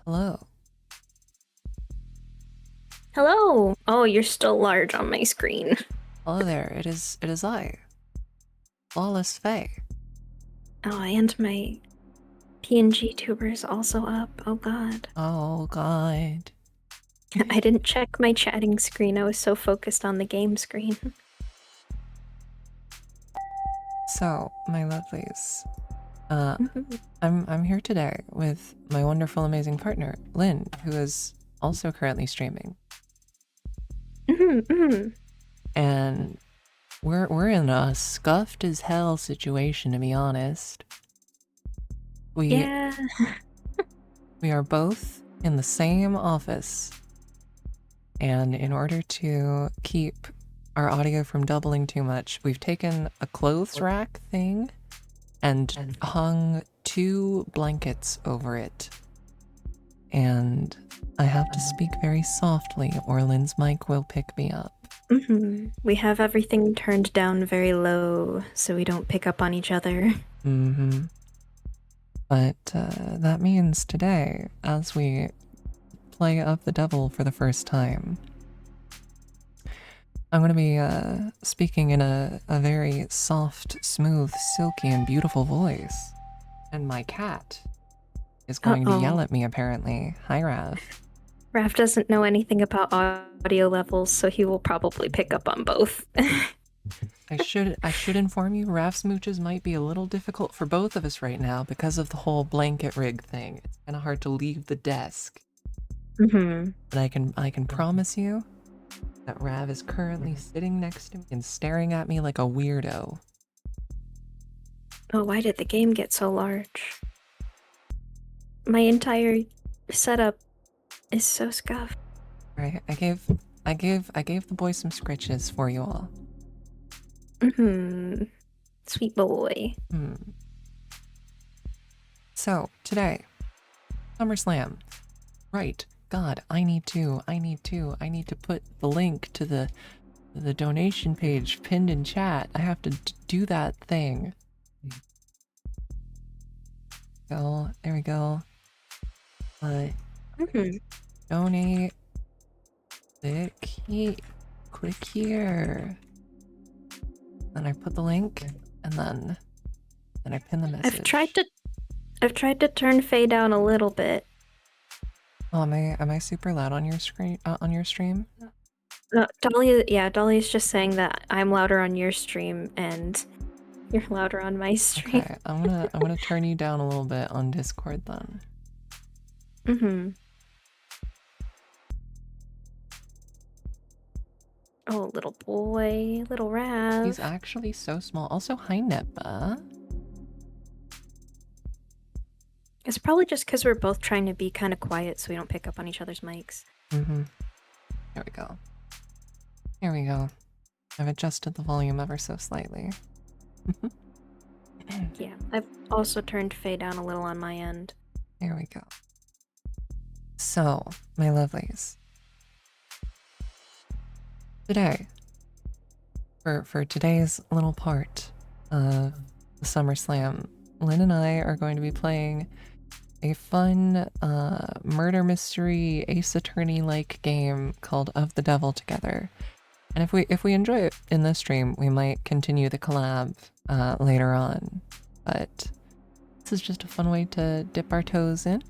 Hello. Hello. Oh, you're still large on my screen. Hello there. It is I, Flawless Faye. Oh, and my PNG tuber is also up. Oh God. Oh god. I didn't check my chatting screen. I was so focused on the game screen. So, my lovelies. Uh I'm here today with my wonderful amazing partner, Lynn, who is also currently streaming. And we're in a scuffed as hell situation, to be honest. We Yeah. we are both in the same office, and in order to keep our audio from doubling too much, we've taken a clothes rack thing and hung two blankets over it. And I have to speak very softly, or Lynn's mic will pick me up. We have everything turned down very low so we don't pick up on each other. But that means today, as we play Of the Devil for the first time, I'm going to be speaking in a very soft, smooth, silky, and beautiful voice. And my cat is going to yell Uh-oh. at me, apparently. Hi, Rav. Raph doesn't know anything about audio levels, so he will probably pick up on both. I should inform you, Rav smooches might be a little difficult for both of us right now because of the whole blanket rig thing. It's kind of hard to leave the desk. But I can promise you that Rav is currently sitting next to me and staring at me like a weirdo. Oh, why did the game get so large? My entire setup is so scuffed. Right, I gave the boys some scritches for you all. Sweet boy. So, today, SummerSlam. Right, God, I need to put the link to the donation page pinned in chat. I have to do that thing. Go, there we go. Donate. Click here. Then I put the link, and then I pin the message. I've tried to turn Faye down a little bit. Oh, am I super loud on your screen on your stream? No, Dolly's just saying that I'm louder on your stream and you're louder on my stream. Okay, I'm gonna turn you down a little bit on Discord then. Oh, little boy, little Rav. He's actually so small. Also, hi Nebba. It's probably just because we're both trying to be kind of quiet so we don't pick up on each other's mics. There we go. Here we go. I've adjusted the volume ever so slightly. Yeah, I've also turned Faye down a little on my end. There we go. So, my lovelies. Today, for today's little part of the SummerSlam, Lynn and I are going to be playing a fun murder mystery Ace Attorney-like game called Of the Devil together. And if we enjoy it in this stream, we might continue the collab later on. But this is just a fun way to dip our toes in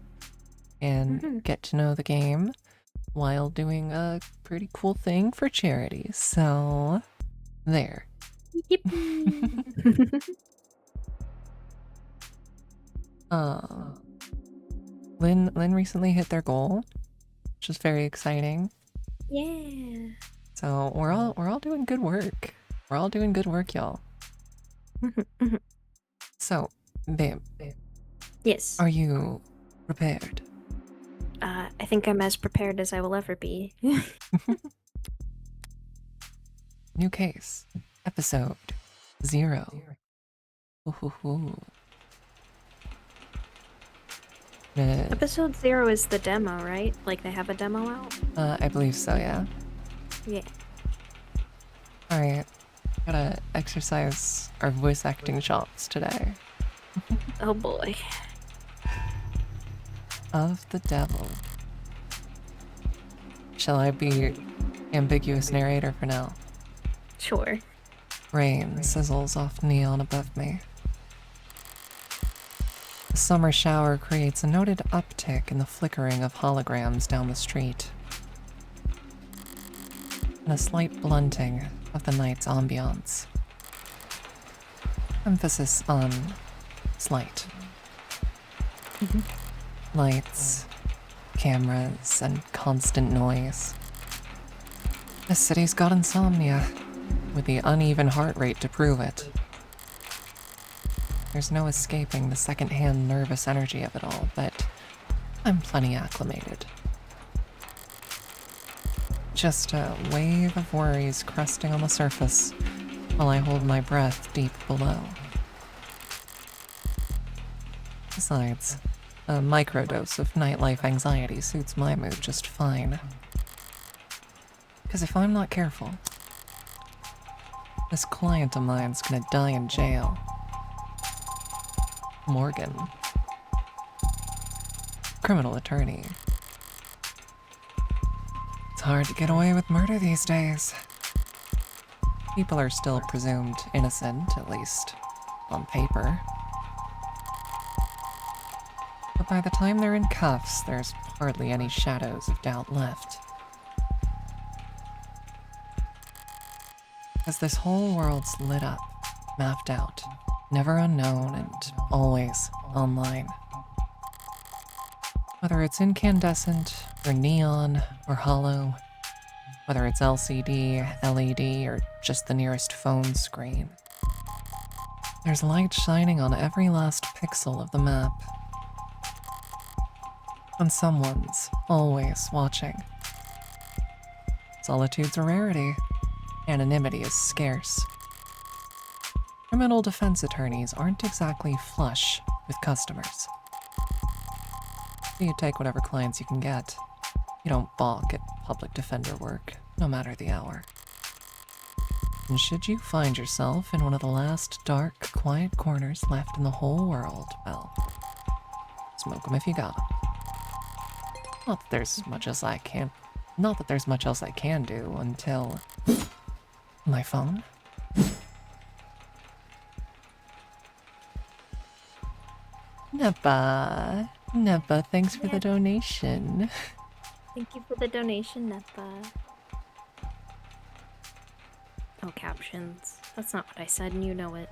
and get to know the game while doing a pretty cool thing for charity. So, there. Lynn recently hit their goal, which is very exciting. Yeah. So we're all doing good work. We're all doing good work, y'all. So, babe. Yes. Are you prepared? I think I'm as prepared as I will ever be. New case. Episode 0. Episode 0 is the demo, right? Like they have a demo out? I believe so, yeah. Yeah. Alright. Gotta exercise our voice acting chops today. Oh boy. of the devil. Shall I be ambiguous narrator for now? Sure. Rain sizzles off neon above me. The summer shower creates a noted uptick in the flickering of holograms down the street, and a slight blunting of the night's ambiance. Emphasis on slight. Lights, cameras, and constant noise. This city's got insomnia, with the uneven heart rate to prove it. There's no escaping the second-hand nervous energy of it all, but I'm plenty acclimated. Just a wave of worries cresting on the surface while I hold my breath deep below. Besides, a microdose of nightlife anxiety suits my mood just fine. Because if I'm not careful, this client of mine's gonna die in jail. Morgan. Criminal attorney. It's hard to get away with murder these days. People are still presumed innocent, at least on paper. But by the time they're in cuffs, there's hardly any shadows of doubt left. As this whole world's lit up, mapped out, never unknown, and always online. Whether it's incandescent, or neon, or hollow, whether it's LCD, LED, or just the nearest phone screen, there's light shining on every last pixel of the map. And someone's always watching. Solitude's a rarity. Anonymity is scarce. Criminal defense attorneys aren't exactly flush with customers. You take whatever clients you can get. You don't balk at public defender work, no matter the hour. And should you find yourself in one of the last dark, quiet corners left in the whole world, well, smoke 'em if you got 'em. Not that there's much else I can do until my phone. Nepa, thanks for the donation. Thank you for the donation, Nepa. Oh, captions. That's not what I said, and you know it.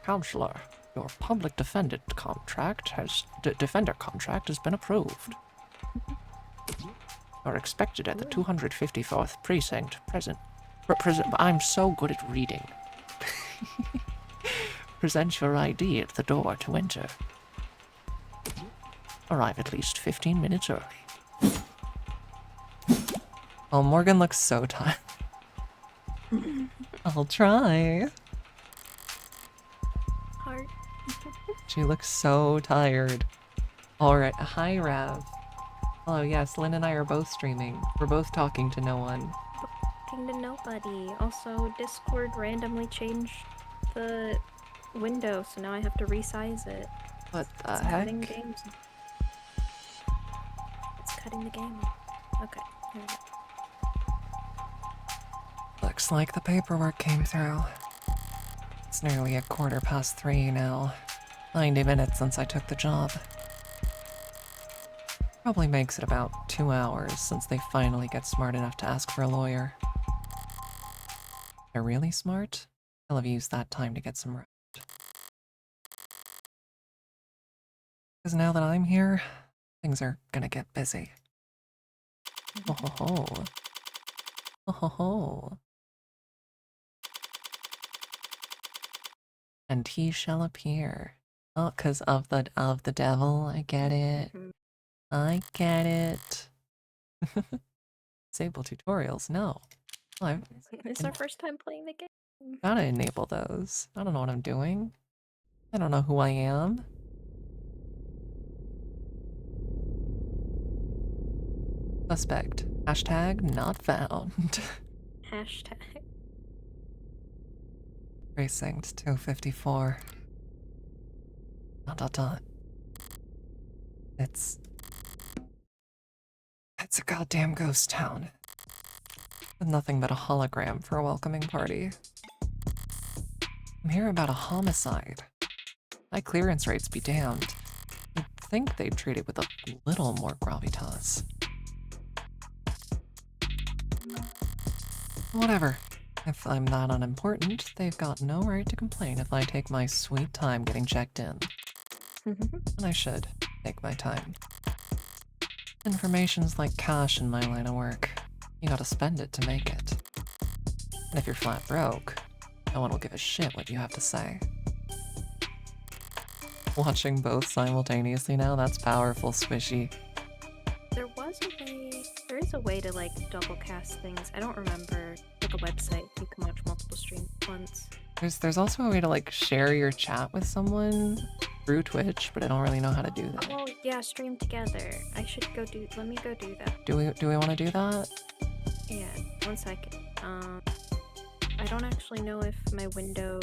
Counselor, your public defender contract has been approved. You're expected at the 254th precinct. I'm so good at reading. Present your ID at the door to enter. Arrive at least 15 minutes early. Oh, Morgan looks so tired. I'll try. Heart. She looks so tired. Alright, hi Rav. Hello, yes, Lynn and I are both streaming. We're both talking to no one. Talking to nobody. Also, Discord randomly changed the window, so now I have to resize it. What the It's heck? cutting games. It's cutting the game. Okay, here we go. Looks like the paperwork came through. It's nearly 3:15 now. 90 minutes since I took the job. Probably makes it about 2 hours since they finally get smart enough to ask for a lawyer. They're really smart? They'll have used that time to get some rest. Because now that I'm here, things are gonna get busy. Oh ho ho. Oh ho ho. And he shall appear. Oh, 'cause of the devil, I get it. I get it. Disable tutorials, no. I've It's our first time playing the game. gotta enable those. I don't know what I'm doing. I don't know who I am. Suspect. Hashtag not found. Hashtag. Precinct 254. ... It's a goddamn ghost town. Nothing but a hologram for a welcoming party. I'm here about a homicide. My clearance rates be damned. You'd think they'd treat it with a little more gravitas. Whatever. If I'm that unimportant, they've got no right to complain if I take my sweet time getting checked in. And I should take my time. Information's like cash in my line of work. You gotta spend it to make it. And if you're flat broke, no one will give a shit what you have to say. Watching both simultaneously now, that's powerful, Squishy. There is a way to like double cast things. I don't remember, like a website you can watch multiple streams at once. There's also a way to like share your chat with someone through Twitch, but I don't really know how to do that. Oh yeah, stream together. Let me go do that. Do we want to do that? Yeah, 1 second. I don't actually know if my window...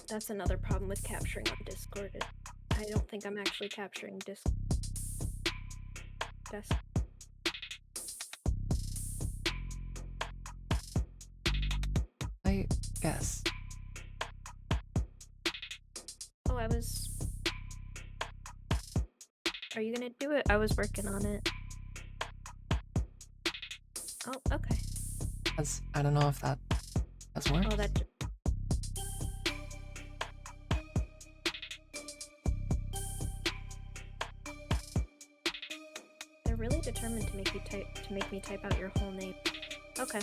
That's another problem with capturing on Discord. I don't think I'm actually capturing desk. I guess. Oh, Are you gonna do it? I was working on it. Oh, okay. I don't know if that has worked. Oh, They're really determined to make me type out your whole name. Okay,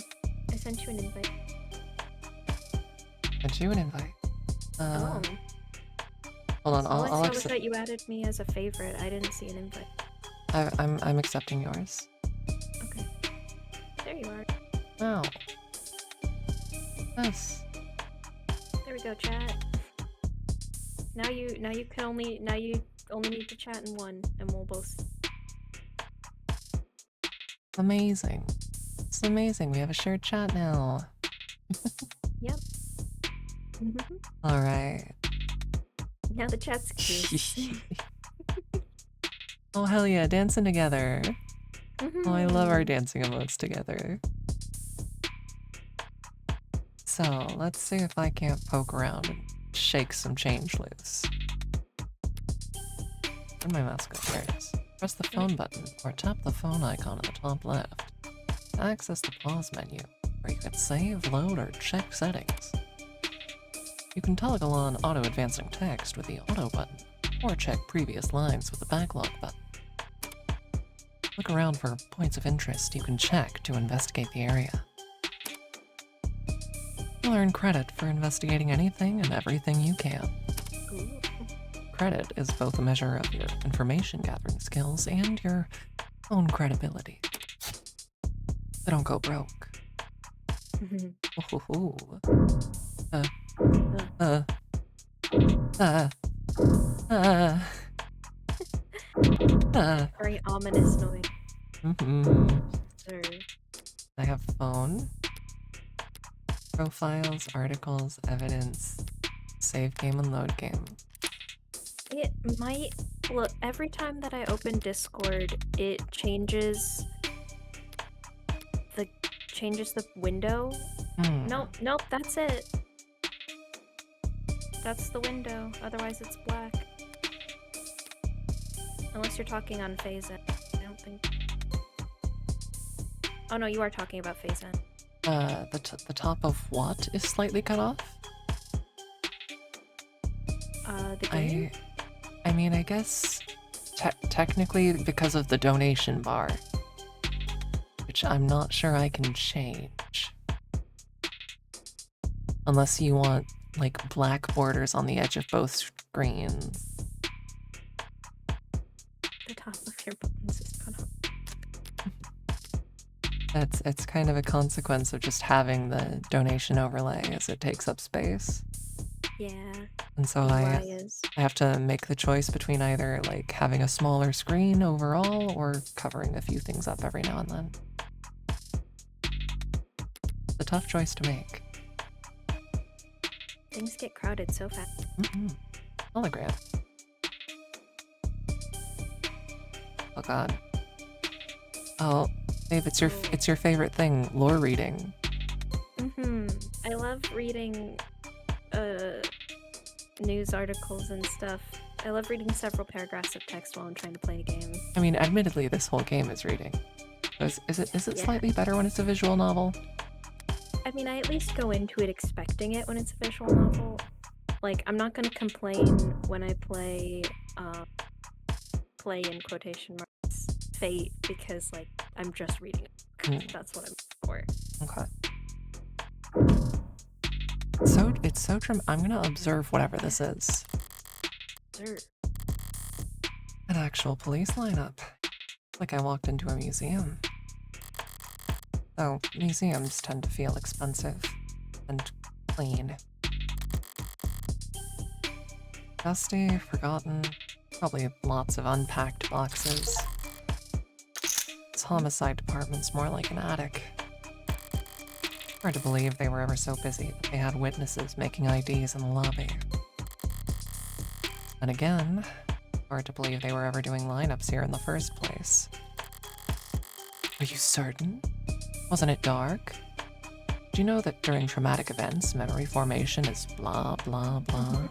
I sent you an invite. Sent you an invite. Oh. Hold on, All I I'll saw was that you added me as a favorite. I didn't see an invite. I'm accepting yours. Okay. There you are. Oh. Yes. There we go, chat. Now you only need to chat in one, and we'll both. Amazing. It's amazing. We have a shared chat now. Yep. All right. Now the chat's cute. Oh hell yeah, dancing together. Oh, I love our dancing emotes together. So, let's see if I can't poke around and shake some change loose. Where'd my mouse go? There it is. Press the phone button, or tap the phone icon at the top left to access the pause menu, where you can save, load, or check settings. You can toggle on auto-advancing text with the auto button, or check previous lines with the backlog button. Look around for points of interest you can check to investigate the area. You'll earn credit for investigating anything and everything you can. Ooh. Credit is both a measure of your information gathering skills and your own credibility. So don't go broke. Ooh. Very ominous noise. Sir. I have phone, profiles, articles, evidence, save game and load game. It might look every time that I open Discord, it changes the window. Nope, that's it. That's the window. Otherwise, it's black. Unless you're talking on Phase N. I don't think. Oh no, you are talking about Phase N. The top of what is slightly cut off? The game? I mean, I guess technically because of the donation bar, which I'm not sure I can change. Unless you want, like, black borders on the edge of both screens. The top of your buttons is cut off. It's kind of a consequence of just having the donation overlay, as it takes up space. Yeah. And so I have to make the choice between either like having a smaller screen overall or covering a few things up every now and then. It's a tough choice to make. Things get crowded so fast. Hologram. Oh god. Oh, babe, it's your favorite thing, lore reading. I love reading news articles and stuff. I love reading several paragraphs of text while I'm trying to play a game. I mean, admittedly, this whole game is reading. Is it Yeah. slightly better when it's a visual novel? I mean, I at least go into it expecting it when it's a visual novel. Like, I'm not gonna complain when I play in quotation marks Fate because like I'm just reading it. That's what I'm for. Okay. It's so trim. I'm gonna observe whatever this is. Sure. An actual police lineup. Like I walked into a museum. Though museums tend to feel expensive and clean. Dusty, forgotten, probably lots of unpacked boxes. This homicide department's more like an attic. Hard to believe they were ever so busy that they had witnesses making IDs in the lobby. And again, hard to believe they were ever doing lineups here in the first place. Are you certain? Wasn't it dark? Do you know that during traumatic events, memory formation is blah blah blah?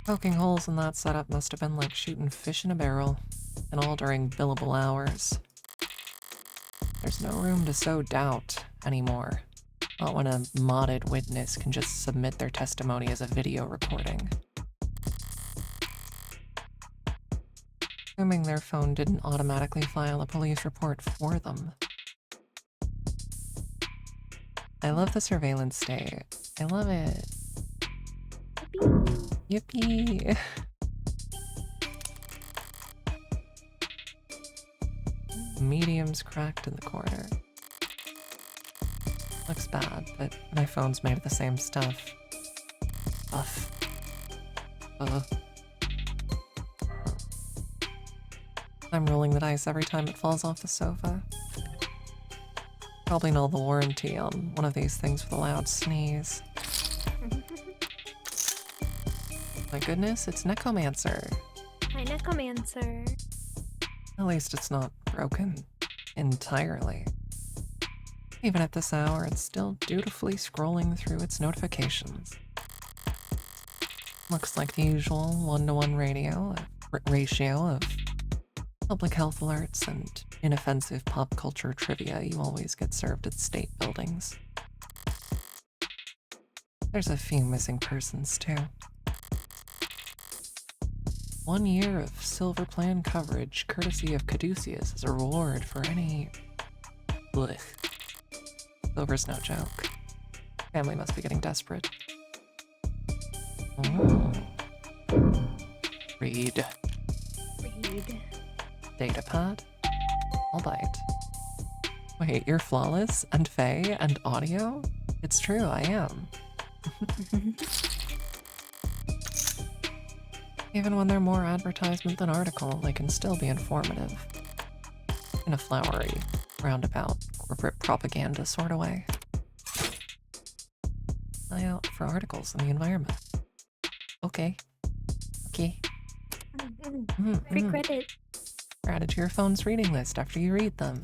Poking holes in that setup must have been like shooting fish in a barrel, and all during billable hours. There's no room to sow doubt anymore. Not when a modded witness can just submit their testimony as a video recording. Assuming their phone didn't automatically file a police report for them. I love the surveillance state. I love it. Yippee! Medium's cracked in the corner. Looks bad, but my phone's made of the same stuff. Buff. I'm rolling the dice every time it falls off the sofa. Probably null the warranty on one of these things with a loud sneeze. My goodness, it's Necromancer. Hi, Necromancer. At least it's not broken entirely. Even at this hour, it's still dutifully scrolling through its notifications. Looks like the usual 1-to-1 ratio of public health alerts and inoffensive pop culture trivia you always get served at state buildings. There's a few missing persons, too. 1 year of Silver Plan coverage, courtesy of Caduceus, as a reward for any... Blech. Silver's no joke. Family must be getting desperate. Oh. Read. Datapad? I'll bite. Wait, you're flawless and fey and audio? It's true, I am. Even when they're more advertisement than article, they can still be informative. In a flowery, roundabout, corporate propaganda sort of way. Eye out for articles in the environment. Okay. Free credit. Added to your phone's reading list after you read them.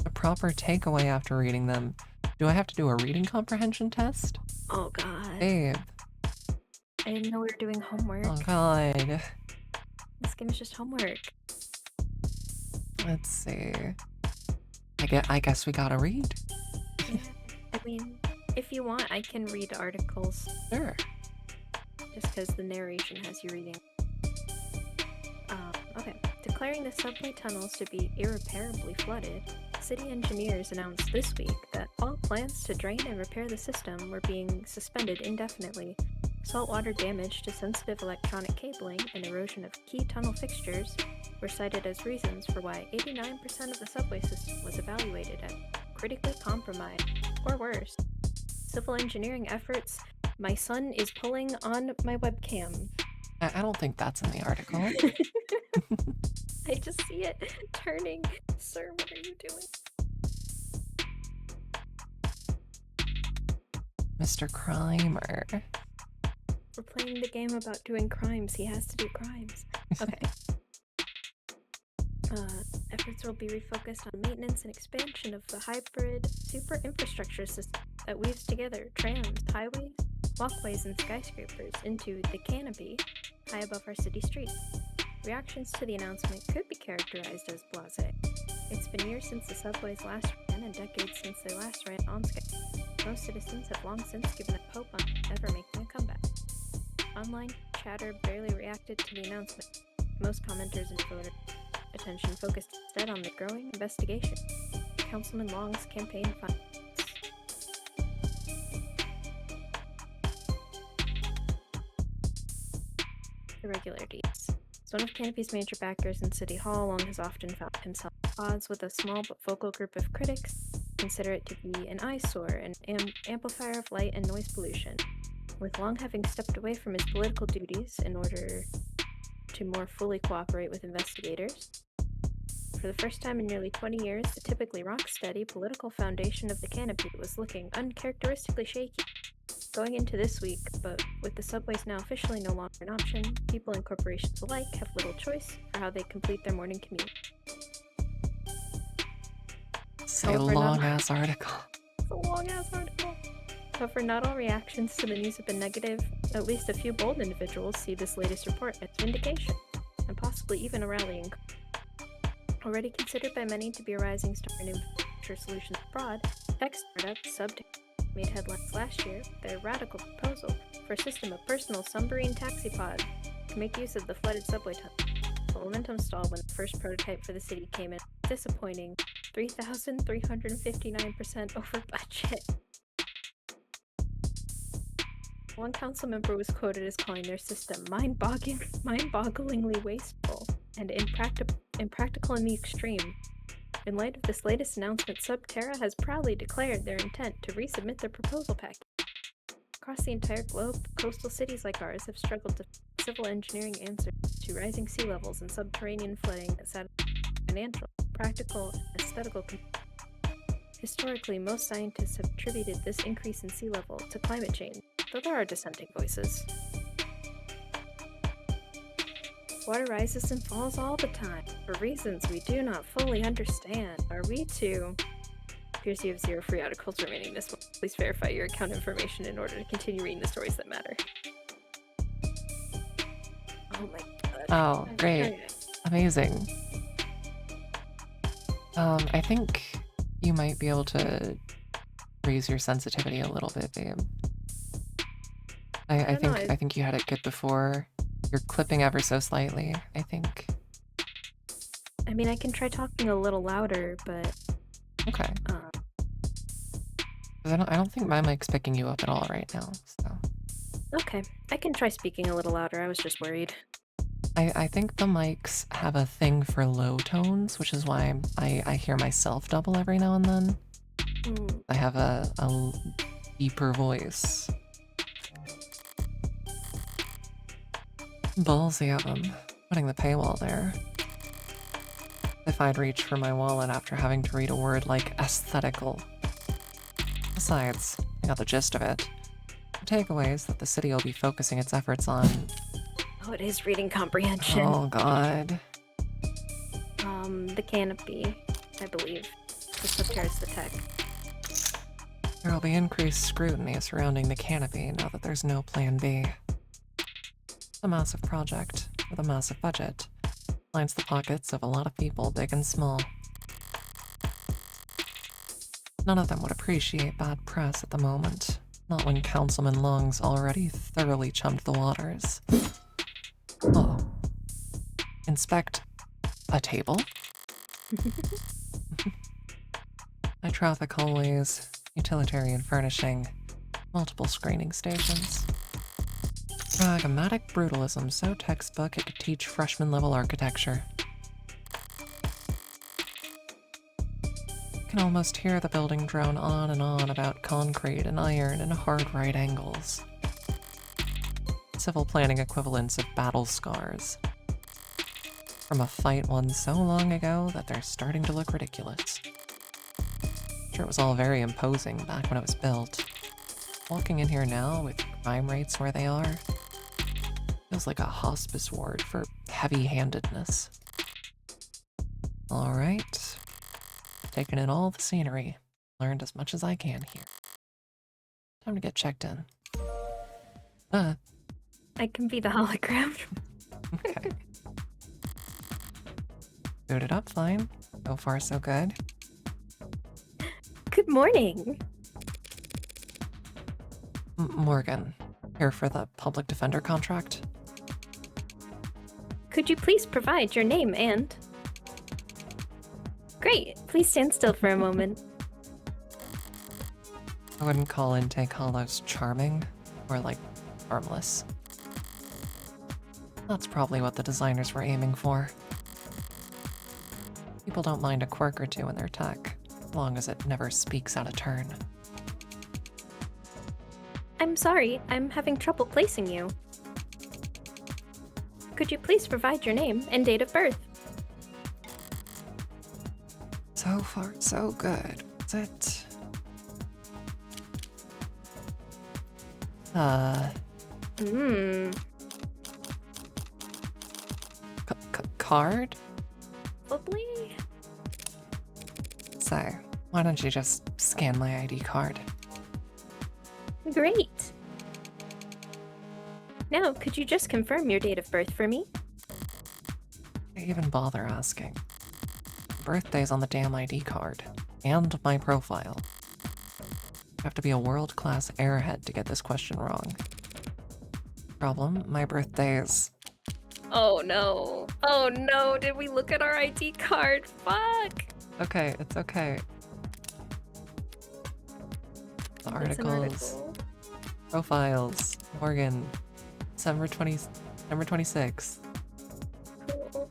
A proper takeaway after reading them. Do I have to do a reading comprehension test? Oh god. Babe. I didn't know we were doing homework. Oh god. This game is just homework. Let's see. I guess we gotta read. Yeah. I mean, if you want, I can read articles. Sure. Just because the narration has you reading. Okay. Declaring the subway tunnels to be irreparably flooded, city engineers announced this week that all plans to drain and repair the system were being suspended indefinitely. Saltwater damage to sensitive electronic cabling and erosion of key tunnel fixtures were cited as reasons for why 89% of the subway system was evaluated as critically compromised, or worse. Civil engineering efforts. My son is pulling on my webcam. I don't think that's in the article. I just see it turning. Sir, what are you doing? Mr. Crimer. We're playing the game about doing crimes. He has to do crimes. Okay. Efforts will be refocused on maintenance and expansion of the hybrid super infrastructure system that weaves together trams, highways, walkways, and skyscrapers into the canopy high above our city streets. Reactions to the announcement could be characterized as blasé. It's been years since the subways last ran and decades since they last ran on schedule. Most citizens have long since given up hope on ever making a comeback. Online chatter barely reacted to the announcement. Most commenters and voter attention focused instead on the growing investigation. Councilman Long's campaign finance. Irregularities. As one of Canopy's major backers in City Hall, Long has often found himself at odds with a small but vocal group of critics who consider it to be an eyesore, an amplifier of light and noise pollution. With Long having stepped away from his political duties in order to more fully cooperate with investigators, for the first time in nearly 20 years, the typically rock-steady political foundation of the Canopy was looking uncharacteristically shaky. Going into this week, but with the subways now officially no longer an option, people and corporations alike have little choice for how they complete their morning commute. It's a long-ass article. It's a long-ass article. However, not all reactions to the news have been negative. At least a few bold individuals see this latest report as vindication, and possibly even a rallying cry. Already considered by many to be a rising star in infrastructure solutions abroad, tech startup Subterra made headlines last year with their radical proposal for a system of personal submarine taxi pods to make use of the flooded subway tunnel. The momentum stalled when the first prototype for the city came in a disappointing 3,359% over budget. One council member was quoted as calling their system mind-bogglingly wasteful and impractical in the extreme. In light of this latest announcement, Subterra has proudly declared their intent to resubmit their proposal package. Across the entire globe, coastal cities like ours have struggled to find civil engineering answers to rising sea levels and subterranean flooding that satisfy financial, practical, and aesthetical concerns. Historically, most scientists have attributed this increase in sea level to climate change, though there are dissenting voices. Water rises and falls all the time, for reasons we do not fully understand. Are we to... Appears you have 0 free articles remaining this month. Please verify your account information in order to continue reading the stories that matter. Oh my god. Oh, great. Amazing. I think you might be able to raise your sensitivity a little bit, babe. I think you had it good before. You're clipping ever so slightly, I think. I mean, I can try talking a little louder, but... Okay. I don't think my mic's picking you up at all right now, so... Okay, I can try speaking a little louder, I was just worried. I think the mics have a thing for low tones, which is why I hear myself double every now and then. I have a deeper voice. Ballsy of them, putting the paywall there. If I'd reach for my wallet after having to read a word like aesthetical. Besides, I got the gist of it. The takeaway is that the city will be focusing its efforts on... Oh, it is reading comprehension. Oh god. The canopy, I believe. This repairs the tech. There will be increased scrutiny surrounding the canopy now that there's no plan B. A massive project with a massive budget lines the pockets of a lot of people, big and small. None of them would appreciate bad press at the moment, not when Councilman Long's already thoroughly chummed the waters. Oh. Inspect a table? A traffic hallways, utilitarian furnishing, multiple screening stations. Pragmatic brutalism, so textbook it could teach freshman-level architecture. You can almost hear the building drone on and on about concrete and iron and hard right angles. Civil planning equivalents of battle scars. From a fight won so long ago that they're starting to look ridiculous. Sure, it was all very imposing back when it was built. Walking in here now with crime rates where they are. Feels like a hospice ward for heavy-handedness. All right. Taking in all the scenery. Learned as much as I can here. Time to get checked in. I can be the hologram. Okay. Booted up fine. So far, so good. Good morning. Morgan, here for the public defender contract. Could you please provide your name and... Great. Please stand still for a moment. I wouldn't call Intake Hollows charming or, like, harmless. That's probably what the designers were aiming for. People don't mind a quirk or two in their tech, as long as it never speaks out of turn. I'm sorry, I'm having trouble placing you. Could you please provide your name and date of birth? So far, so good. Is it? Card? Probably? So, why don't you just scan my ID card? Great. Now, could you just confirm your date of birth for me? I even bother asking. Birthday's on the damn ID card. And my profile. You have to be a world-class airhead to get this question wrong. Problem, my birthday's... Oh no. Oh no, did we look at our ID card? Fuck! Okay, it's okay. The It's an articles, article. profiles, Morgan, December 26th. Cool.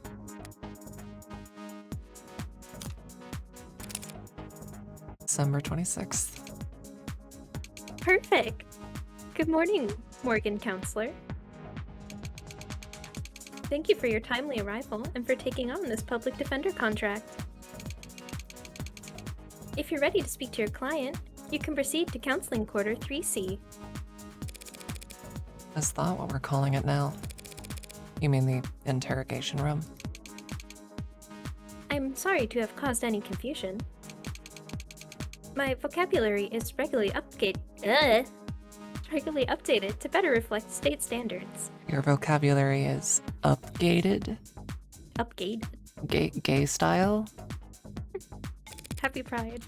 December 26th. Perfect. Good morning, Morgan Counselor. Thank you for your timely arrival and for taking on this public defender contract. If you're ready to speak to your client, you can proceed to Counseling Quarter 3C. Is that what we're calling it now? You mean the interrogation room? I'm sorry to have caused any confusion. My vocabulary is regularly updated to better reflect state standards. Your vocabulary is upgated? Upgate. Gay style? Happy Pride.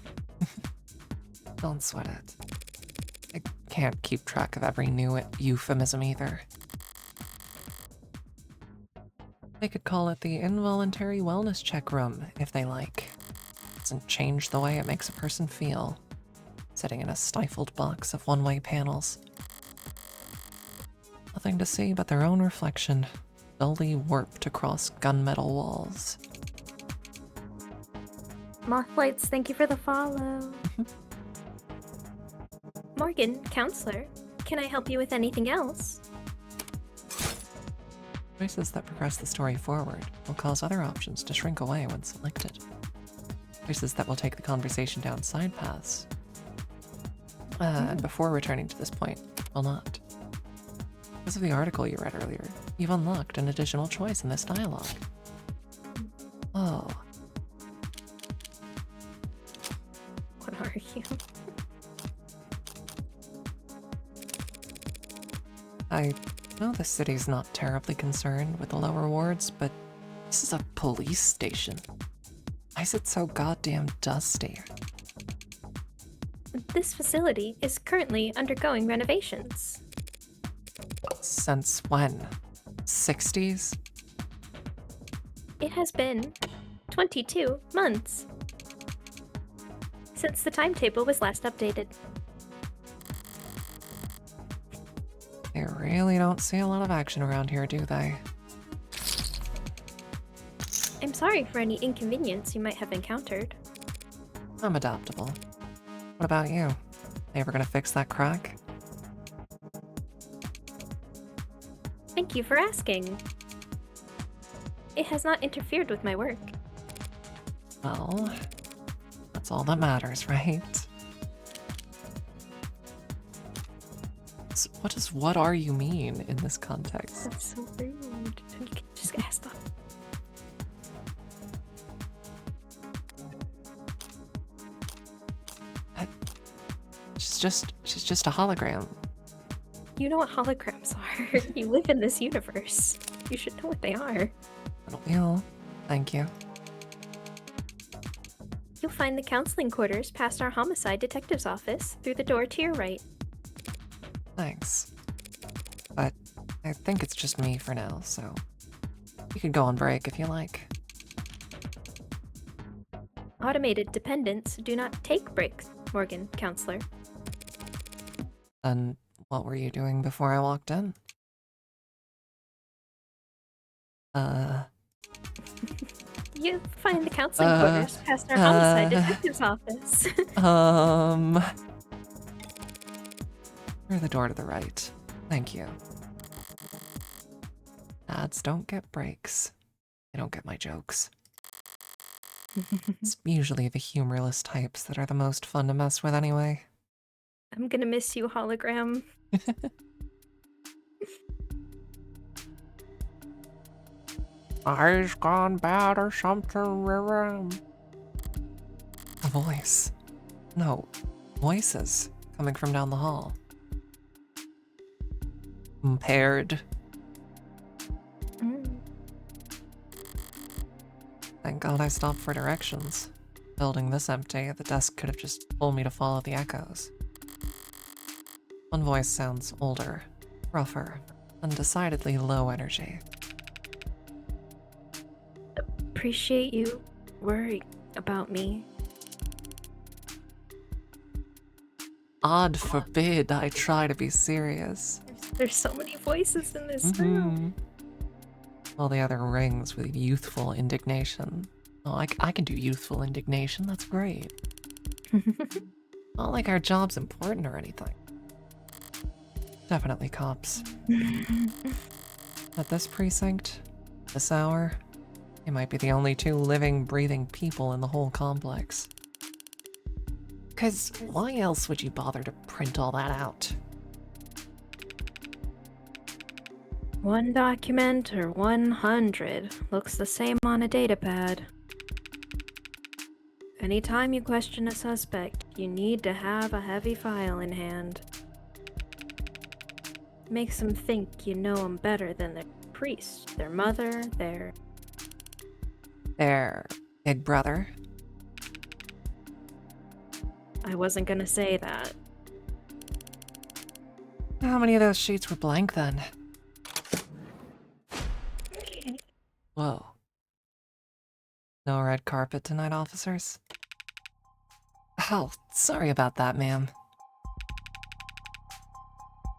Don't sweat it. I can't keep track of every new euphemism either. They could call it the involuntary wellness check room if they like. Doesn't change the way it makes a person feel, sitting in a stifled box of one-way panels. Nothing to see but their own reflection, dully warped across gunmetal walls. Mothlights, thank you for the follow. Morgan, Counselor, can I help you with anything else? Choices that progress the story forward will cause other options to shrink away when selected. Choices that will take the conversation down side paths. And before returning to this point, will not. Because of the article you read earlier, you've unlocked an additional choice in this dialogue. Oh. What are you? I know the city's not terribly concerned with the lower wards, but this is a police station. Why is it so goddamn dusty? This facility is currently undergoing renovations. Since when? 60s? It has been 22 months since the timetable was last updated. They really don't see a lot of action around here, do they? I'm sorry for any inconvenience you might have encountered. I'm adaptable. What about you? They ever gonna fix that crack? Thank you for asking. It has not interfered with my work. Well, that's all that matters, right? What does "what are you" mean in this context? That's so rude. You can just ask them. She's just a hologram. You know what holograms are. You live in this universe. You should know what they are. Don't we all? Thank you. You'll find the counseling quarters past our homicide detective's office through the door to your right. Thanks. But I think it's just me for now, so you can go on break if you like. Automated dependents do not take breaks, Morgan, counselor. Then what were you doing before I walked in? You'll find the counseling quarters past our homicide detective's office. Through the door to the right. Thank you. Ads don't get breaks. They don't get my jokes. It's usually the humorless types that are the most fun to mess with anyway. I'm gonna miss you, hologram. Eyes gone bad or something. A voice. No, voices coming from down the hall. Impaired. Thank God I stopped for directions. Building this empty, the desk could have just told me to follow the echoes. One voice sounds older, rougher, and decidedly low energy. Appreciate you worrying about me. God forbid I try to be serious. There's so many voices in this room. All the other rings with youthful indignation. Oh, I can do youthful indignation, that's great. Not like our job's important or anything. Definitely cops. At this precinct, this hour, they might be the only two living, breathing people in the whole complex. 'Cause why else would you bother to print all that out? One document or 100 looks the same on a datapad. Anytime you question a suspect, you need to have a heavy file in hand. Makes them think you know them better than their priest, their mother, their Big brother? I wasn't gonna say that. How many of those sheets were blank then? Whoa. No red carpet tonight, officers? Oh, sorry about that, ma'am.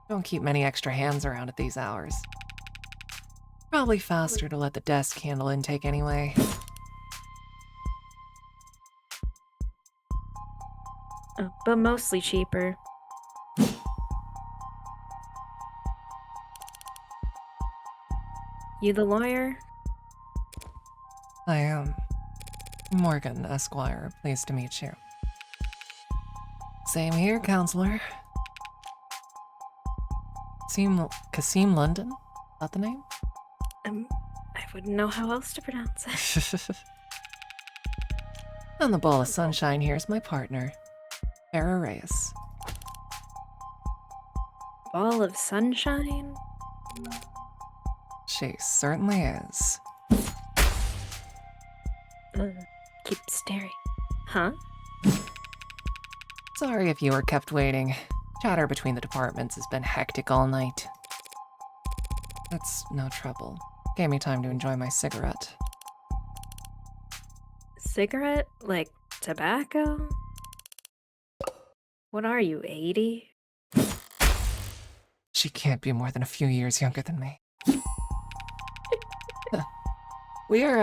Don't keep many extra hands around at these hours. Probably faster to let the desk handle intake anyway. But mostly cheaper. You the lawyer? I am. Morgan, Esquire. Pleased to meet you. Same here, counselor. Kasim London? Is that the name? I wouldn't know how else to pronounce it. And the ball of sunshine here's my partner, Farah Reyes. Ball of sunshine? She certainly is. Keep staring. Huh? Sorry if you were kept waiting. Chatter between the departments has been hectic all night. That's no trouble. Gave me time to enjoy my cigarette. Cigarette? Like tobacco? What are you, 80? She can't be more than a few years younger than me. We're,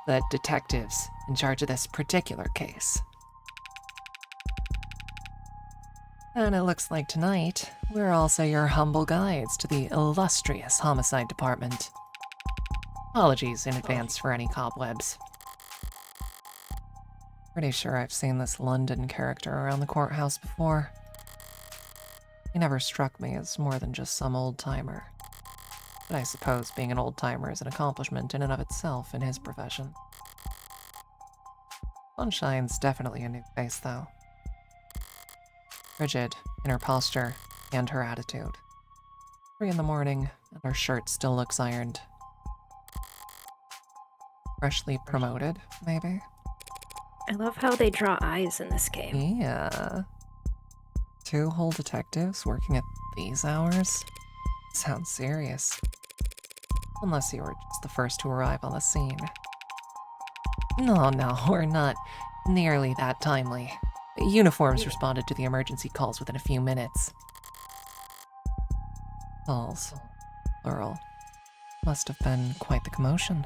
the detectives in charge of this particular case. And it looks like tonight, we're also your humble guides to the illustrious homicide department. Apologies in advance for any cobwebs. Pretty sure I've seen this London character around the courthouse before. He never struck me as more than just some old-timer. But I suppose being an old-timer is an accomplishment in and of itself in his profession. Sunshine's definitely a new face, though. Rigid in her posture and her attitude. 3 in the morning, and her shirt still looks ironed. Freshly promoted, maybe? I love how they draw eyes in this game. Yeah. 2 whole detectives working at these hours? Sounds serious. Unless you were just the first to arrive on the scene. No, we're not nearly that timely. Uniforms responded to the emergency calls within a few minutes. Calls. Plural. Must have been quite the commotion.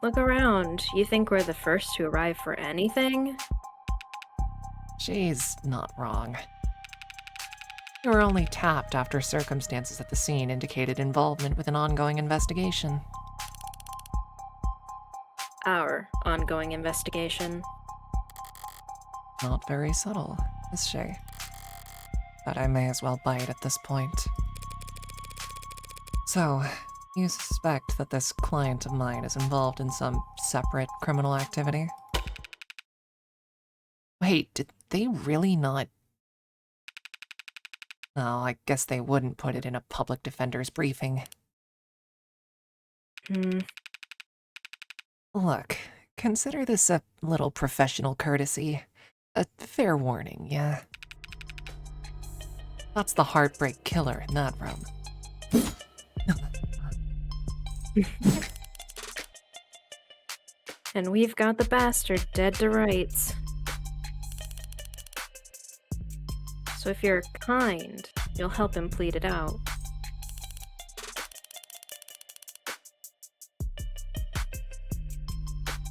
Look around. You think we're the first to arrive for anything? She's not wrong. We were only tapped after circumstances at the scene indicated involvement with an ongoing investigation. Our ongoing investigation. Not very subtle, is she? But I may as well bite at this point. So, you suspect that this client of mine is involved in some separate criminal activity? Wait, did they really not? No, I guess they wouldn't put it in a public defender's briefing. Look, consider this a little professional courtesy. A fair warning, yeah? That's the heartbreak killer in that room. And we've got the bastard dead to rights. So if you're kind, you'll help him plead it out.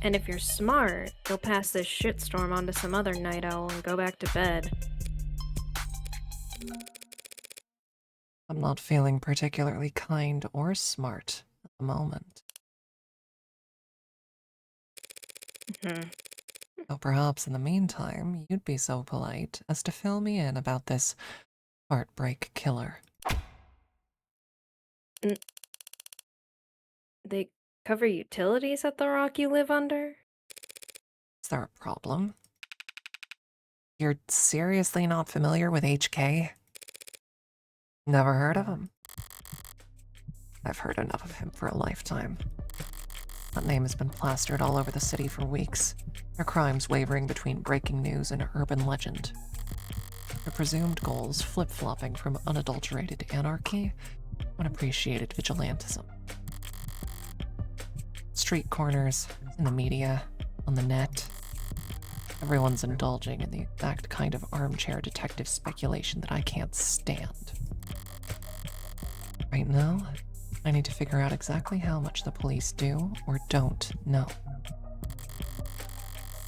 And if you're smart, you'll pass this shitstorm on to some other night owl and go back to bed. I'm not feeling particularly kind or smart at the moment. So perhaps in the meantime, you'd be so polite as to fill me in about this heartbreak killer. They cover utilities at the rock you live under? Is there a problem? You're seriously not familiar with HK? Never heard of him? I've heard enough of him for a lifetime. That name has been plastered all over the city for weeks, their crimes wavering between breaking news and urban legend. Their presumed goals flip-flopping from unadulterated anarchy to unappreciated vigilantism. Street corners, in the media, on the net. Everyone's indulging in the exact kind of armchair detective speculation that I can't stand. Right now, I need to figure out exactly how much the police do or don't know.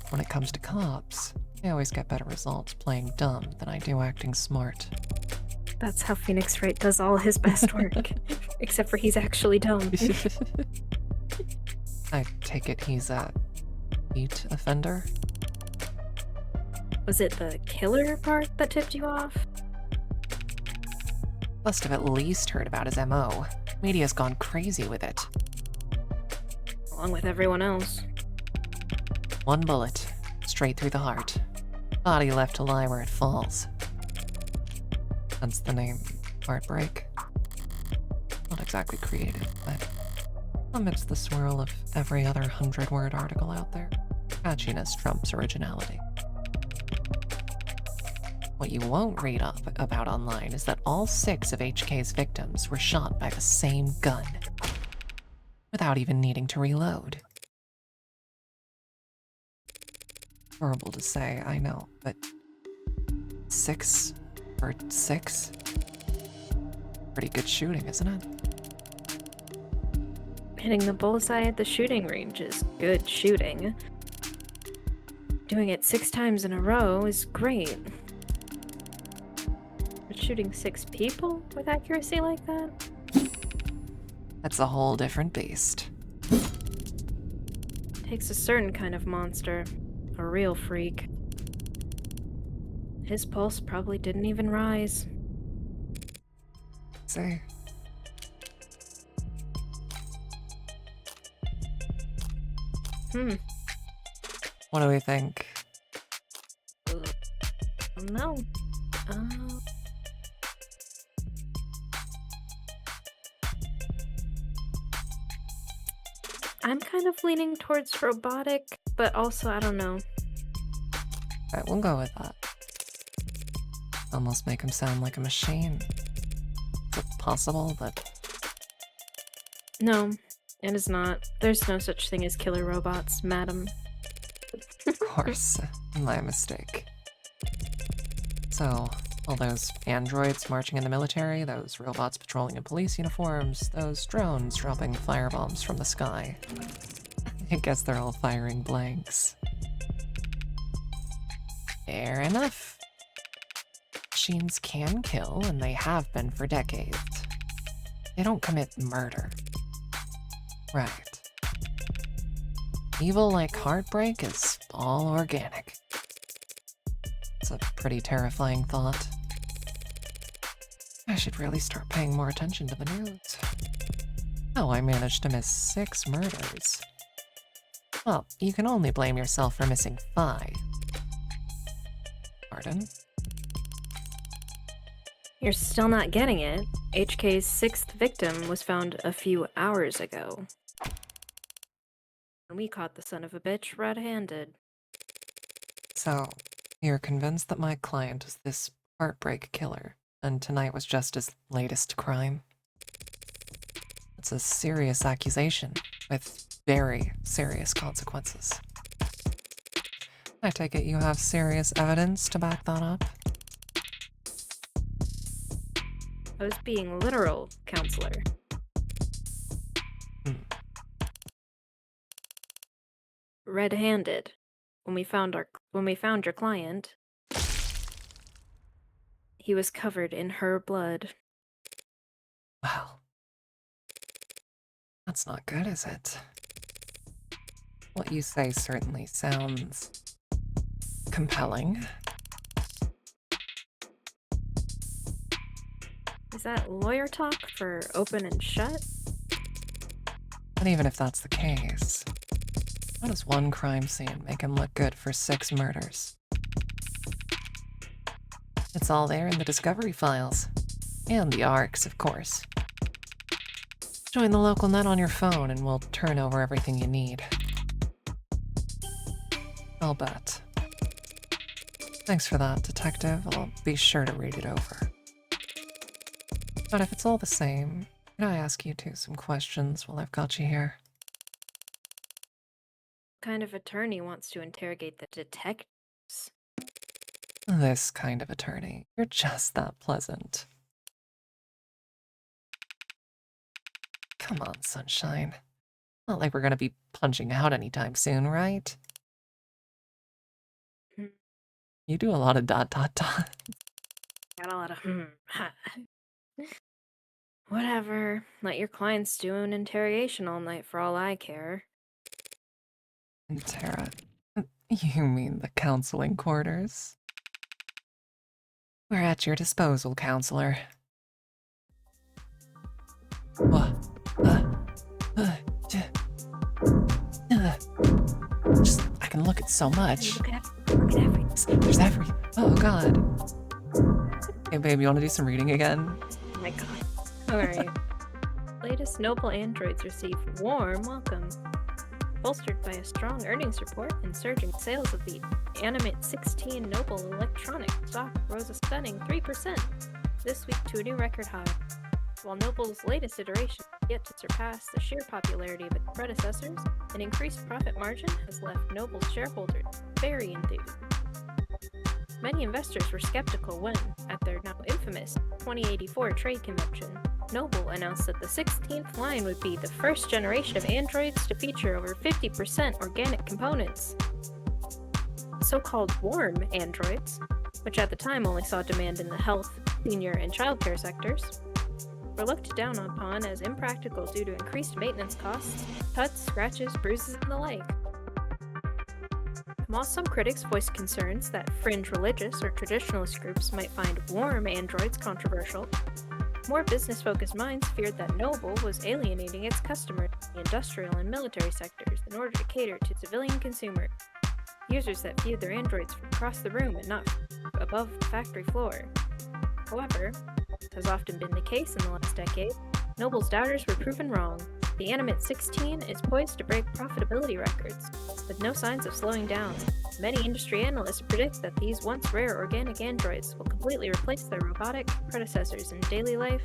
When it comes to cops, I always get better results playing dumb than I do acting smart. That's how Phoenix Wright does all his best work. Except for he's actually dumb. I take it he's a repeat offender? Was it the killer part that tipped you off? Must have at least heard about his MO. Media's gone crazy with it. Along with everyone else. 1 bullet, straight through the heart. Body left to lie where it falls. Hence the name, Heartbreak. Not exactly creative, but amidst the swirl of every other 100-word article out there, catchiness trumps originality. What you won't read up about online is that all 6 of HK's victims were shot by the same gun, without even needing to reload. Horrible to say, I know, but 6 for 6? Pretty good shooting, isn't it? Hitting the bullseye at the shooting range is good shooting. Doing it 6 times in a row is great. But shooting 6 people with accuracy like that? That's a whole different beast. Takes a certain kind of monster. A real freak. His pulse probably didn't even rise. See? What do we think? No. I'm kind of leaning towards robotic, but also I don't know. Alright, we'll go with that. Almost make him sound like a machine. Is it possible that... No, it is not. There's no such thing as killer robots, madam. Of course, my mistake. So, all those androids marching in the military, those robots patrolling in police uniforms, those drones dropping firebombs from the sky. I guess they're all firing blanks. Fair enough. Machines can kill, and they have been for decades. They don't commit murder. Right. Evil like Heartbreak is all organic. It's a pretty terrifying thought. I should really start paying more attention to the news. Oh, I managed to miss 6 murders. Well, you can only blame yourself for missing 5. Pardon? You're still not getting it. HK's 6th victim was found a few hours ago. And we caught the son of a bitch red-handed. So, you're convinced that my client is this heartbreak killer, and tonight was just his latest crime? It's a serious accusation, with very serious consequences. I take it you have serious evidence to back that up? I was being literal, counselor. Red-handed. When we found your client, he was covered in her blood. Well, that's not good, is it? What you say certainly sounds compelling. Is that lawyer talk for open and shut? But even if that's the case, how does one crime scene make him look good for 6 murders? It's all there in the discovery files. And the ARCs, of course. Join the local net on your phone and we'll turn over everything you need. I'll bet. Thanks for that, Detective. I'll be sure to read it over. But if it's all the same, can I ask you two some questions while I've got you here? What kind of attorney wants to interrogate the detectives? This kind of attorney. You're just that pleasant. Come on, sunshine. Not like we're gonna be punching out anytime soon, right? You do a lot of ... Got a lot of Whatever. Let your clients do an interrogation all night for all I care. And Tara, you mean the counseling quarters? We're at your disposal, counselor. Just, I can look at so much. Look at everything. There's every... Oh, God. Hey, babe, you want to do some reading again? Oh my god. Alright. Latest Noble androids receive warm welcome. Bolstered by a strong earnings report and surging sales of the Animate 16 Noble electronic stock rose a stunning 3% this week to a new record high. While Noble's latest iteration is yet to surpass the sheer popularity of its predecessors, an increased profit margin has left Noble's shareholders very enthused. Many investors were skeptical when, at their now infamous 2084 trade convention, Noble announced that the 16th line would be the first generation of androids to feature over 50% organic components. So-called warm androids, which at the time only saw demand in the health, senior, and childcare sectors, were looked down upon as impractical due to increased maintenance costs, cuts, scratches, bruises, and the like. While some critics voiced concerns that fringe religious or traditionalist groups might find warm androids controversial, more business-focused minds feared that Noble was alienating its customers in the industrial and military sectors in order to cater to civilian consumers, users that viewed their androids from across the room and not above the factory floor. However, as has often been the case in the last decade, Noble's doubters were proven wrong. The Animate 16 is poised to break profitability records, with no signs of slowing down. Many industry analysts predict that these once rare organic androids will completely replace their robotic predecessors in daily life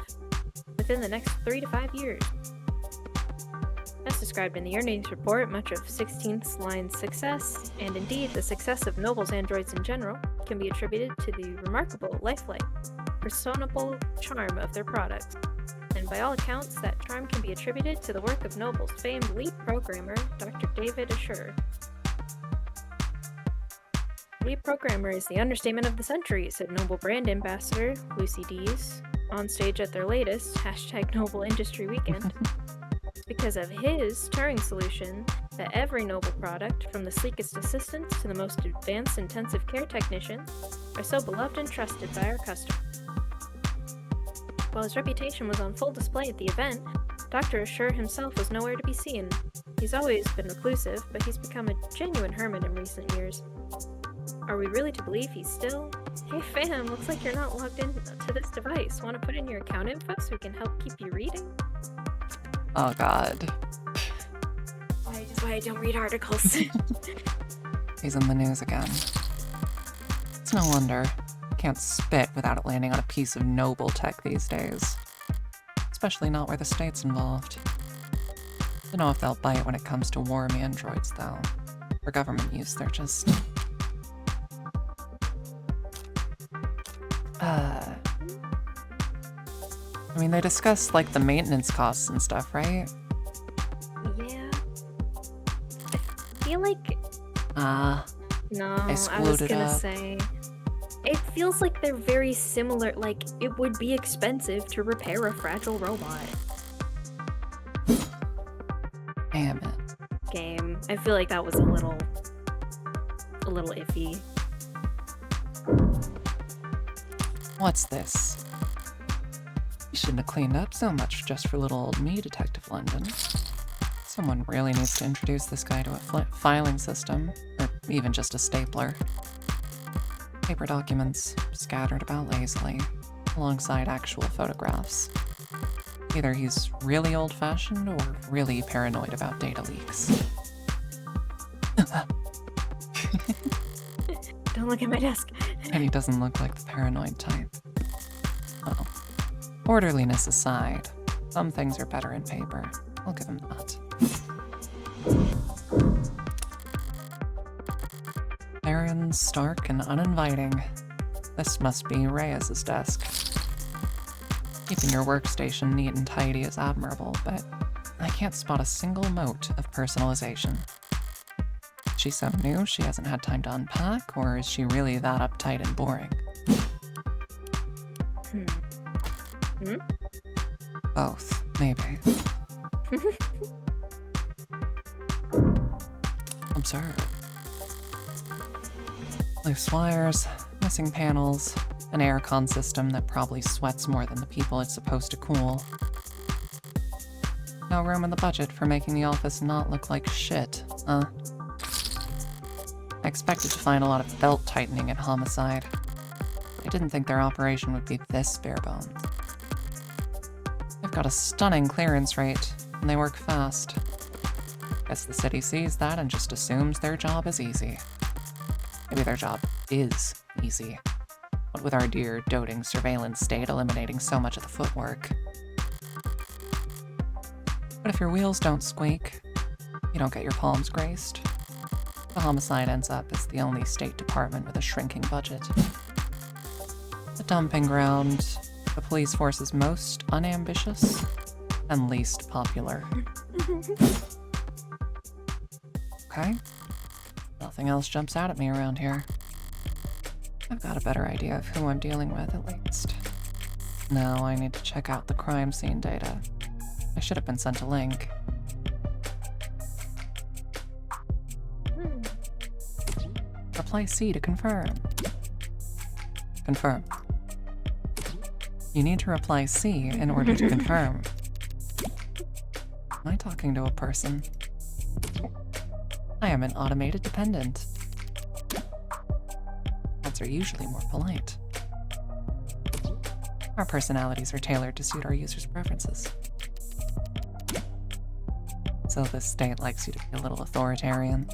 within the next 3 to 5 years. As described in the earnings report, much of 16th Line's success, and indeed the success of Noble's androids in general, can be attributed to the remarkable lifelike, personable charm of their products. And by all accounts, that charm can be attributed to the work of Noble's famed lead programmer, Dr. David Assure. Lead programmer is the understatement of the century, said Noble brand ambassador Lucy Dees on stage at their latest #Noble Industry Weekend. It's because of his Turing solution that every Noble product, from the sleekest assistants to the most advanced intensive care technicians, are so beloved and trusted by our customers. While his reputation was on full display at the event, Dr. Assure himself was nowhere to be seen. He's always been reclusive, but he's become a genuine hermit in recent years. Are we really to believe he's still? Hey fam, looks like you're not logged in to this device. Want to put in your account info so we can help keep you reading? Oh god. That's why I don't read articles. He's in the news again. It's no wonder. Can't spit without it landing on a piece of Noble tech these days. Especially not where the state's involved. Don't know if they'll bite when it comes to warm androids, though. For government use, they're just... I mean, they discuss, like, the maintenance costs and stuff, right? Yeah. I feel like... No, I was gonna say... It feels like they're very similar, like, it would be expensive to repair a fragile robot. Damn it. Game. I feel like that was a little iffy. What's this? You shouldn't have cleaned up so much just for little old me, Detective London. Someone really needs to introduce this guy to a filing system, or even just a stapler. Paper documents scattered about lazily, alongside actual photographs. Either he's really old-fashioned or really paranoid about data leaks. Don't look at my desk. And he doesn't look like the paranoid type. Oh. Orderliness aside, some things are better in paper. I'll give him that. Barren, stark, and uninviting. This must be Reyes's desk. Keeping your workstation neat and tidy is admirable, but I can't spot a single mote of personalization. Is she so new she hasn't had time to unpack, or is she really that uptight and boring? Both, maybe. Observe. Loose wires, missing panels, an aircon system that probably sweats more than the people it's supposed to cool. No room in the budget for making the office not look like shit, huh? I expected to find a lot of belt tightening at Homicide. I didn't think their operation would be this bare bones. They've got a stunning clearance rate, and they work fast. Guess the city sees that and just assumes their job is easy. Maybe their job is easy. What with our dear, doting surveillance state eliminating so much of the footwork. But if your wheels don't squeak, you don't get your palms graced. The Homicide ends up as the only state department with a shrinking budget. A dumping ground, the police force's most unambitious and least popular. Okay. Nothing else jumps out at me around here. I've got a better idea of who I'm dealing with, at least. Now I need to check out the crime scene data. I should have been sent a link. Reply C to confirm. Confirm. You need to reply C in order to confirm. Am I talking to a person? I am an automated dependent. Bots are usually more polite. Our personalities are tailored to suit our users' preferences. So this state likes you to be a little authoritarian.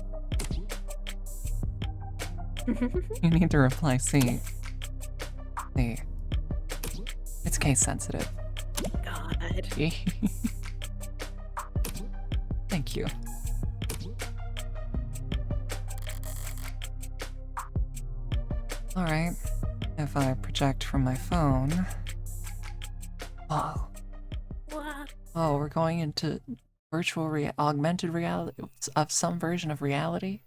You need to reply C. C. It's case sensitive. God. Thank you. Alright. If I project from my phone. Oh. What? Oh, we're going into augmented reality of some version of reality?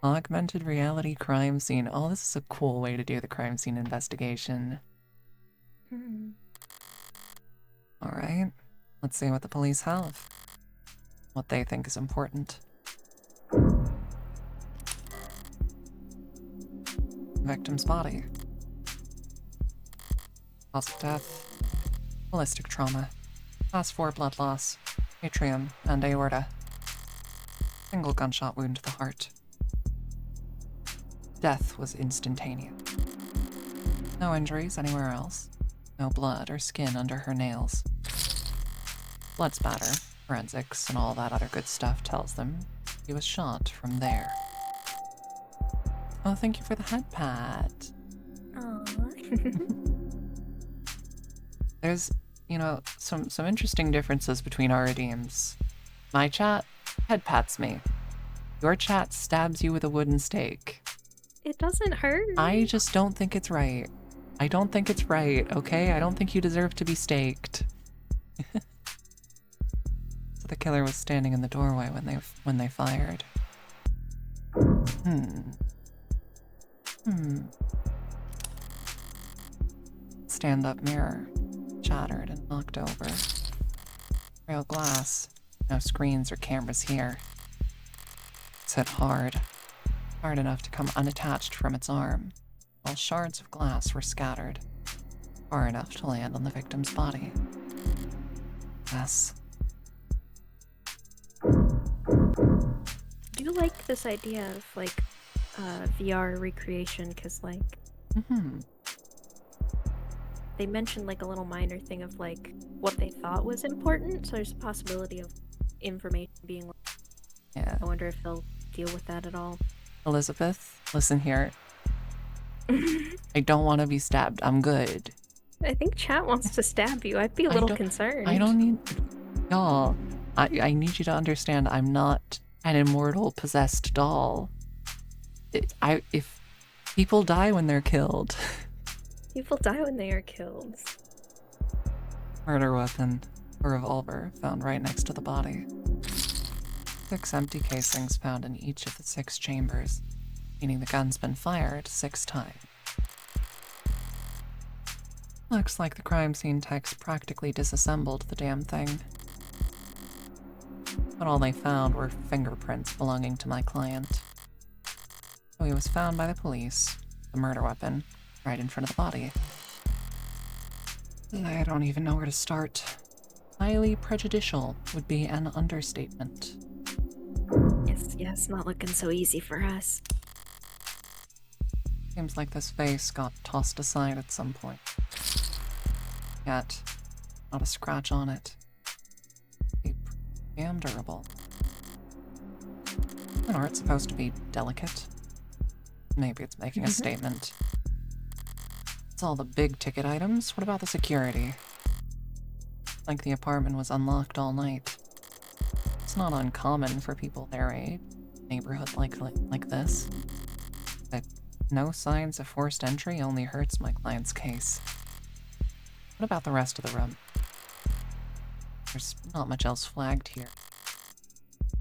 Augmented reality crime scene. Oh, this is a cool way to do the crime scene investigation. Alright, let's see what the police have. What they think is important. Victim's body. Cause of death. Ballistic trauma. Class 4 blood loss. Atrium and aorta. Single gunshot wound to the heart. Death was instantaneous. No injuries anywhere else. No blood or skin under her nails. Blood spatter, forensics, and all that other good stuff tells them he was shot from there. Oh, thank you for the head pat. There's, you know, some interesting differences between our redeems. My chat head pats me. Your chat stabs you with a wooden stake. It doesn't hurt. I just don't think it's right. I don't think it's right, okay? I don't think you deserve to be staked. So the killer was standing in the doorway when they fired. Stand-up mirror. Shattered and knocked over. Real glass. No screens or cameras here. It's hit hard. Hard enough to come unattached from its arm, while shards of glass were scattered. Far enough to land on the victim's body. Yes. Do you like this idea of, like, VR recreation? Because, like, they mentioned, like, a little minor thing of, like, what they thought was important, so there's a possibility of information being, like, Yeah. I wonder if they'll deal with that at all. Elizabeth, listen here. I don't want to be stabbed. I'm good. I think chat wants to stab you. I'd be a little concerned. I don't need... Y'all, I need you to understand I'm not an immortal possessed doll. If people die when they're killed. People die when they are killed. Murder weapon, a revolver found right next to the body. 6 empty casings found in each of the 6 chambers, meaning the gun's been fired 6 times. Looks like the crime scene techs practically disassembled the damn thing. But all they found were fingerprints belonging to my client. So he was found by the police, the murder weapon, right in front of the body. I don't even know where to start. Highly prejudicial would be an understatement. Yes, not looking so easy for us. Seems like this face got tossed aside at some point. Yet, not a scratch on it. Damn durable. Isn't art supposed to be delicate? Maybe it's making a statement. It's all the big ticket items. What about the security? Like the apartment was unlocked all night. It's not uncommon for people their age, neighborhood like this. But no signs of forced entry only hurts my client's case. What about the rest of the room? There's not much else flagged here.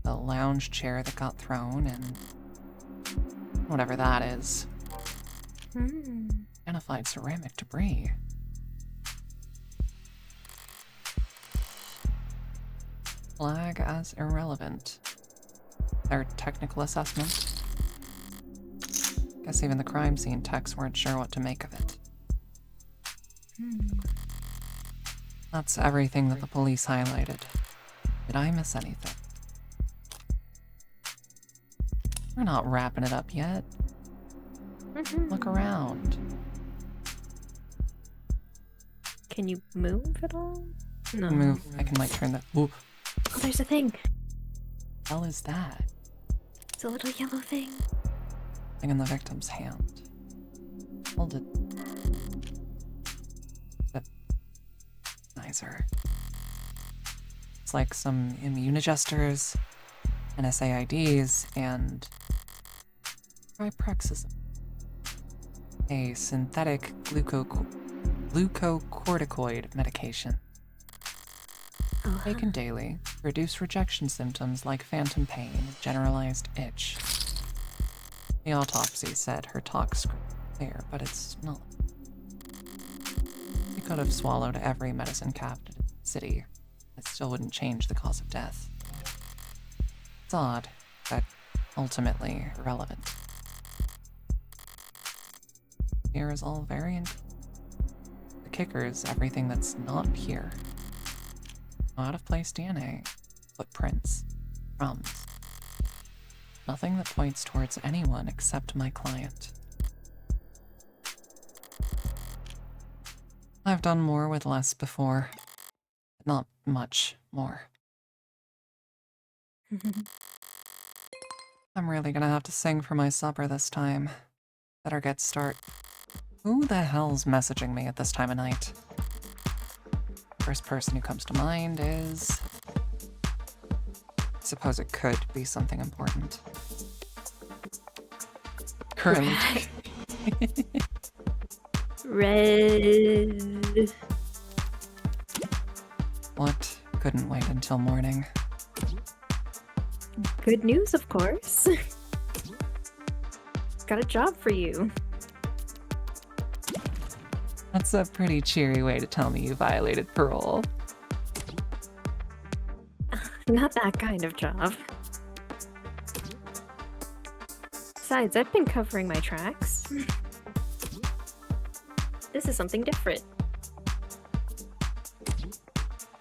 The lounge chair that got thrown and whatever that is. Identified ceramic debris. Flag as irrelevant. their technical assessment. Guess even the crime scene techs weren't sure what to make of it. That's everything that the police highlighted. Did I miss anything? We're not wrapping it up yet. Look around. Can you move at all? No. Move. I can like turn the. Ooh. Oh, there's a thing. Hell is that? It's a little yellow thing. Thing in the victim's hand. Hold it. Nicer. It's like some immunogesters, NSAIDs, and Riprexazine, a synthetic glucocorticoid medication. Taken daily, reduce rejection symptoms like phantom pain and generalized itch. The autopsy said her tox was clear, but it's not. She could have swallowed every medicine cabinet in the city. It still wouldn't change the cause of death. It's odd, but ultimately irrelevant. Here is all very The kicker is everything that's not here. No out-of-place DNA, footprints, crumbs. Nothing that points towards anyone except my client. I've done more with less before. Not much more. I'm really gonna have to sing for my supper this time. Better get start. Who the hell's messaging me at this time of night? First person who comes to mind is... I suppose it could be something important. Currently... Red. What? Couldn't wait until morning. Good news, of course. Got a job for you. That's a pretty cheery way to tell me you violated parole. Not that kind of job. Besides, I've been covering my tracks. This is something different.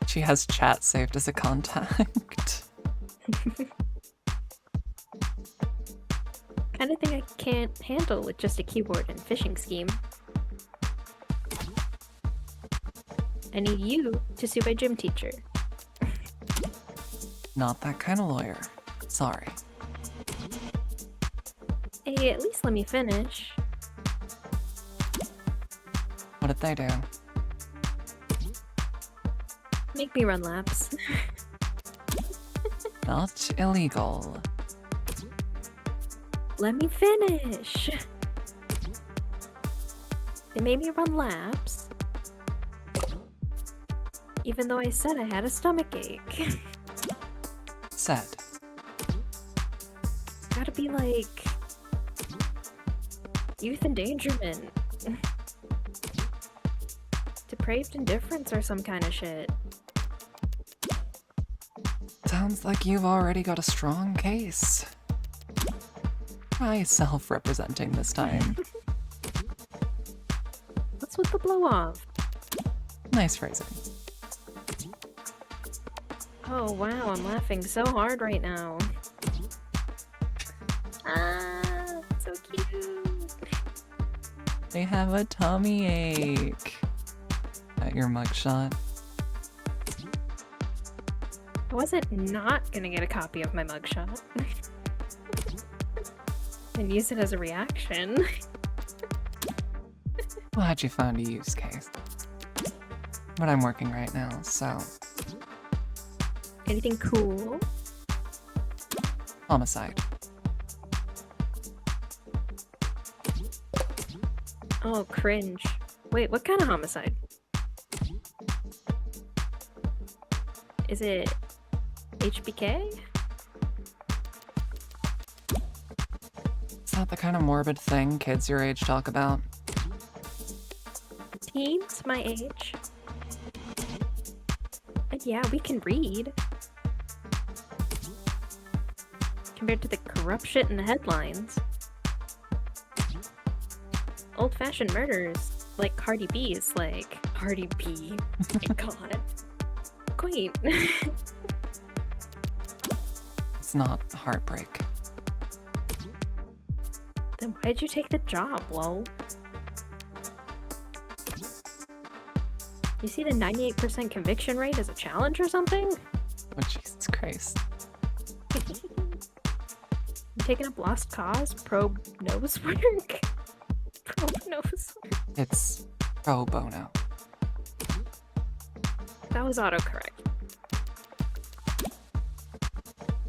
She has chat saved as a contact. Kind of thing I can't handle with just a keyboard and phishing scheme. I need you to sue my gym teacher. Not that kind of lawyer. Sorry. Hey, at least let me finish. What did they do? Make me run laps. Not illegal. Let me finish. They made me run laps. Even though I said I had a stomach ache. Said. It's gotta be like... youth endangerment. Depraved indifference or some kind of shit. Sounds like you've already got a strong case. Try self-representing this time. What's with the blow-off? Nice phrasing. Oh wow, I'm laughing so hard right now. Ah, so cute. They have a tummy ache. At your mugshot. I wasn't not gonna get a copy of my mugshot. And use it as a reaction. Glad you found a use case. But I'm working right now, so... Anything cool? Homicide. Oh, cringe. Wait, what kind of homicide? Is it HBK? Is that the kind of morbid thing kids your age talk about? Teens my age. And yeah, we can read. compared to the corrupt shit in the headlines. Old-fashioned murders, like Cardi B, is like... Cardi B. My god. Quaint. It's not heartbreak. Then why'd you take the job, lol? You see the 98% conviction rate as a challenge or something? Oh, Jesus Christ. You taking up lost cause? Probe nose work? Probe nose work? It's pro bono. That was autocorrect.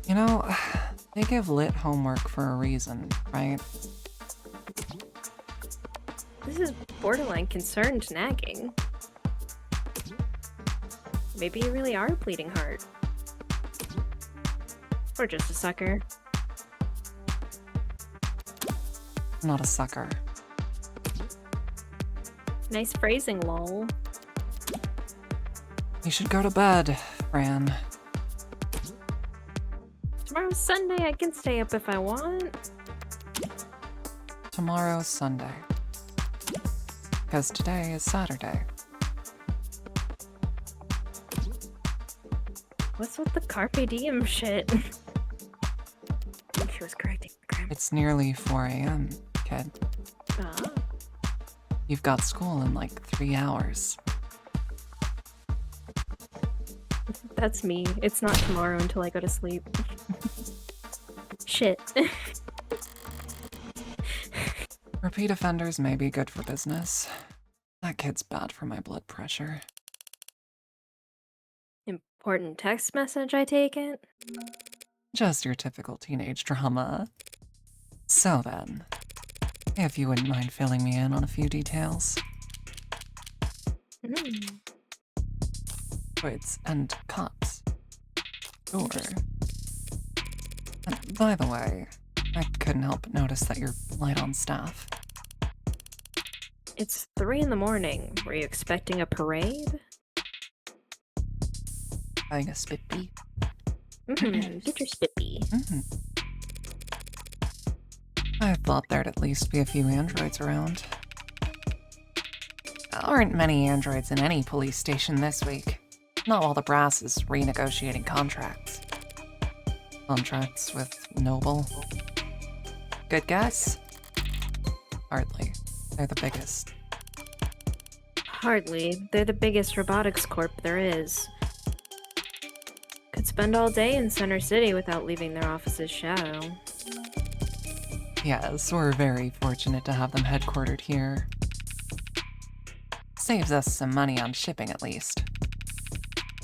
You know, they give lit homework for a reason, right? This is borderline concerned nagging. Maybe you really are a bleeding heart. Or just a sucker. I'm not a sucker. Nice phrasing, lol. You should go to bed, Fran. Tomorrow's Sunday, I can stay up if I want. Tomorrow's Sunday. Because today is Saturday. What's with the Carpe Diem shit? She was correcting the grammar. It's nearly 4 a.m., kid. Ah. You've got school in like 3 hours. That's me. It's not tomorrow until I go to sleep. Shit. Repeat offenders may be good for business. That kid's bad for my blood pressure. Important text message, I take it? Just your typical teenage drama. So then, if you wouldn't mind filling me in on a few details. Woods and cops. Sure. By the way, I couldn't help but notice that you're light on staff. It's 3 in the morning. Were you expecting a parade? Having a spit bee? Get your spippy. I thought there'd at least be a few androids around. Aren't many androids in any police station this week. Not while the brass is renegotiating contracts. Contracts with Noble. Good guess? Hardly. They're the biggest. Hardly. They're the biggest robotics corp there is. Could spend all day in Center City without leaving their office's shadow. Yes, we're very fortunate to have them headquartered here. Saves us some money on shipping at least.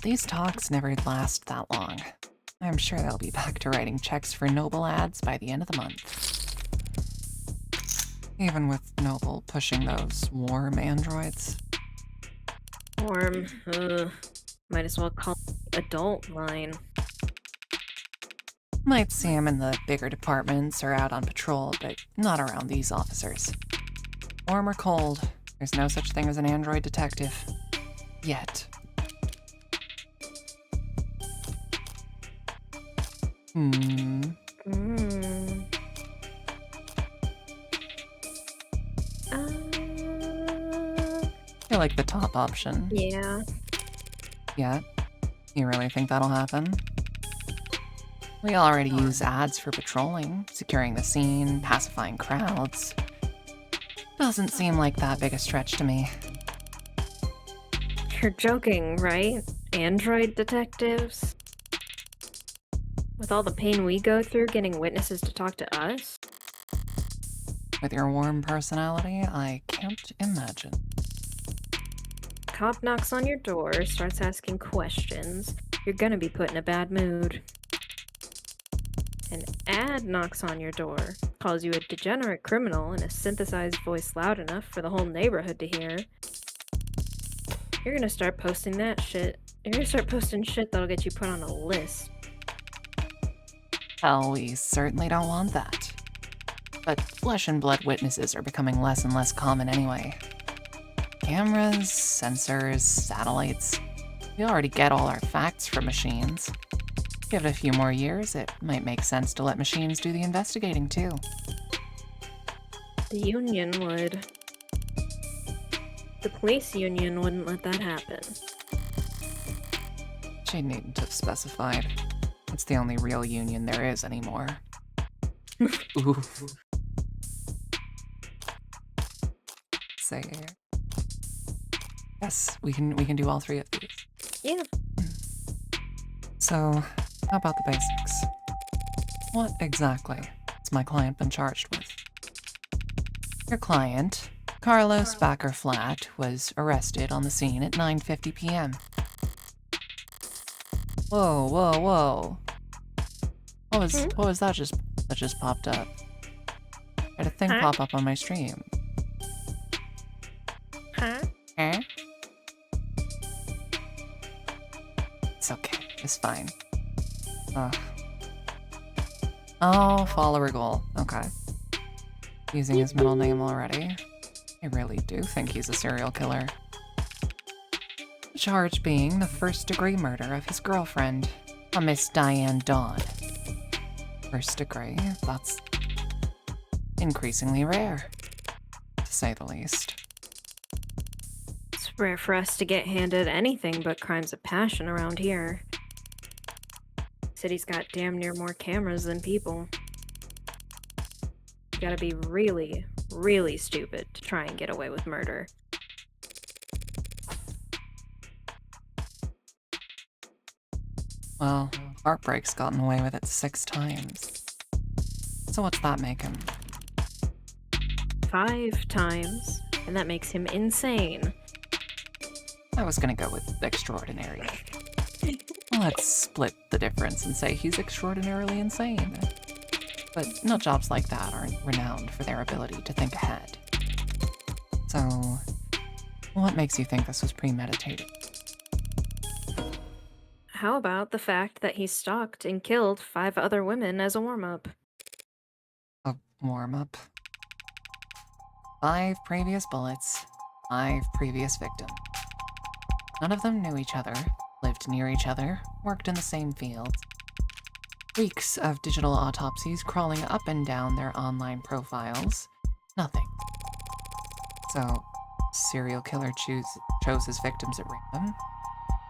These talks never last that long. I'm sure they'll be back to writing checks for Noble ads by the end of the month. Even with Noble pushing those warm androids. Warm. Might as well call it adult line. Might see him in the bigger departments or out on patrol, but not around these officers. Warm or cold, there's no such thing as an android detective. Yet. I like the top option. Yeah. Yeah? You really think that'll happen? We already use ads for patrolling, securing the scene, pacifying crowds. Doesn't seem like that big a stretch to me. You're joking, right? Android detectives? With all the pain we go through getting witnesses to talk to us? With your warm personality, I can't imagine. Cop knocks on your door, starts asking questions. You're gonna be put in a bad mood. An ad knocks on your door, calls you a degenerate criminal in a synthesized voice loud enough for the whole neighborhood to hear. You're gonna start posting that shit. You're gonna start posting shit that'll get you put on a list. Hell, we certainly don't want that. But flesh and blood witnesses are becoming less and less common anyway. Cameras, sensors, satellites. We already get all our facts from machines. Give it a few more years, it might make sense to let machines do the investigating too. The union would. The police union wouldn't let that happen. She needn't have specified. It's the only real union there is anymore. Ooh. Say, yes, we can do all three of these. Yeah. So, how about the basics? What exactly has my client been charged with? Your client, Carlos Backer-Flatt, was arrested on the scene at 9:50 p.m. Whoa, whoa, whoa. What was that just popped up? I had a thing Huh? pop up on my stream. Huh? Eh? It's okay. It's fine. Oh, follower goal. Okay. Using his middle name already. I really do think he's a serial killer. The charge being the first-degree murder of his girlfriend, a Miss Diane Dawn. First degree, that's increasingly rare, to say the least. It's rare for us to get handed anything but crimes of passion around here. City's got damn near more cameras than people. You gotta be really, really stupid to try and get away with murder. Well, Heartbreak's gotten away with it 6 times. So what's that make him? 5 times, and that makes him insane. I was gonna go with extraordinary. Let's split the difference and say he's extraordinarily insane. But nut jobs like that aren't renowned for their ability to think ahead. So, what makes you think this was premeditated? How about the fact that he stalked and killed 5 other women as a warm-up? A warm-up? 5 previous bullets, 5 previous victims. None of them knew each other, lived near each other, worked in the same fields. Weeks of digital autopsies crawling up and down their online profiles. Nothing. So, serial killer chose his victims at random?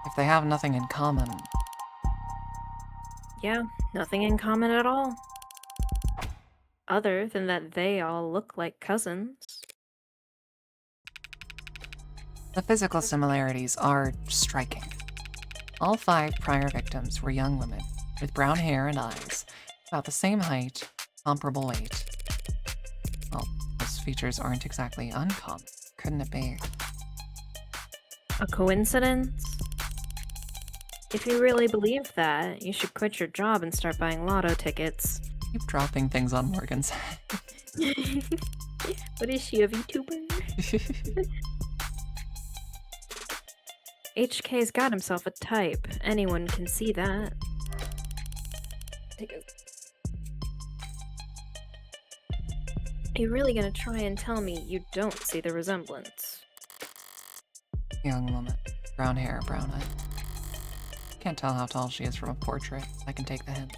If they have nothing in common... Yeah, nothing in common at all. Other than that they all look like cousins. The physical similarities are striking. All 5 prior victims were young women, with brown hair and eyes, about the same height, comparable weight. Well, those features aren't exactly uncommon, couldn't it be? A coincidence? If you really believe that, you should quit your job and start buying lotto tickets. Keep dropping things on Morgan's head. What is she, a VTuber? HK's got himself a type. Anyone can see that. You're really gonna try and tell me you don't see the resemblance? Young woman. Brown hair, brown eye. Can't tell how tall she is from a portrait. I can take the hint.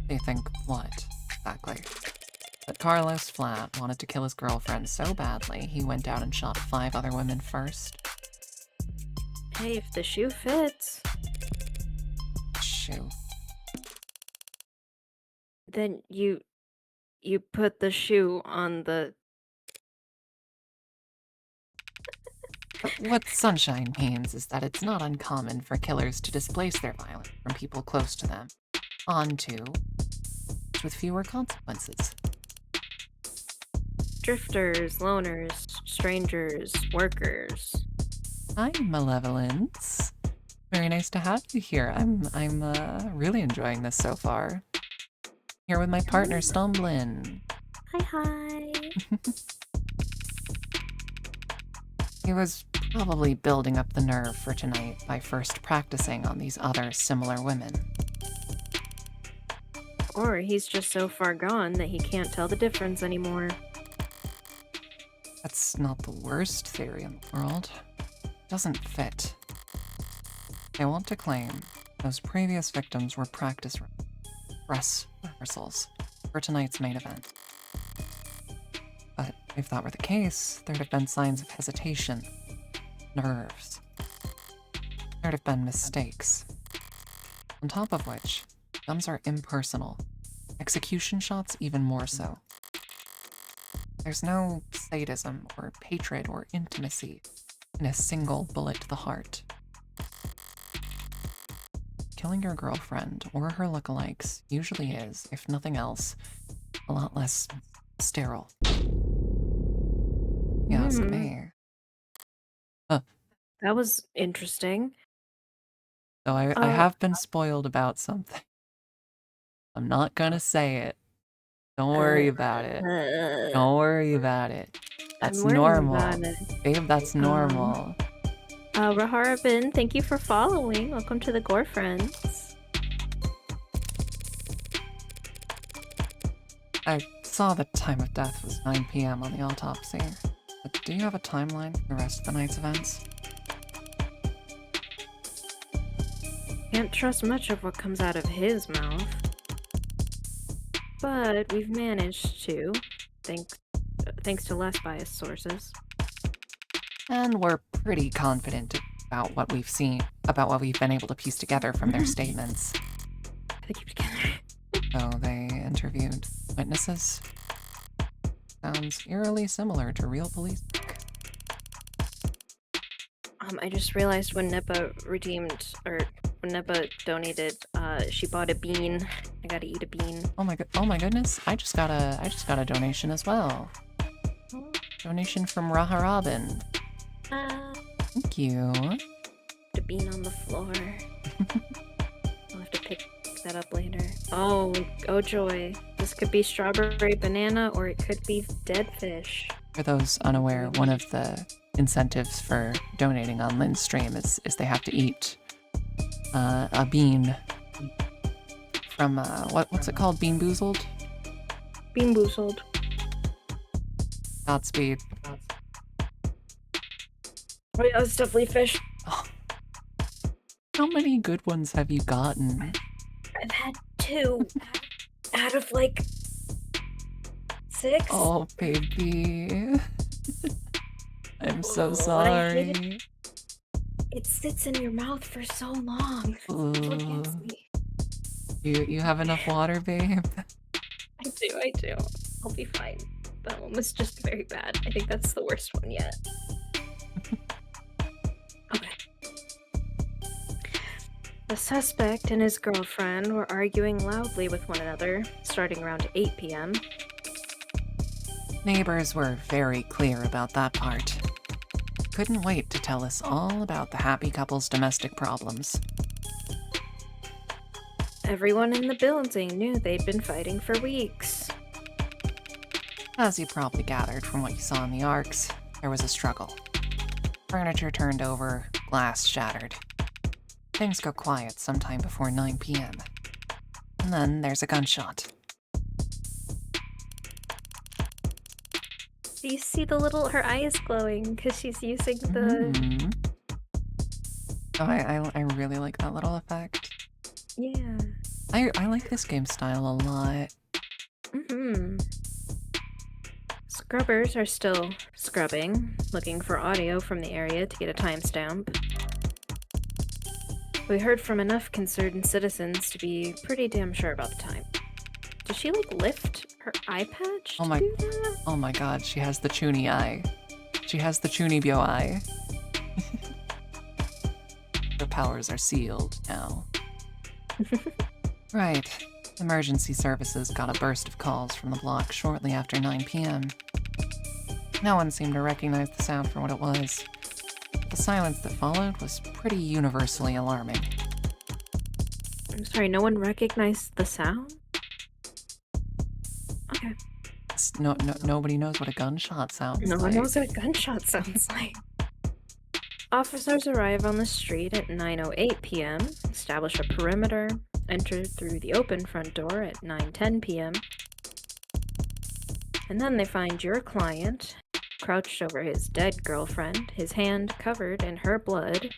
They think what, exactly? That Carlos Flatt wanted to kill his girlfriend so badly, he went out and shot 5 other women first. Hey, if the shoe fits, Shoe. then you put the shoe on the... What Sunshine means is that it's not uncommon for killers to displace their violence from people close to them, onto, with fewer consequences. Drifters, loners, strangers, workers. Hi, Malevolence. Very nice to have you here. I'm really enjoying this so far. Here with my partner, Stumblin. Hi. He was probably building up the nerve for tonight by first practicing on these other similar women. Or he's just so far gone that he can't tell the difference anymore. That's not the worst theory in the world. Doesn't fit. I want to claim Those previous victims were dress rehearsals for tonight's main event. But if that were the case, there'd have been signs of hesitation, nerves. There'd have been mistakes. On top of which, guns are impersonal. Execution shots even more so. There's no sadism or hatred or intimacy in a single bullet to the heart. Killing your girlfriend or her lookalikes usually is, if nothing else, a lot less sterile. You ask me. That was interesting. So I have been spoiled about something. I'm not gonna say it. Don't worry about it. Don't worry about it. That's normal. Babe, that's normal. Rahara Bin, thank you for following. Welcome to the Gore Friends. I saw the time of death was 9 p.m. on the autopsy. But do you have a timeline for the rest of the night's events? Can't trust much of what comes out of his mouth. But we've managed to, thanks to less biased sources. And we're pretty confident about what we've seen, about what we've been able to piece together from their statements. They keep together. So they interviewed witnesses. Sounds eerily similar to real police work. I just realized when Nippa when Nippa donated, she bought a bean. I gotta eat a bean. Oh my goodness! I just got a donation as well. Donation from Raharabin. Thank you. The bean on the floor. I'll have to pick that up later. Oh joy! This could be strawberry banana, or it could be dead fish. For those unaware, one of the incentives for donating on Lynn's stream is they have to eat a bean from what's it called? Bean Boozled? Bean Boozled. Godspeed. Oh yeah, it's definitely fish. Oh. How many good ones have you gotten? I've had 2 out of like 6. Oh baby. I'm so sorry. It sits in your mouth for so long. Look at me. You have enough water, babe? I do. I'll be fine. That one was just very bad. I think that's the worst one yet. Okay. The suspect and his girlfriend were arguing loudly with one another, starting around 8 p.m. Neighbors were very clear about that part. Couldn't wait to tell us all about the happy couple's domestic problems. Everyone in the building knew they'd been fighting for weeks. As you probably gathered from what you saw in the arcs, there was a struggle. Furniture turned over, glass shattered. Things go quiet sometime before 9 p.m. And then there's a gunshot. Do you see her eyes glowing because she's using the... Oh, I really like that little effect. Yeah. I like this game style a lot. Scrubbers are still scrubbing, looking for audio from the area to get a timestamp. We heard from enough concerned citizens to be pretty damn sure about the time. Does she, lift her eye patch to do that? Oh my god, she has the Chuny eye. She has the Chunibyo eye. Her powers are sealed now. Right. Emergency services got a burst of calls from the block shortly after 9 p.m. No one seemed to recognize the sound for what it was. The silence that followed was pretty universally alarming. I'm sorry, no one recognized the sound? Okay. Nobody knows what a gunshot sounds like. No one knows what a gunshot sounds like. Officers arrive on the street at 9:08 p.m., establish a perimeter, enter through the open front door at 9:10 p.m., and then they find your client crouched over his dead girlfriend, his hand covered in her blood,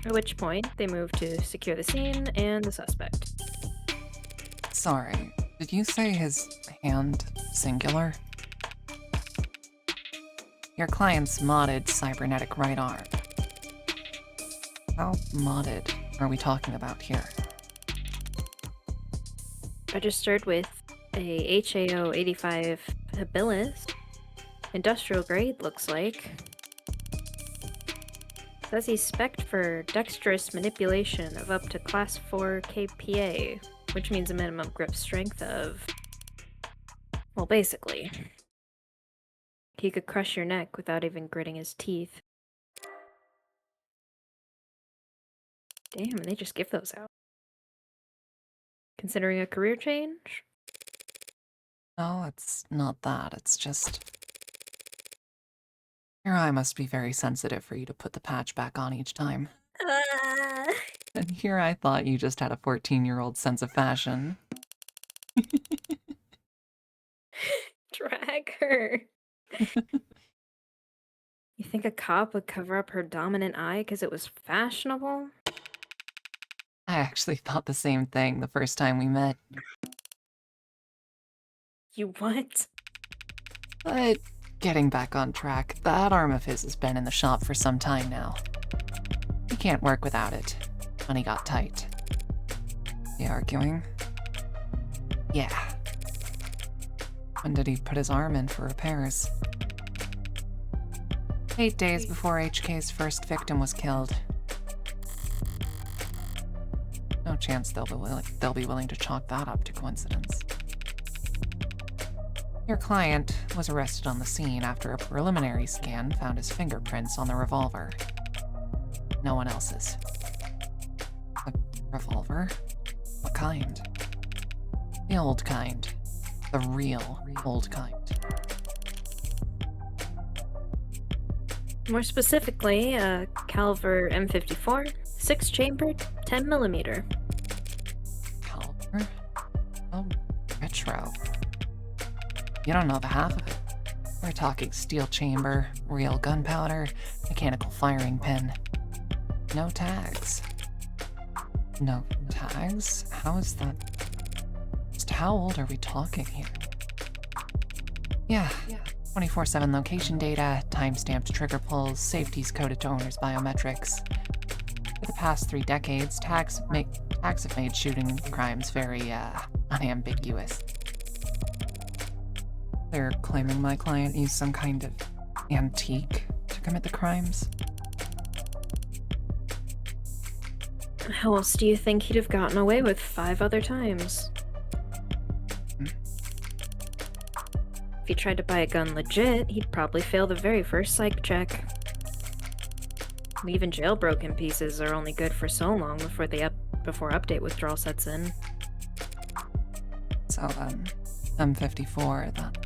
At which point, they moved to secure the scene and the suspect. Sorry, did you say his hand singular? Your client's modded cybernetic right arm. How modded are we talking about here? Registered with a HAO 85 habilis. Industrial grade, looks like. Says he's spec'd for dexterous manipulation of up to class 4 KPA, which means a minimum grip strength of... well, basically. He could crush your neck without even gritting his teeth. Damn, and they just give those out. Considering a career change? No, it's not that. It's just... Your eye must be very sensitive for you to put the patch back on each time. And here I thought you just had a 14-year-old sense of fashion. Drag her. You think a cop would cover up her dominant eye because it was fashionable? I actually thought the same thing the first time we met. You what? But getting back on track, that arm of his has been in the shop for some time now. He can't work without it. Money got tight. You arguing? Yeah. When did he put his arm in for repairs? 8 days before HK's first victim was killed. No chance they'll be willing to chalk that up to coincidence. Your client was arrested on the scene after a preliminary scan found his fingerprints on the revolver. No one else's. A revolver? What kind? The old kind. The real old kind. More specifically, a Calver M54, 6-chambered, 10mm. Caliber? Oh, retro. You don't know the half of it. We're talking steel chamber, real gunpowder, mechanical firing pin. No tags. No tags? How is that? Just how old are we talking here? Yeah. 24/7 location data, time-stamped trigger pulls, safeties coded to owner's biometrics. For the past 3 decades, tags have made shooting crimes very, unambiguous. They're claiming my client used some kind of antique to commit the crimes. How else do you think he'd have gotten away with 5 other times? If he tried to buy a gun legit, he'd probably fail the very first psych check. Even jailbroken pieces are only good for so long before update withdrawal sets in. So, M54, that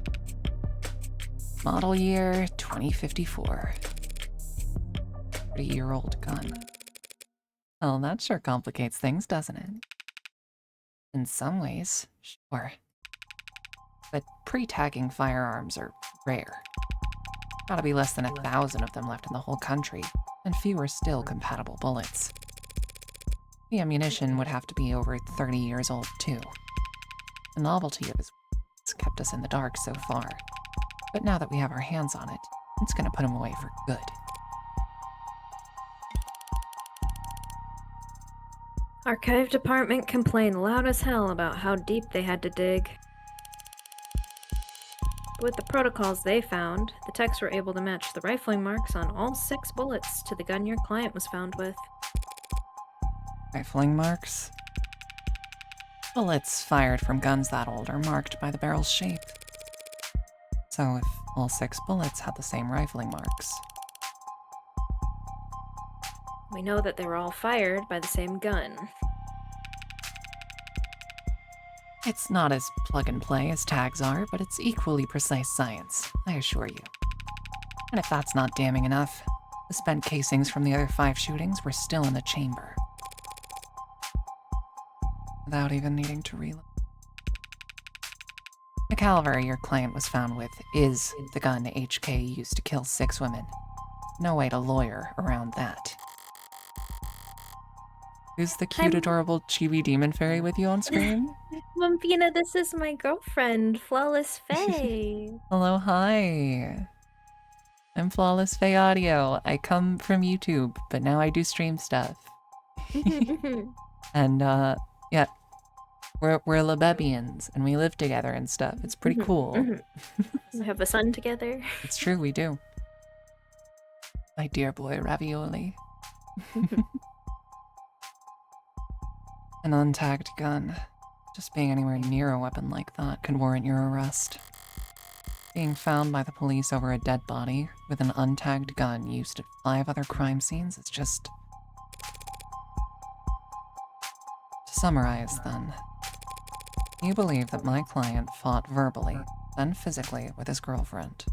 model year 2054. 30-year-old gun. Well, that sure complicates things, doesn't it? In some ways, sure. But pre-tagging firearms are rare. Gotta be less than 1,000 of them left in the whole country, and fewer still compatible bullets. The ammunition would have to be over 30 years old, too. The novelty of his has kept us in the dark so far. But now that we have our hands on it, it's gonna put him away for good. Archive department complained loud as hell about how deep they had to dig. With the protocols they found, the techs were able to match the rifling marks on all 6 bullets to the gun your client was found with. Rifling marks? Bullets fired from guns that old are marked by the barrel's shape. So if all 6 bullets had the same rifling marks... We know that they were all fired by the same gun. It's not as plug-and-play as tags are, but it's equally precise science, I assure you. And if that's not damning enough, the spent casings from the other 5 shootings were still in the chamber. Without even needing to reload. The caliber your client was found with is the gun HK used to kill 6 women. No way to lawyer around that. Who's the cute, adorable chibi demon fairy with you on screen? Mumpina, this is my girlfriend, Flawless Faye. Hello, hi. I'm Flawless Faye Audio. I come from YouTube, but now I do stream stuff. And, yeah. We're Lebebians, and we live together and stuff. It's pretty cool. We have a son together. It's true, we do. My dear boy, Ravioli. An untagged gun. Just being anywhere near a weapon like that could warrant your arrest. Being found by the police over a dead body with an untagged gun used at 5 other crime scenes is just... To summarize, then, you believe that my client fought verbally, then physically with his girlfriend.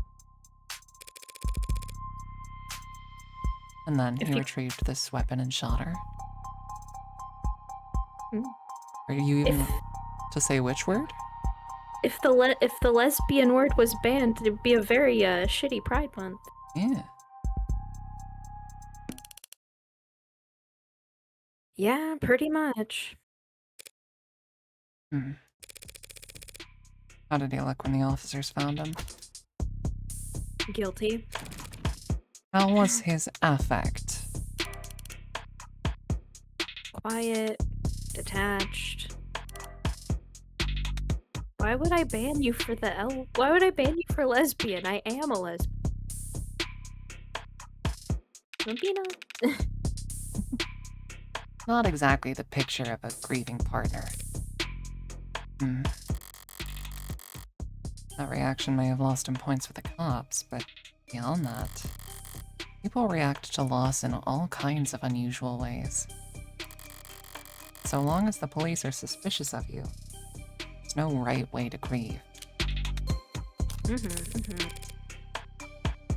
And then he retrieved this weapon and shot her. Are you even to say which word? If the lesbian word was banned, it would be a very shitty Pride Month. Yeah. Yeah, pretty much. How did he look when the officers found him? Guilty. How was his affect? Quiet, detached. Why would I ban you for the L? Why would I ban you for lesbian? I am a lesbian. Mumpina. Not exactly the picture of a grieving partner. That reaction may have lost him points with the cops, but beyond that, people react to loss in all kinds of unusual ways. So long as the police are suspicious of you, there's no right way to grieve.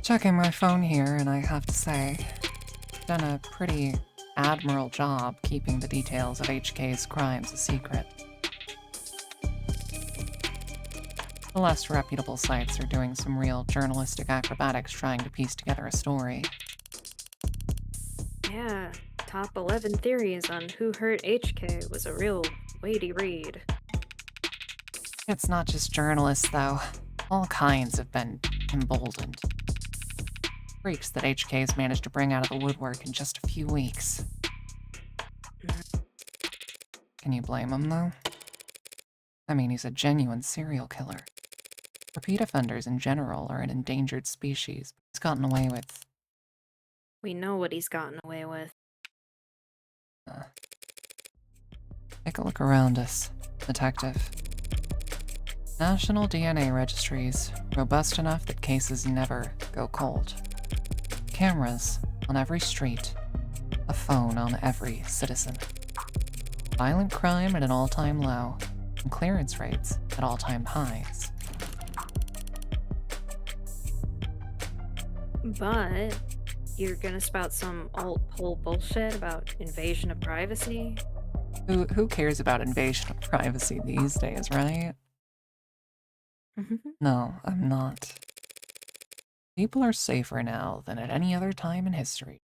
Checking my phone here, and I have to say, done a pretty admirable job keeping the details of HK's crimes a secret. The less reputable sites are doing some real journalistic acrobatics trying to piece together a story. Yeah, top 11 theories on who hurt HK was a real weighty read. It's not just journalists, though. All kinds have been emboldened. Freaks that HK's managed to bring out of the woodwork in just a few weeks. Can you blame him, though? I mean, he's a genuine serial killer. Repeat offenders in general are an endangered species. He's gotten away with... We know what he's gotten away with. Take a look around us, detective. National DNA registries, robust enough that cases never go cold. Cameras on every street, a phone on every citizen. Violent crime at an all-time low, and clearance rates at all-time highs. But you're gonna spout some alt-pol bullshit about invasion of privacy? Who cares about invasion of privacy these days, right? No, I'm not. People are safer now than at any other time in history.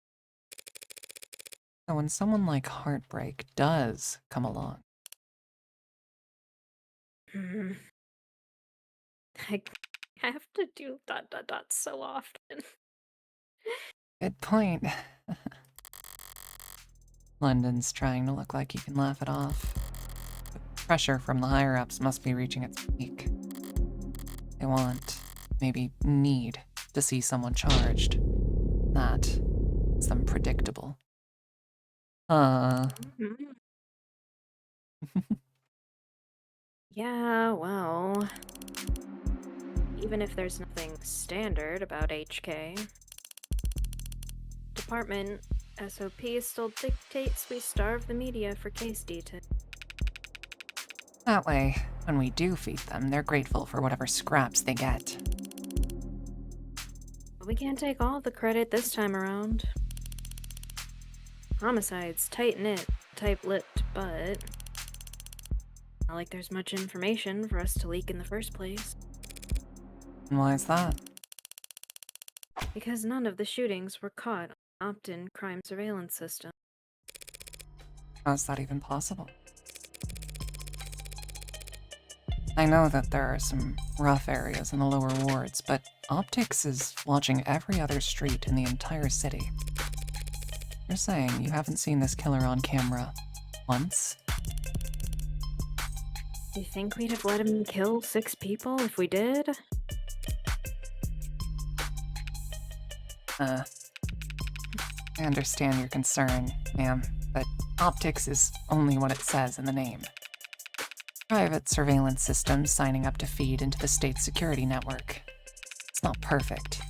So when someone like Heartbreak does come along... I have to do ... so often. Good point. London's trying to look like you can laugh it off. But pressure from the higher-ups must be reaching its peak. They want, maybe need, to see someone charged. That is them predictable. Yeah, well... Even if there's nothing standard about HK... Department SOP still dictates we starve the media for case detail. That way, when we do feed them, they're grateful for whatever scraps they get. We can't take all the credit this time around. Homicide's tight-knit, tight-lipped, but... not like there's much information for us to leak in the first place. And why is that? Because none of the shootings were caught on the Optin crime surveillance system. How's that even possible? I know that there are some rough areas in the lower wards, but Optics is watching every other street in the entire city. You're saying you haven't seen this killer on camera once? You think we'd have let him kill 6 people if we did? I understand your concern, ma'am, but Optics is only what it says in the name. Private surveillance systems signing up to feed into the state's security network. It's not perfect.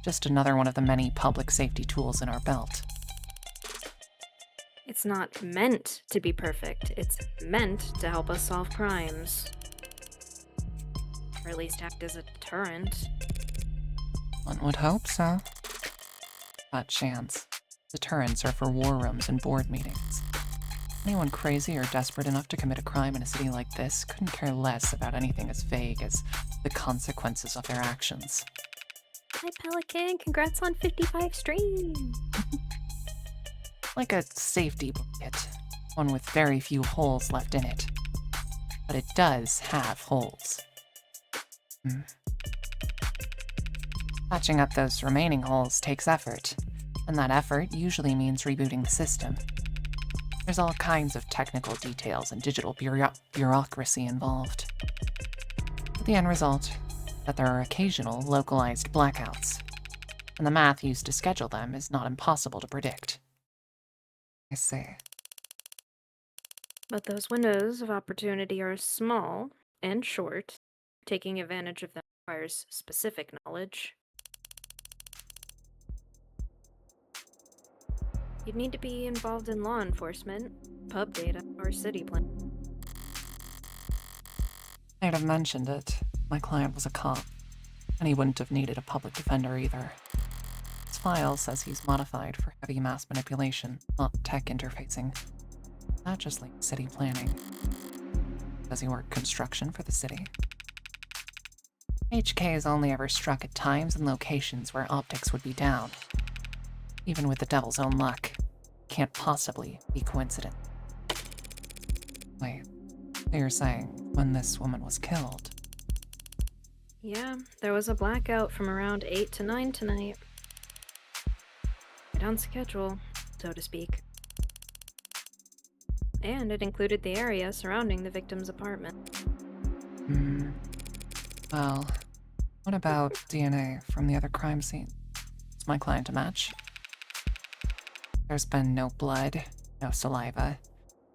Just another one of the many public safety tools in our belt. It's not meant to be perfect. It's meant to help us solve crimes. Or at least act as a deterrent. One would hope so. Not chance. Deterrents are for war rooms and board meetings. Anyone crazy or desperate enough to commit a crime in a city like this couldn't care less about anything as vague as the consequences of their actions. Hi, Pelican. Congrats on 55 streams. Like a safety blanket, one with very few holes left in it. But it does have holes. Patching up those remaining holes takes effort, and that effort usually means rebooting the system. There's all kinds of technical details and digital bureaucracy involved. But the end result, that there are occasional localized blackouts, and the math used to schedule them is not impossible to predict. I see. But those windows of opportunity are small and short. Taking advantage of them requires specific knowledge. You'd need to be involved in law enforcement, pub data, or city plan. I'd have mentioned it. My client was a cop, and he wouldn't have needed a public defender either. His file says he's modified for heavy mass manipulation, not tech interfacing. Not just like city planning. Does he work construction for the city? HK has only ever struck at times and locations where Optics would be down. Even with the devil's own luck, can't possibly be coincident. Wait, so you're saying when this woman was killed? Yeah, there was a blackout from around 8 to 9 tonight. Right on schedule, so to speak. And it included the area surrounding the victim's apartment. Well, what about DNA from the other crime scene? Is my client a match? There's been no blood, no saliva,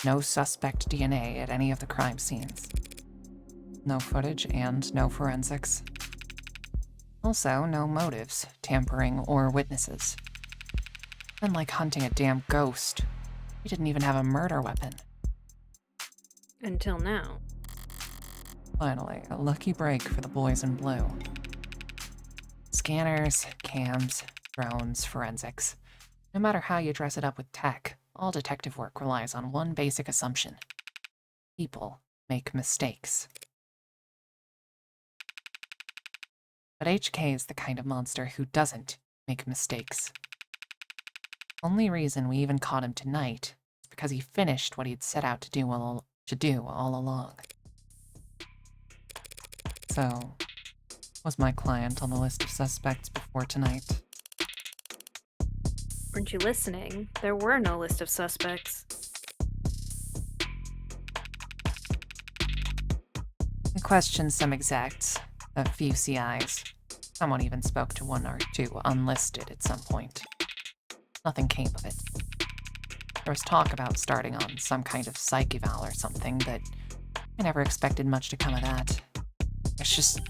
no suspect DNA at any of the crime scenes. No footage and no forensics. Also, no motives, tampering, or witnesses. And like hunting a damn ghost, he didn't even have a murder weapon. Until now. Finally, a lucky break for the boys in blue. Scanners, cams, drones, forensics. No matter how you dress it up with tech, all detective work relies on one basic assumption. People make mistakes. But HK is the kind of monster who doesn't make mistakes. Only reason we even caught him tonight is because he finished what he'd set out to do all along. So, was my client on the list of suspects before tonight? Weren't you listening? There were no list of suspects. I questioned some execs, a few CIs. Someone even spoke to one or two unlisted at some point. Nothing came of it. There was talk about starting on some kind of psych eval or something, but I never expected much to come of that. There's just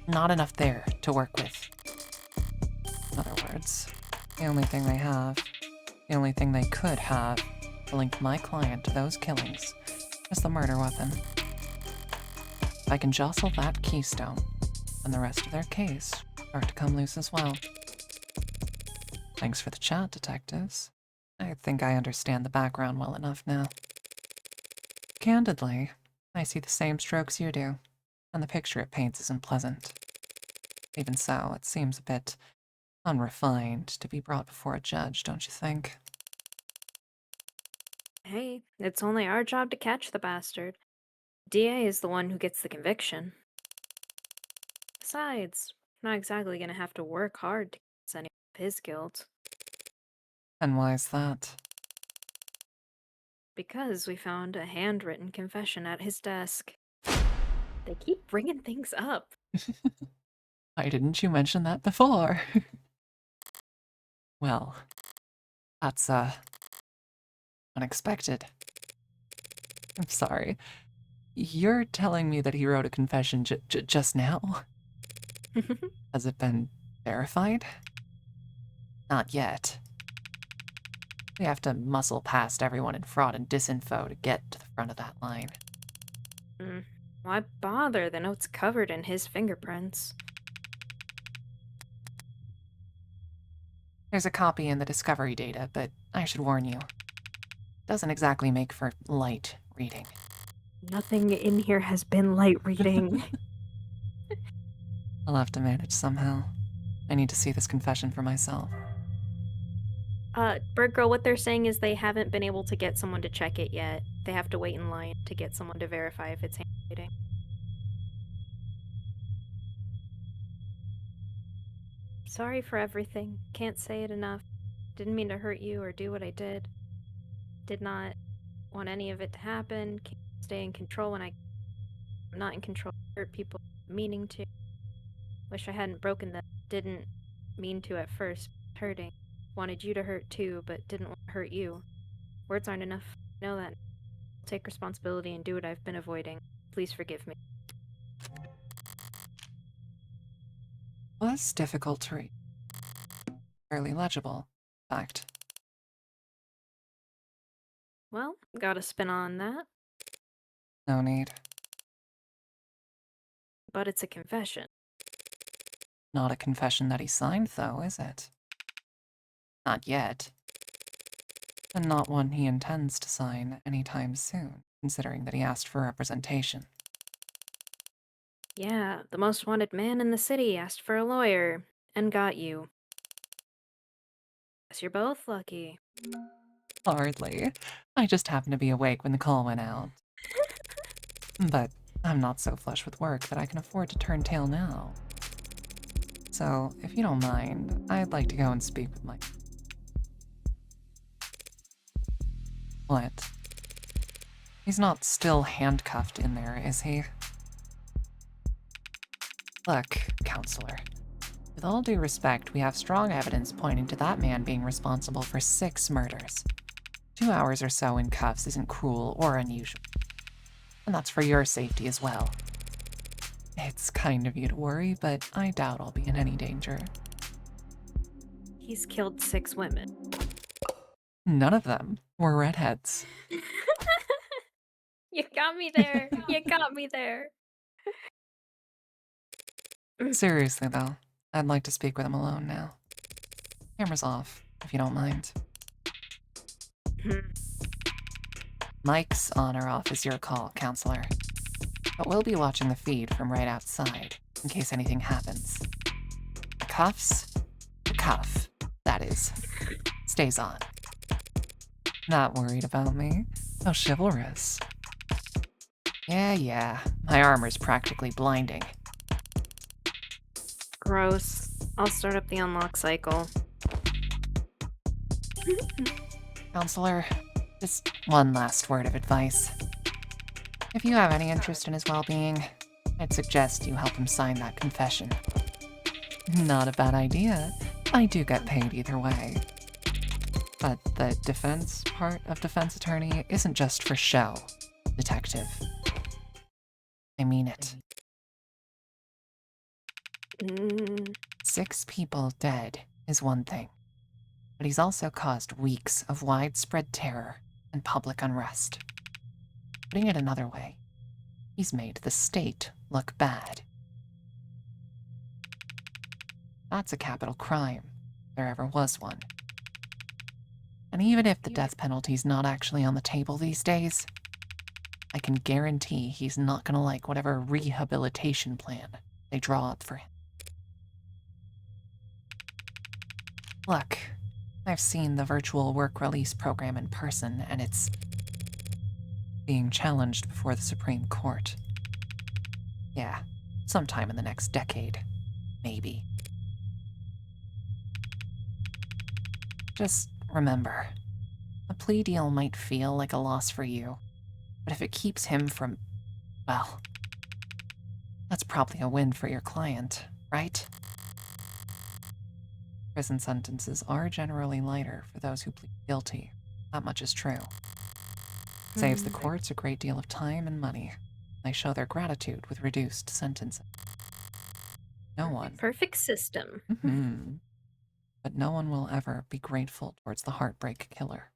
not enough there to work with. In other words, the only thing they have, the only thing they could have, to link my client to those killings, is the murder weapon. If I can jostle that keystone, then the rest of their case start to come loose as well. Thanks for the chat, detectives. I think I understand the background well enough now. Candidly, I see the same strokes you do, and the picture it paints isn't pleasant. Even so, it seems a bit unrefined to be brought before a judge, don't you think? Hey, it's only our job to catch the bastard. DA is the one who gets the conviction. Besides, we're not exactly gonna have to work hard to convince any of his guilt. And why is that? Because we found a handwritten confession at his desk. They keep bringing things up. Why didn't you mention that before? Well, that's, unexpected. I'm sorry. You're telling me that he wrote a confession just now? Has it been verified? Not yet. We have to muscle past everyone in fraud and disinfo to get to the front of that line. Why bother? The note's covered in his fingerprints. There's a copy in the discovery data, but I should warn you. Doesn't exactly make for light reading. Nothing in here has been light reading. I'll have to manage somehow. I need to see this confession for myself. Bird Girl, what they're saying is they haven't been able to get someone to check it yet. They have to wait in line to get someone to verify if it's handwriting. Sorry for everything. Can't say it enough. Didn't mean to hurt you or do what I did. Did not want any of it to happen. Can't stay in control when I'm not in control. Hurt people meaning to. Wish I hadn't broken them. Didn't mean to at first. Hurting. Wanted you to hurt too, but didn't want to hurt you. Words aren't enough. I know that. I'll take responsibility and do what I've been avoiding. Please forgive me. Was difficult to read. Fairly legible, in fact. Well, got a spin on that, No need. but it's a confession. Not a confession that he signed, though, is it? Not yet. And not one he intends to sign anytime soon, considering that he asked for representation. Yeah, the most wanted man in the city asked for a lawyer and got you. Guess you're both lucky. Hardly. I just happened to be awake when the call went out. But I'm not so flush with work that I can afford to turn tail now. So, if you don't mind, I'd like to go and speak with my... What? He's not still handcuffed in there, is he? Look, counselor. With all due respect, we have strong evidence pointing to that man being responsible for 6 murders. 2 hours or so in cuffs isn't cruel or unusual. And that's for your safety as well. It's kind of you to worry, but I doubt I'll be in any danger. He's killed 6 women. None of them were redheads. You got me there. You got me there. Seriously, though, I'd like to speak with him alone now. Camera's off, if you don't mind. Mike's on or off is your call, counselor. But we'll be watching the feed from right outside, in case anything happens. The cuffs? The cuff, that is. Stays on. Not worried about me? How chivalrous. Yeah, my armor's practically blinding. Gross. I'll start up the unlock cycle. Counselor, just one last word of advice. If you have any interest in his well-being, I'd suggest you help him sign that confession. Not a bad idea. I do get paid either way. But the defense part of defense attorney isn't just for show, detective. I mean it. 6 people dead is one thing, but he's also caused weeks of widespread terror and public unrest. Putting it another way, he's made the state look bad. That's a capital crime, if there ever was one. And even if the death penalty's not actually on the table these days, I can guarantee he's not gonna like whatever rehabilitation plan they draw up for him. Look, I've seen the virtual work release program in person, and it's being challenged before the Supreme Court. Yeah, sometime in the next decade. Maybe. Just remember, a plea deal might feel like a loss for you, but if it keeps him from, well, that's probably a win for your client, right? Prison sentences are generally lighter for those who plead guilty. That much is true. Saves the courts a great deal of time and money. They show their gratitude with reduced sentences. No one. Perfect system. But no one will ever be grateful towards the Heartbreak Killer.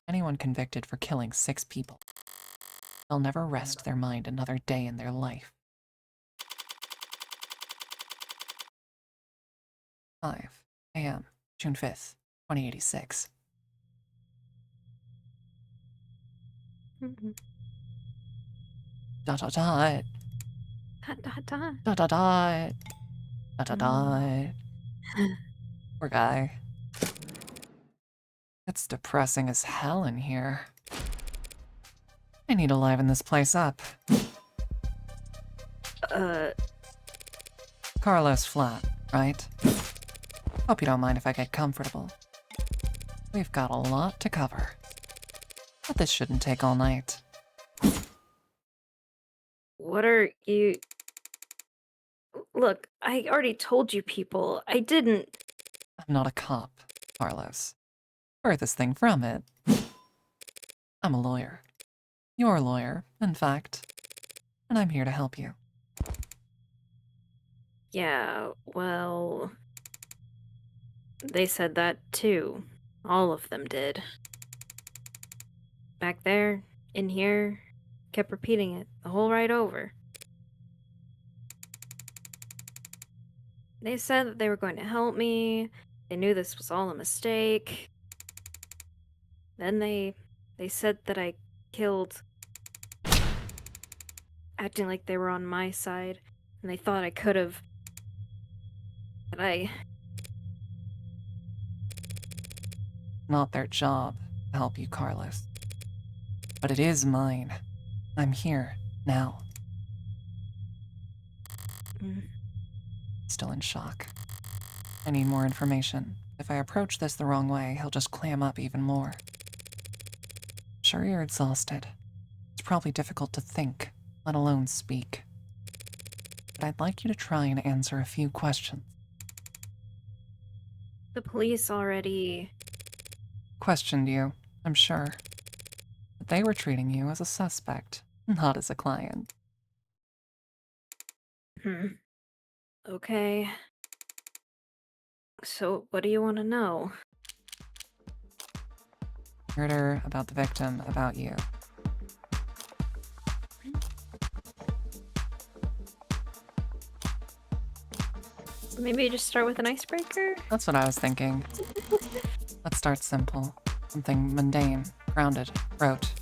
Anyone convicted for killing 6 people, they'll never rest their mind another day in their life. 5 a.m., June 5th, 2086. Dot dot dot. Dot, dot, dot. Dot dot dot. Dot dot dot. Poor guy. It's depressing as hell in here. I need to liven this place up. Carlos flat, right? Hope you don't mind if I get comfortable. We've got a lot to cover. But this shouldn't take all night. What are you... Look, I already told you people. I didn't... I'm not a cop, Carlos. Furthest thing from it. I'm a lawyer. You're a lawyer, in fact. And I'm here to help you. Yeah, well... They said that too. All of them did. Back there, in here, kept repeating it the whole ride over. They said that they were going to help me. They knew this was all a mistake. Then they said that I killed... acting like they were on my side, and they thought I could have... But I... Not their job to help you, Carlos. But it is mine. I'm here, now. Still in shock. I need more information. If I approach this the wrong way, he'll just clam up even more. Sure, you're exhausted. It's probably difficult to think, let alone speak. But I'd like you to try and answer a few questions. The police already... Questioned you, I'm sure. But they were treating you as a suspect, not as a client. Okay. So, what do you want to know? Murder, about the victim, about you. Maybe just start with an icebreaker? That's what I was thinking. Let's start simple. Something mundane, grounded, rote.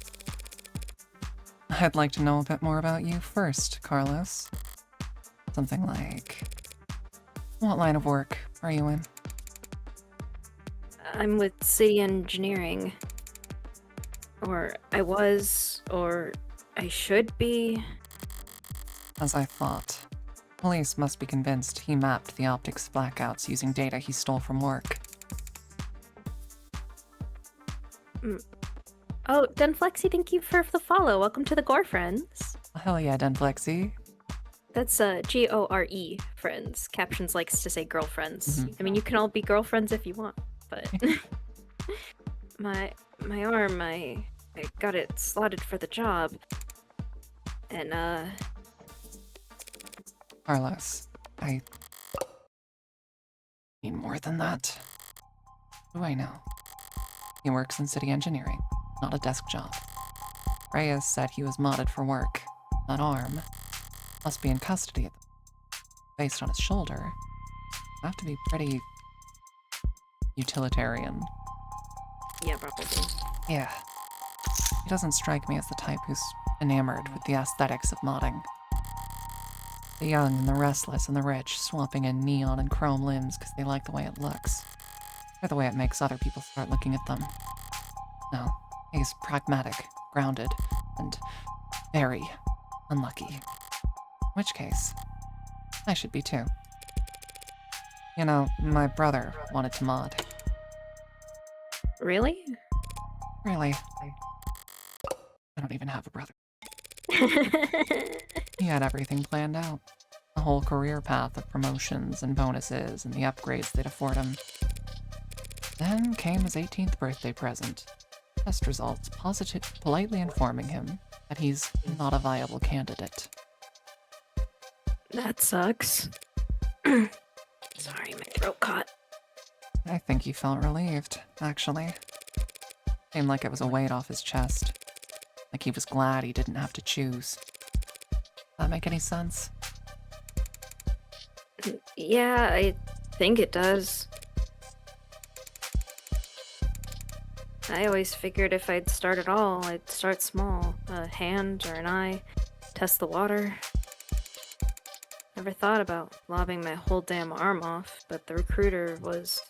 I'd like to know a bit more about you first, Carlos. Something like... What line of work are you in? I'm with City Engineering. Or I was, or I should be. As I thought. Police must be convinced he mapped the optics blackouts using data he stole from work. Oh, Denflexi, thank you for the follow. Welcome to the Gore Friends. Hell yeah, Denflexi. That's Gore friends. Captions likes to say girlfriends. I mean, you can all be girlfriends if you want, but my arm, I got it slotted for the job, and Carlos, I need more than that. Who do I know? He works in city engineering, not a desk job. Reyes said he was modded for work. That arm must be in custody. Based on his shoulder, have to be pretty utilitarian. Yeah, probably. Yeah. He doesn't strike me as the type who's enamored with the aesthetics of modding. The young and the restless and the rich swapping in neon and chrome limbs because they like the way it looks. Or the way it makes other people start looking at them. No, he's pragmatic, grounded and very unlucky. In which case, I should be too. You know, my brother wanted to mod. Really? Really? I don't even have a brother. He had everything planned out. A whole career path of promotions and bonuses and the upgrades they'd afford him. Then came his 18th birthday present. Test results politely informing him that he's not a viable candidate. That sucks. Sorry, my throat caught. I think he felt relieved, actually. Seemed like it was a weight off his chest. Like he was glad he didn't have to choose. That make any sense? Yeah, I think it does. I always figured if I'd start at all, I'd start small. A hand or an eye, test the water. Never thought about lobbing my whole damn arm off, but the recruiter was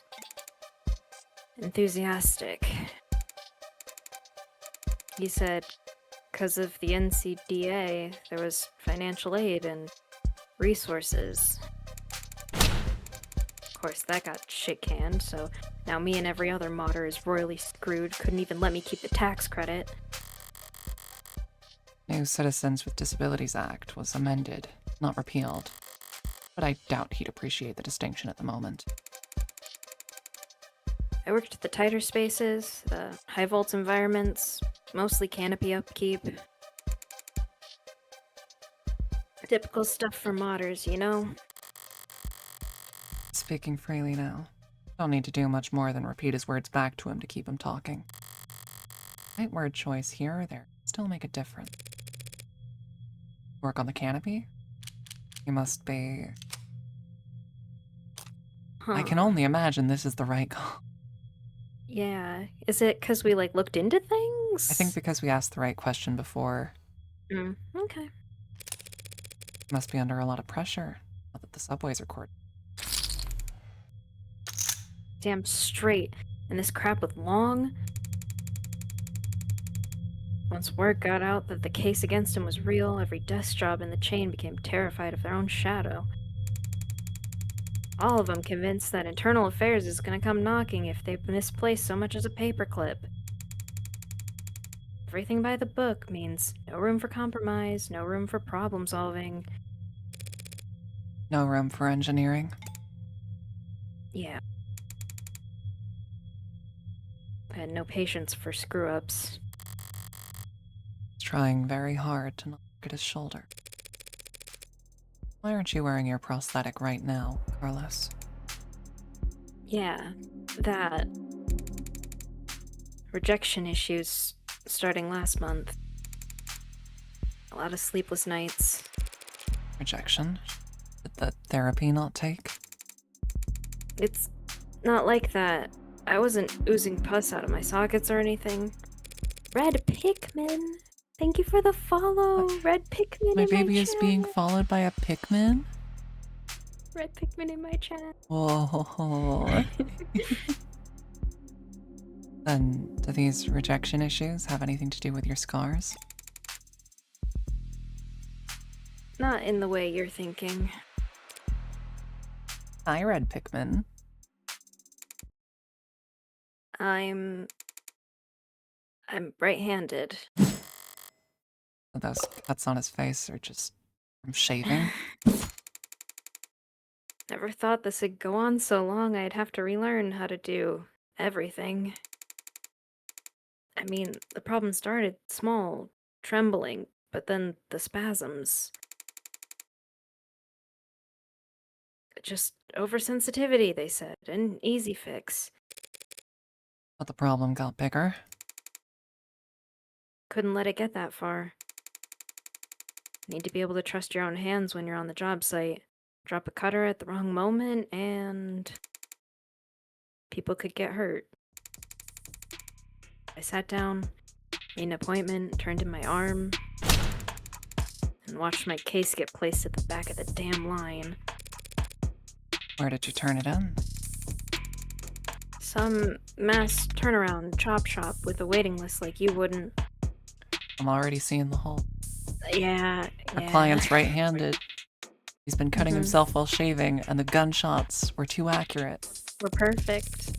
enthusiastic. He said because of the NCDA, there was financial aid and resources. Of course, that got shit-canned, so now me and every other modder is royally screwed, couldn't even let me keep the tax credit. New Citizens with Disabilities Act was amended, not repealed. But I doubt he'd appreciate the distinction at the moment. I worked at the tighter spaces, the high volts environments, mostly canopy upkeep. Typical stuff for modders, you know? Speaking freely now. Don't need to do much more than repeat his words back to him to keep him talking. Right word choice here or there still make a difference. Work on the canopy? You must be... Huh. I can only imagine this is the right call. Yeah. Is it because we, looked into things? I think because we asked the right question before. Okay. Must be under a lot of pressure, now that the subways are court. Damn straight. And this crap with Long? Once word got out that the case against him was real, every desk job in the chain became terrified of their own shadow. All of them convinced that internal affairs is gonna come knocking if they misplace so much as a paperclip. Everything by the book means no room for compromise, no room for problem solving. No room for engineering. Yeah. I had no patience for screw-ups. He's trying very hard to not look at his shoulder. Why aren't you wearing your prosthetic right now, Carlos? Yeah, that. Rejection issues starting last month. A lot of sleepless nights. Rejection? Did the therapy not take? It's not like that. I wasn't oozing pus out of my sockets or anything. Red Pikmin! Thank you for the follow, Red Pikmin My in baby my is being chat. followed by a Pikmin? Red Pikmin in my chat. Whoa. Then, do these rejection issues have anything to do with your scars? Not in the way you're thinking. Hi, Red Pikmin. I'm right-handed. Those cuts on his face are just from shaving. Never thought this would go on so long I'd have to relearn how to do everything. I mean, the problem started small, trembling, but then the spasms. Just oversensitivity, they said, an easy fix. But the problem got bigger. Couldn't let it get that far. Need to be able to trust your own hands when you're on the job site. Drop a cutter at the wrong moment, and people could get hurt. I sat down, made an appointment, turned in my arm, and watched my case get placed at the back of the damn line. Where did you turn it in? Some mass turnaround chop shop with a waiting list like you wouldn't. I'm already seeing the hole. Yeah. Our client's right-handed. He's been cutting himself while shaving, and the gunshots were too accurate. We're perfect.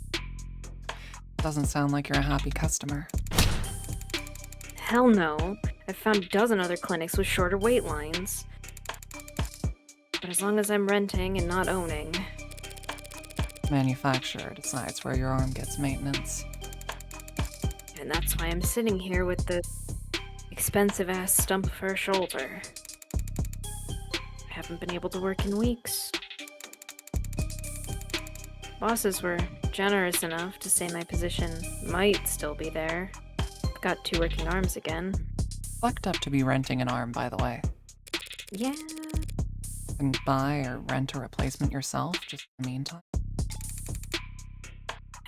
Doesn't sound like you're a happy customer. Hell no. I've found a dozen other clinics with shorter wait lines. But as long as I'm renting and not owning. Manufacturer decides where your arm gets maintenance. And that's why I'm sitting here with the expensive-ass stump for a shoulder. I haven't been able to work in weeks. Bosses were generous enough to say my position might still be there. I've got 2 working arms again. Fucked up to be renting an arm, by the way. Yeah. And buy or rent a replacement yourself, just in the meantime.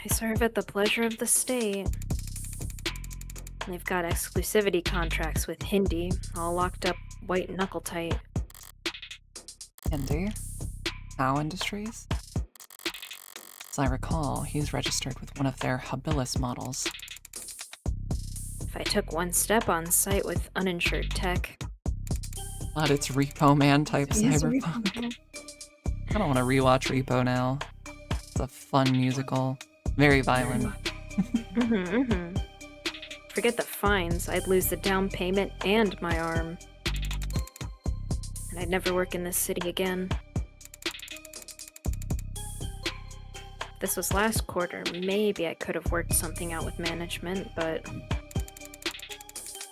I serve at the pleasure of the state. They've got exclusivity contracts with Hindi, all locked up white knuckle tight. Hindi? Cow Industries? As I recall, he's registered with one of their Habilis models. If I took one step on site with uninsured tech. But it's Repo Man type cyberpunk. I don't want to rewatch Repo now. It's a fun musical. Very violent. Forget the fines, I'd lose the down payment and my arm. And I'd never work in this city again. If this was last quarter, maybe I could have worked something out with management, but...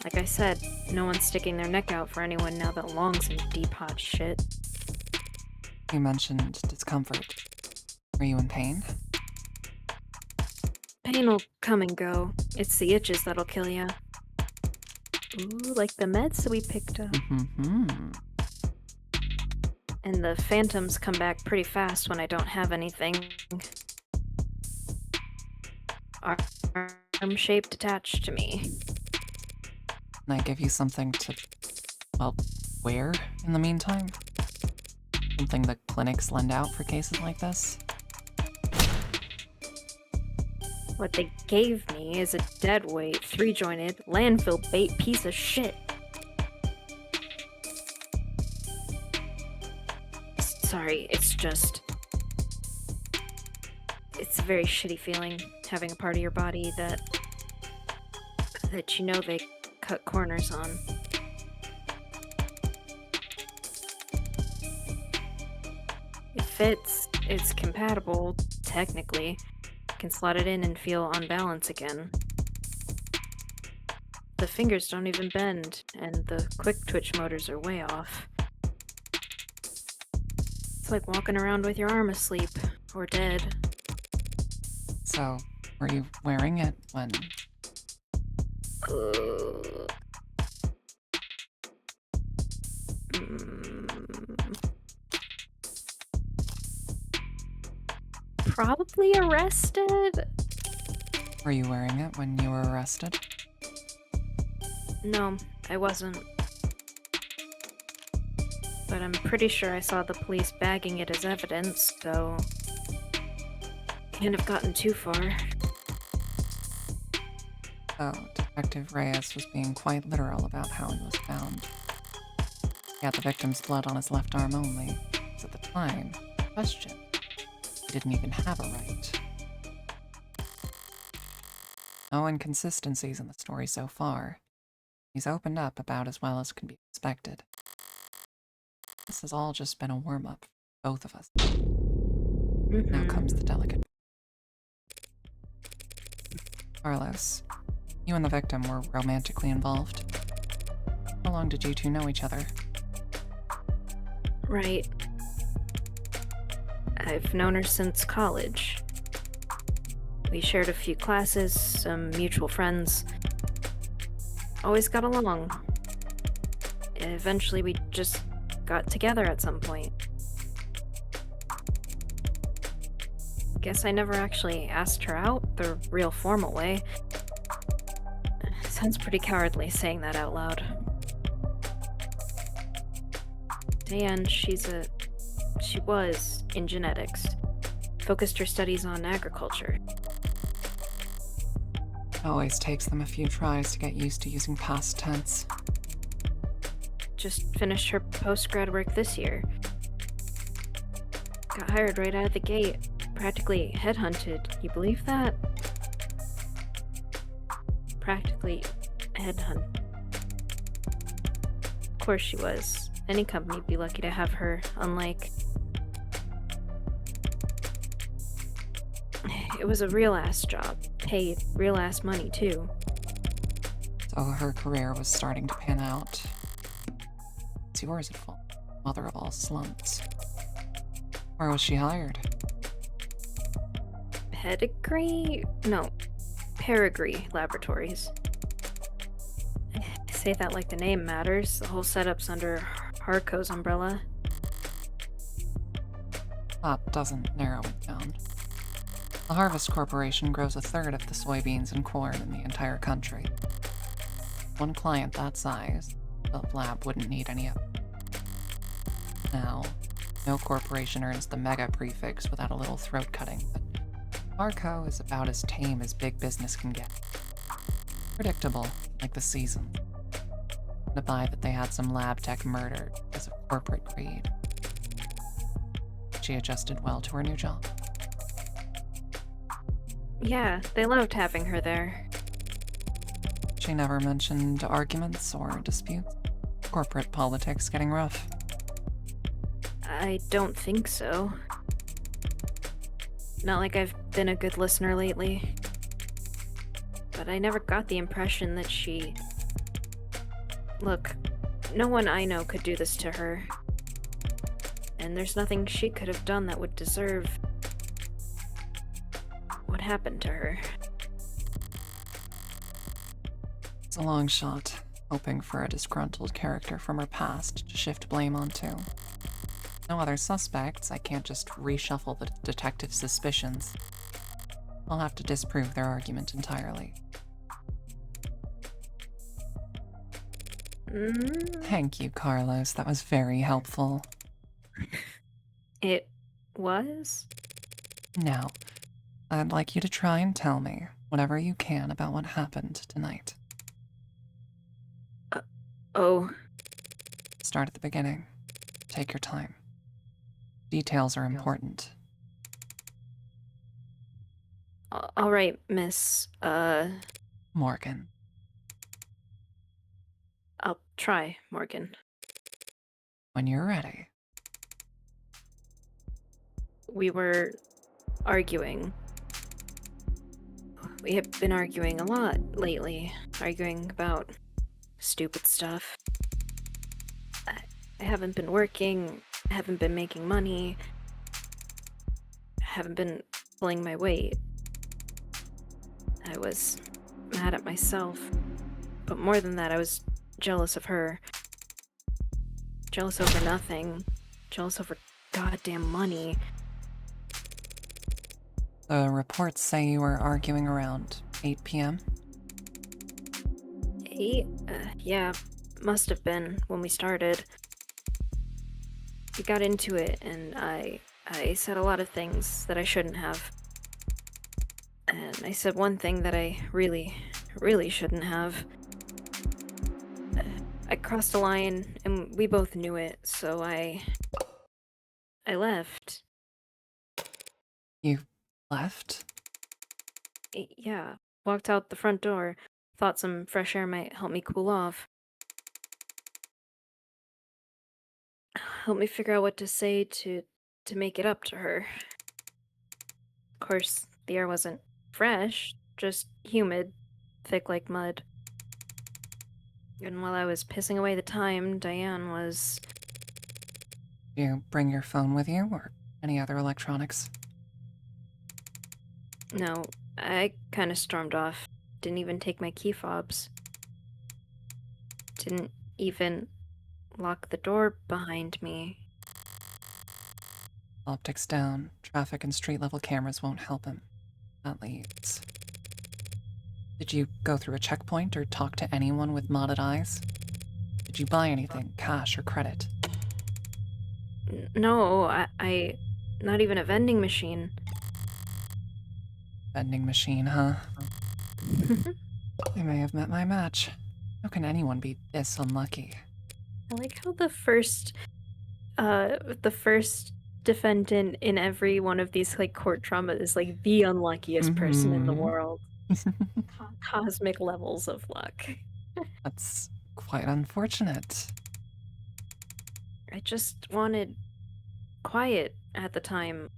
like I said, no one's sticking their neck out for anyone now that Long's in deep hot shit. You mentioned discomfort. Are you in pain? Pain will come and go. It's the itches that'll kill ya. Ooh, like the meds we picked up. And the phantoms come back pretty fast when I don't have anything. Arm-shaped attached to me. Can I give you something to, well, wear in the meantime? Something the clinics lend out for cases like this? What they gave me is a deadweight, 3-jointed, landfill bait piece of shit. Sorry, it's just... it's a very shitty feeling, having a part of your body that you know they cut corners on. It fits, it's compatible, technically. Can slot it in and feel on balance again. The fingers don't even bend, and the quick twitch motors are way off. It's like walking around with your arm asleep, or dead. So, were you wearing it when... Probably arrested? Were you wearing it when you were arrested? No, I wasn't. But I'm pretty sure I saw the police bagging it as evidence, so... can't have gotten too far. Oh, Detective Reyes was being quite literal about how he was found. He had the victim's blood on his left arm only, because at the time, question, he didn't even have a right. No inconsistencies in the story so far. He's opened up about as well as can be expected. This has all just been a warm-up for both of us. Now comes the delicate. Carlos, you and the victim were romantically involved. How long did you two know each other? Right. I've known her since college. We shared a few classes, some mutual friends. Always got along. Eventually we just got together at some point. Guess I never actually asked her out the real formal way. Sounds pretty cowardly saying that out loud. Diane, she was in genetics. Focused her studies on agriculture. Always takes them a few tries to get used to using past tense. Just finished her post-grad work this year. Got hired right out of the gate. Practically headhunted. You believe that? Practically headhunt. Of course she was. Any company'd be lucky to have her, unlike... It was a real-ass job. Paid real-ass money, too. So her career was starting to pan out. It's yours at fault, mother of all slumps. Where was she hired? Pedigree? No. Peregree Laboratories. I say that like the name matters. The whole setup's under Harco's umbrella. That doesn't narrow it down. The Harvest Corporation grows a third of the soybeans and corn in the entire country. One client that size, the lab wouldn't need any of it. Now, no corporation earns the mega prefix without a little throat cutting, but Harco is about as tame as big business can get. Predictable, like the season. The buy that they had some lab tech murdered because of corporate greed. She adjusted well to her new job. Yeah, they loved having her there. She never mentioned arguments or disputes. Corporate politics getting rough. I don't think so. Not like I've been a good listener lately. But I never got the impression that she... Look, no one I know could do this to her. And there's nothing she could have done that would deserve what happened to her. It's a long shot, hoping for a disgruntled character from her past to shift blame onto. No other suspects, I can't just reshuffle the detective's suspicions. I'll have to disprove their argument entirely. Thank you, Carlos. That was very helpful. It was? Now, I'd like you to try and tell me whatever you can about what happened tonight. Oh. Start at the beginning. Take your time. Details are important. All right, Miss, Morgan. I'll try, Morgan. When you're ready. We were arguing. We have been arguing a lot lately. Arguing about stupid stuff. I haven't been working, haven't been making money, haven't been pulling my weight. I was mad at myself. But more than that, I was jealous of her. Jealous over nothing. Jealous over goddamn money. The reports say you were arguing around 8 p.m.? 8? Yeah, must have been when we started. We got into it, and I said a lot of things that I shouldn't have. And I said one thing that I really shouldn't have. I crossed a line, and we both knew it, so I left. You left? Yeah, walked out the front door. Thought some fresh air might help me cool off. Help me figure out what to say to make it up to her. Of course, the air wasn't fresh, just humid, thick like mud. And while I was pissing away the time, Diane was... Do you bring your phone with you, or any other electronics? No, I kinda stormed off. Didn't even take my key fobs. Didn't even lock the door behind me. Optics down, traffic and street-level cameras won't help him. That leads. Did you go through a checkpoint or talk to anyone with modded eyes? Did you buy anything, cash or credit? No, I... Not even a vending machine. Vending machine, huh? I may have met my match. How can anyone be this unlucky? I like how the first defendant in every one of these like court dramas is like the unluckiest person in the world. Cosmic levels of luck. That's quite unfortunate. I just wanted quiet at the time.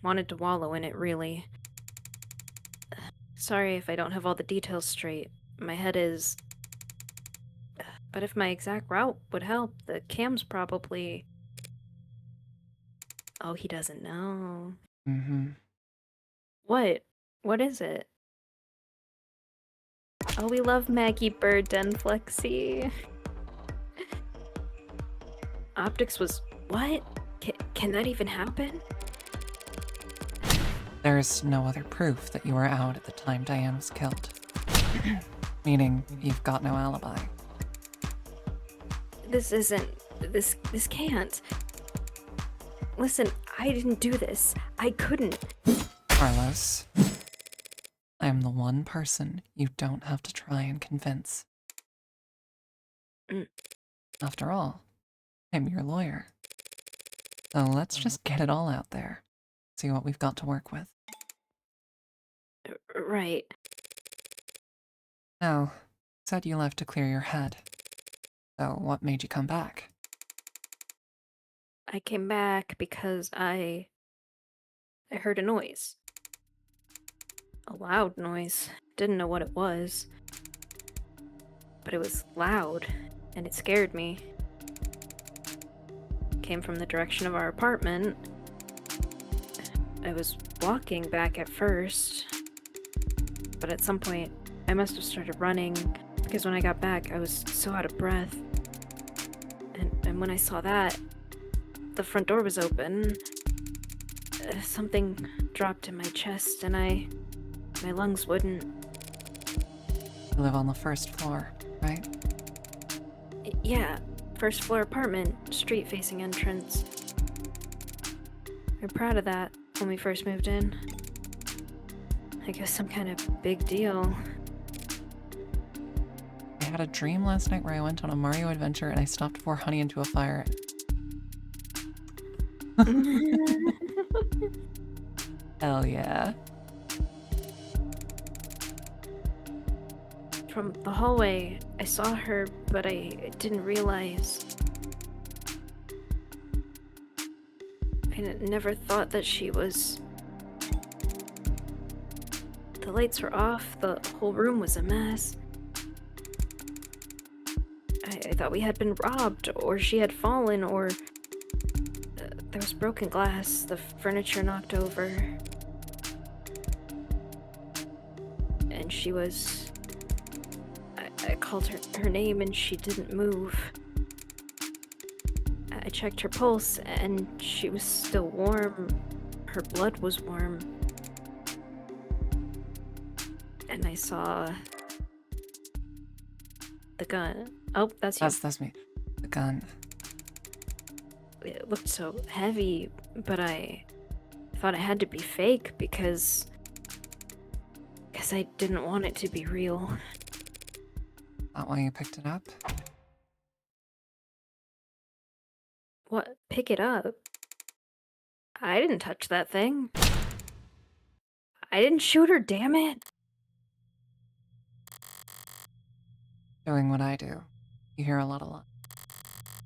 Wanted to wallow in it, really. Sorry if I don't have all the details straight. My head is. But if my exact route would help, the cam's probably. Oh, he doesn't know. What? What is it? Oh, we love Maggie Bird and Flexi. Optics was. What? Can that even happen? There's no other proof that you were out at the time Diane was killed. Meaning, you've got no alibi. This isn't. This can't. Listen, I didn't do this. I couldn't. Carlos, I am the one person you don't have to try and convince. After all, I'm your lawyer. So let's just get it all out there. See what we've got to work with. Right. Now, you said you left to clear your head. So what made you come back? I came back because I heard a noise. A loud noise. Didn't know what it was. But it was loud, and it scared me. It came from the direction of our apartment. I was walking back at first, but at some point I must have started running because when I got back I was so out of breath. And when I saw that, the front door was open. Something dropped in my chest and my lungs wouldn't. You live on the first floor, right? Yeah, first floor apartment, street facing entrance. I'm proud of that when we first moved in. I guess some kind of big deal. I had a dream last night where I went on a Mario adventure and I stopped to pour honey into a fire. Hell yeah. From the hallway, I saw her, but I didn't realize. I never thought that she was. The lights were off, the whole room was a mess. I thought we had been robbed, or she had fallen, or there was broken glass, the furniture knocked over. And she was. I called her name and she didn't move. I checked her pulse and she was still warm. Her blood was warm. And I saw the gun. Oh, that's you. That's me. The gun. It looked so heavy, but I thought it had to be fake because I didn't want it to be real. That why you picked it up? What? Pick it up? I didn't touch that thing. I didn't shoot her, damn it! Doing what I do. You hear a lot of lies.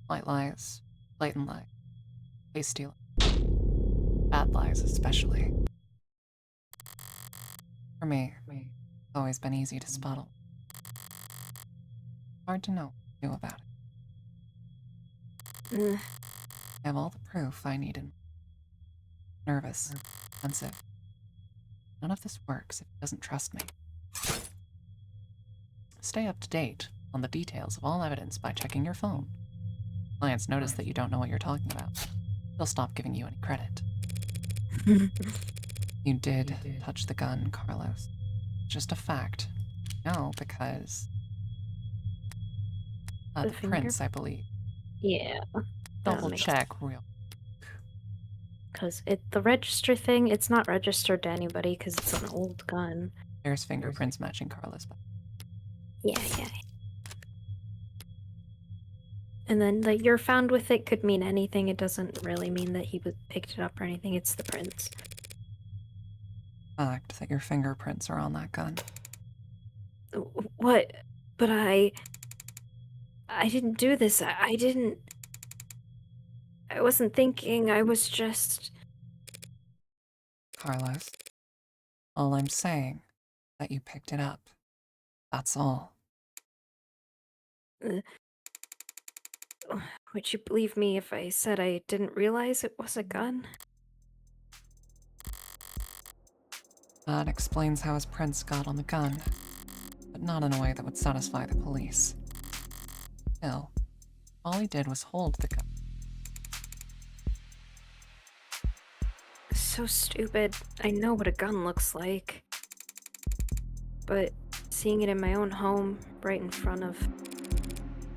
White lies, blatant lies, hasty lies. Bad lies, especially. For me, it's always been easy to spot. Hard to know what to do about it. I have all the proof I need. Nervous, defensive. None of this works if he doesn't trust me. Stay up to date on the details of all evidence by checking your phone. Clients notice that you don't know what you're talking about. They'll stop giving you any credit. You did touch the gun, Carlos. Just a fact. No, because the prints, I believe. Yeah. Double check real. Because the register thing, it's not registered to anybody because it's an old gun. There's fingerprints matching Carla's. Yeah. And then the "you're found with it" could mean anything. It doesn't really mean that he picked it up or anything. It's the prints. Fact that your fingerprints are on that gun. What? But I didn't do this. I didn't. I wasn't thinking. I was just. Carlos, all I'm saying that you picked it up. That's all. Would you believe me if I said I didn't realize it was a gun? That explains how his prints got on the gun, but not in a way that would satisfy the police. Still, all he did was hold the gun. So stupid. I know what a gun looks like. But seeing it in my own home, right in front of...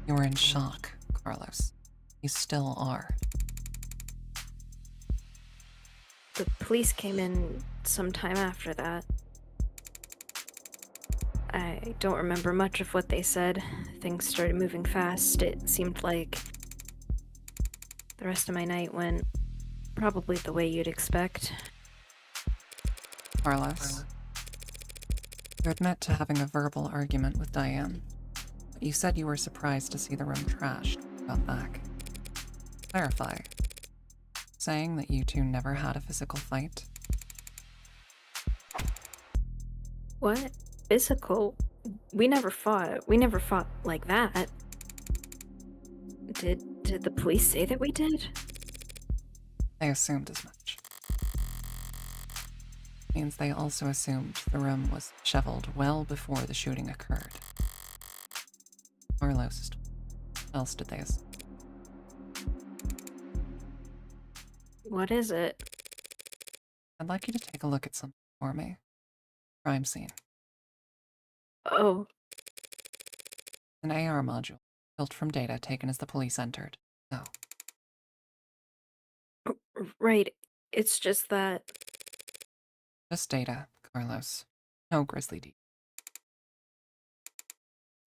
You were in shock, Carlos. You still are. The police came in sometime after that. I don't remember much of what they said. Things started moving fast. It seemed like the rest of my night went probably the way you'd expect. Carlos, you admit to having a verbal argument with Diane, but you said you were surprised to see the room trashed when you got back. Clarify. Saying that you two never had a physical fight? What? Physical? We never fought. We never fought like that. Did the police say that we did? They assumed as much. Means they also assumed the room was shoveled well before the shooting occurred. Carlos, what else did they assume? What is it? I'd like you to take a look at something for me. Crime scene. Oh, An AR module, built from data taken as the police entered. No. right. It's just that... Just data, Carlos. No grisly deed.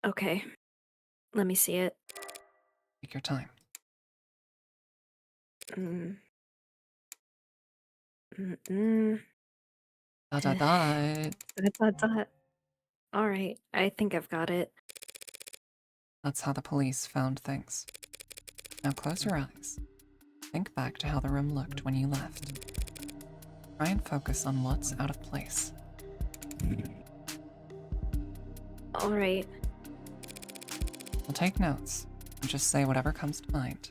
Okay. Let me see it. Take your time. Mm. Mm-mm. Dot dot dot. Alright, I think I've got it. That's how the police found things. Now close your eyes. Think back to how the room looked when you left. Try and focus on what's out of place. Alright. We'll take notes and just say whatever comes to mind.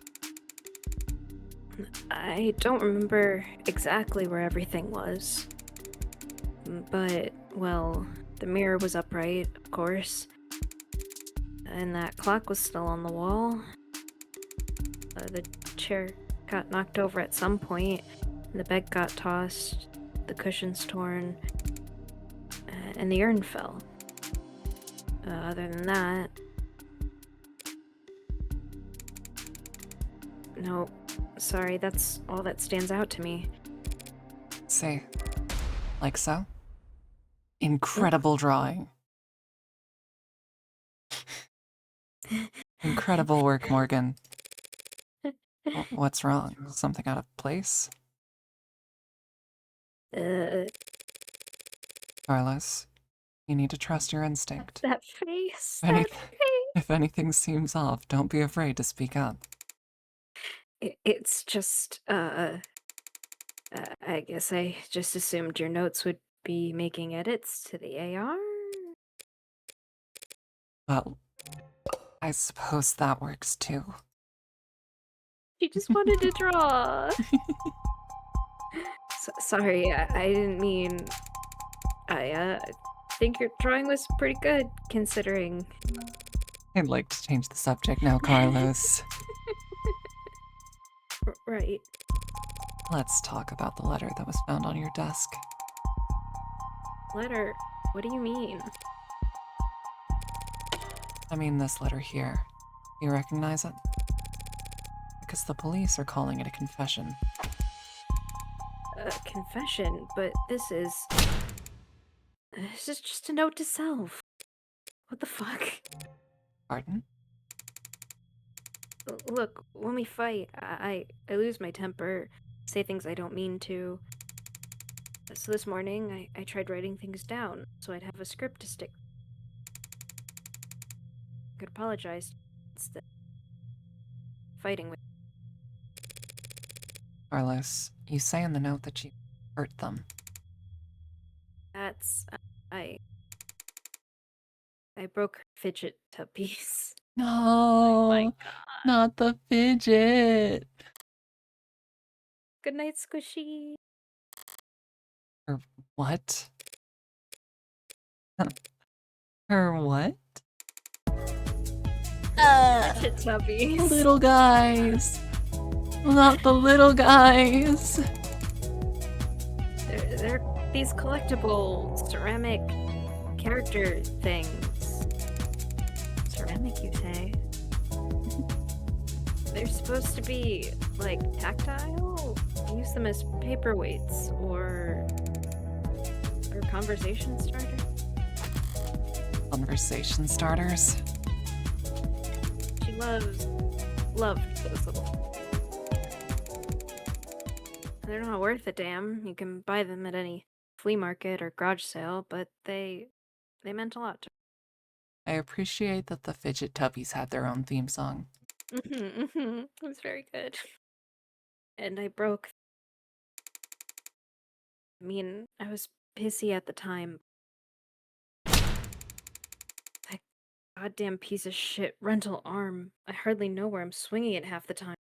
I don't remember exactly where everything was. But, well, the mirror was upright, of course. And that clock was still on the wall. The chair got knocked over at some point. The bed got tossed. The cushions torn. And the urn fell. Other than that... No, sorry, that's all that stands out to me. See, like so? Incredible drawing. Incredible work, Morgan. What's wrong? Something out of place? Carlos, you need to trust your instinct. That face, Any- that face. If anything seems off, don't be afraid to speak up. It's just, I guess I just assumed your notes would be making edits to the AR? Well, I suppose that works too. She just wanted to draw. Sorry, I didn't mean... I think your drawing was pretty good, considering... I'd like to change the subject now, Carlos. Right. Let's talk about the letter that was found on your desk. Letter? What do you mean? I mean this letter here. You recognize it? Because the police are calling it a confession. A confession, but this is... This is just a note to self. What the fuck? Pardon? Look, when we fight, I lose my temper, say things I don't mean to. So this morning, I tried writing things down so I'd have a script to stick. I could apologize instead of fighting with. Carlos, you say in the note that you hurt them. That's I broke fidget tubbies. No, My God. not the fidget. Good night, Squishy. Or what? Her what? Fidget tubbies. Little guys. Not the little guys. They're these collectible ceramic character things. Ceramic, you say? They're supposed to be, like, tactile? Use them as paperweights or conversation starters? Conversation starters. She loved those little. They're not worth a damn. You can buy them at any flea market or garage sale, but they meant a lot to I appreciate that the Fidget Tubbies had their own theme song. her. It was very good. And I broke. I mean, I was pissy at the time. That goddamn piece of shit rental arm. I hardly know where I'm swinging it half the time.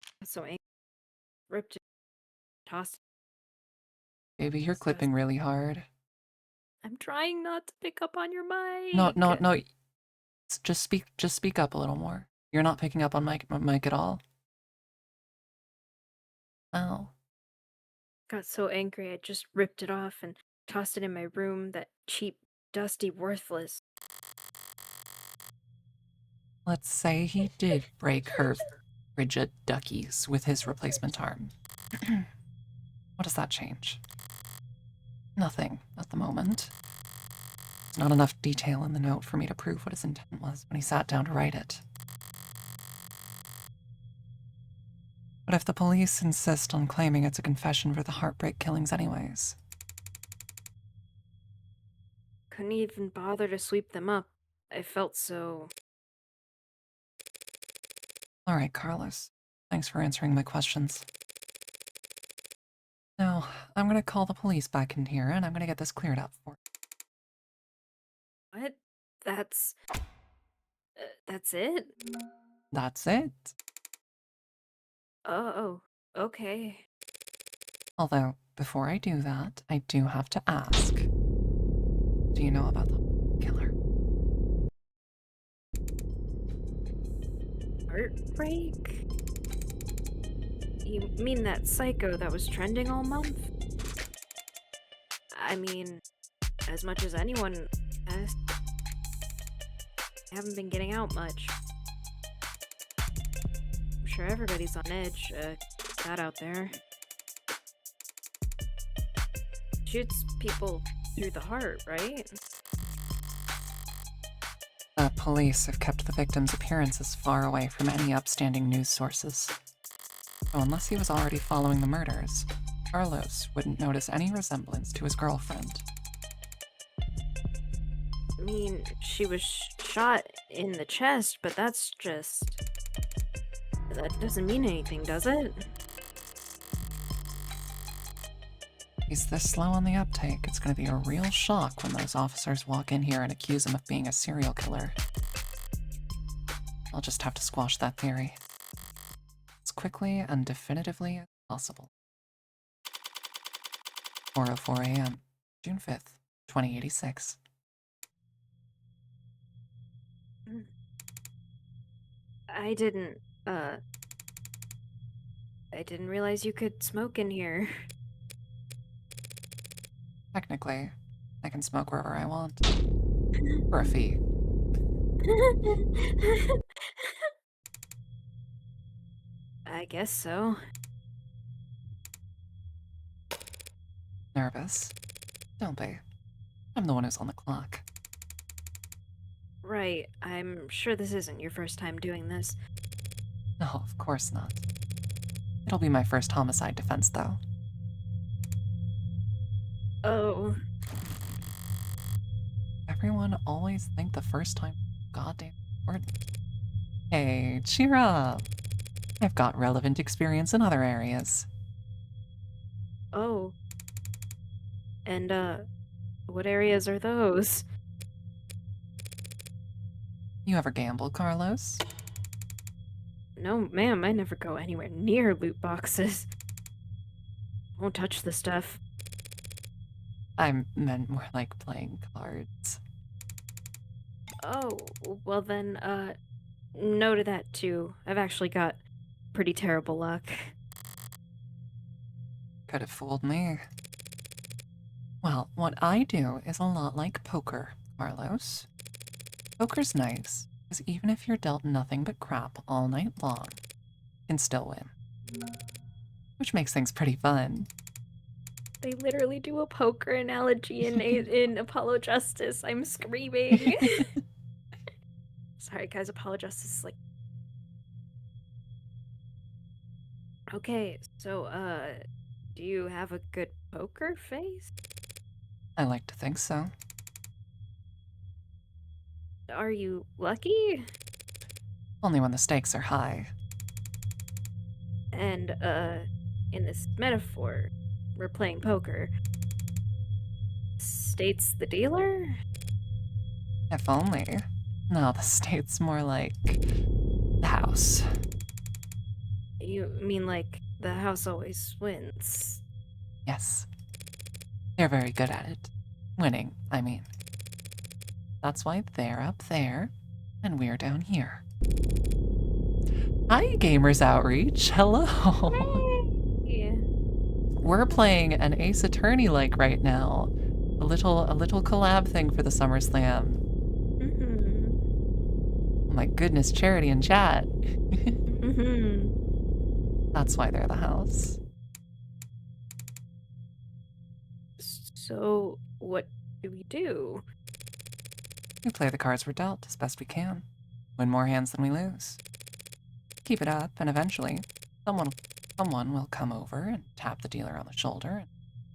I was so angry. Ripped it, tossed it. Baby, you're clipping really hard. I'm trying not to pick up on your mic. No. Just speak up a little more. You're not picking up on mic at all. Oh. Got so angry I just ripped it off and tossed it in my room, that cheap, dusty, worthless. Let's say he did break her frigid duckies with his replacement arm. What does that change? Nothing at the moment. There's not enough detail in the note for me to prove what his intent was when he sat down to write it. But if the police insist on claiming it's a confession for the Heartbreak killings anyways? Couldn't even bother to sweep them up. I felt so. All right, Carlos. Thanks for answering my questions. Now, I'm gonna call the police back in here and I'm gonna get this cleared up for you. What? That's it? That's it. Oh, okay. Although, before I do that, I do have to ask. Do you know about the killer? Heartbreak? You mean that psycho that was trending all month? I mean, as much as anyone has. I haven't been getting out much. I'm sure everybody's on edge. Cat out there. Shoots people through the heart, right? The police have kept the victim's appearances far away from any upstanding news sources. So unless he was already following the murders, Carlos wouldn't notice any resemblance to his girlfriend. I mean, she was shot in the chest, but that's just. That doesn't mean anything, does it? He's this slow on the uptake, it's gonna be a real shock when those officers walk in here and accuse him of being a serial killer. I'll just have to squash that theory as quickly and definitively as possible. 4:04 a.m., June 5th, 2086. I didn't realize you could smoke in here. Technically, I can smoke wherever I want. For a fee. I guess so. Nervous? Don't be. I'm the one who's on the clock. Right, I'm sure this isn't your first time doing this. No, of course not. It'll be my first homicide defense, though. Oh, Everyone always think the first time goddamn important. Hey, cheer up. I've got relevant experience in other areas. oh. And, what areas are those? You ever gamble, Carlos? No, ma'am, I never go anywhere near loot boxes. Won't touch the stuff. I meant more like playing cards. Oh, well then, no to that too. I've actually got pretty terrible luck. Could have fooled me. Well, what I do is a lot like poker, Carlos. Poker's nice, because even if you're dealt nothing but crap all night long, you can still win. Which makes things pretty fun. They literally do a poker analogy in Apollo Justice. I'm screaming. Sorry, guys. Apollo Justice is like. Okay, so do you have a good poker face? I like to think so. Are you lucky? Only when the stakes are high. And in this metaphor, we're playing poker. State's the dealer? If only. No, the state's more like the house. You mean like the house always wins? Yes. They're very good at it. Winning, I mean. That's why they're up there, and we're down here. Hi, Gamers Outreach. Hello. Yeah. We're playing an Ace Attorney like right now. A little collab thing for the SummerSlam. Mm-hmm. Oh my goodness, Charity in chat. Mm-hmm. That's why they're the house. So what do we do? We play the cards we're dealt as best we can. Win more hands than we lose. Keep it up, and eventually, someone will come over and tap the dealer on the shoulder and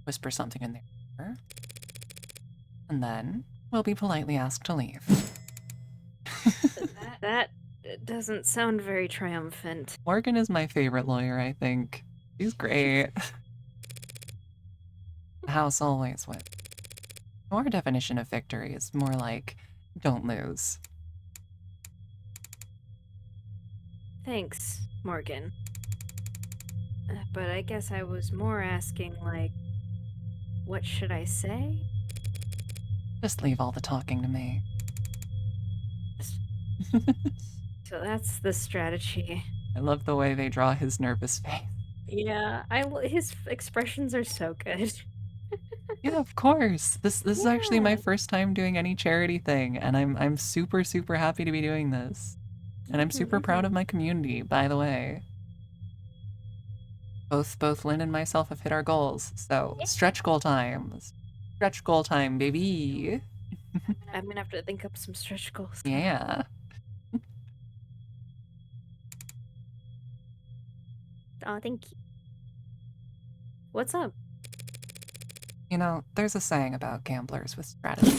whisper something in their ear. And then we'll be politely asked to leave. That doesn't sound very triumphant. Morgan is my favorite lawyer, I think. She's great. The house always wins. Our definition of victory is more like, don't lose. Thanks, Morgan. But I guess I was more asking, like, what should I say? Just leave all the talking to me. So that's the strategy. I love the way they draw his nervous face. Yeah, his expressions are so good. Yeah, of course. This is actually my Yeah. first time doing any charity thing, and I'm super happy to be doing this. And I'm super proud of my community, by the way. Both Lynn and myself have hit our goals, so stretch goal time. Stretch goal time, baby. I'm gonna have to think up some stretch goals. Yeah. Oh, thank you. What's up? You know, there's a saying about gamblers with strategy.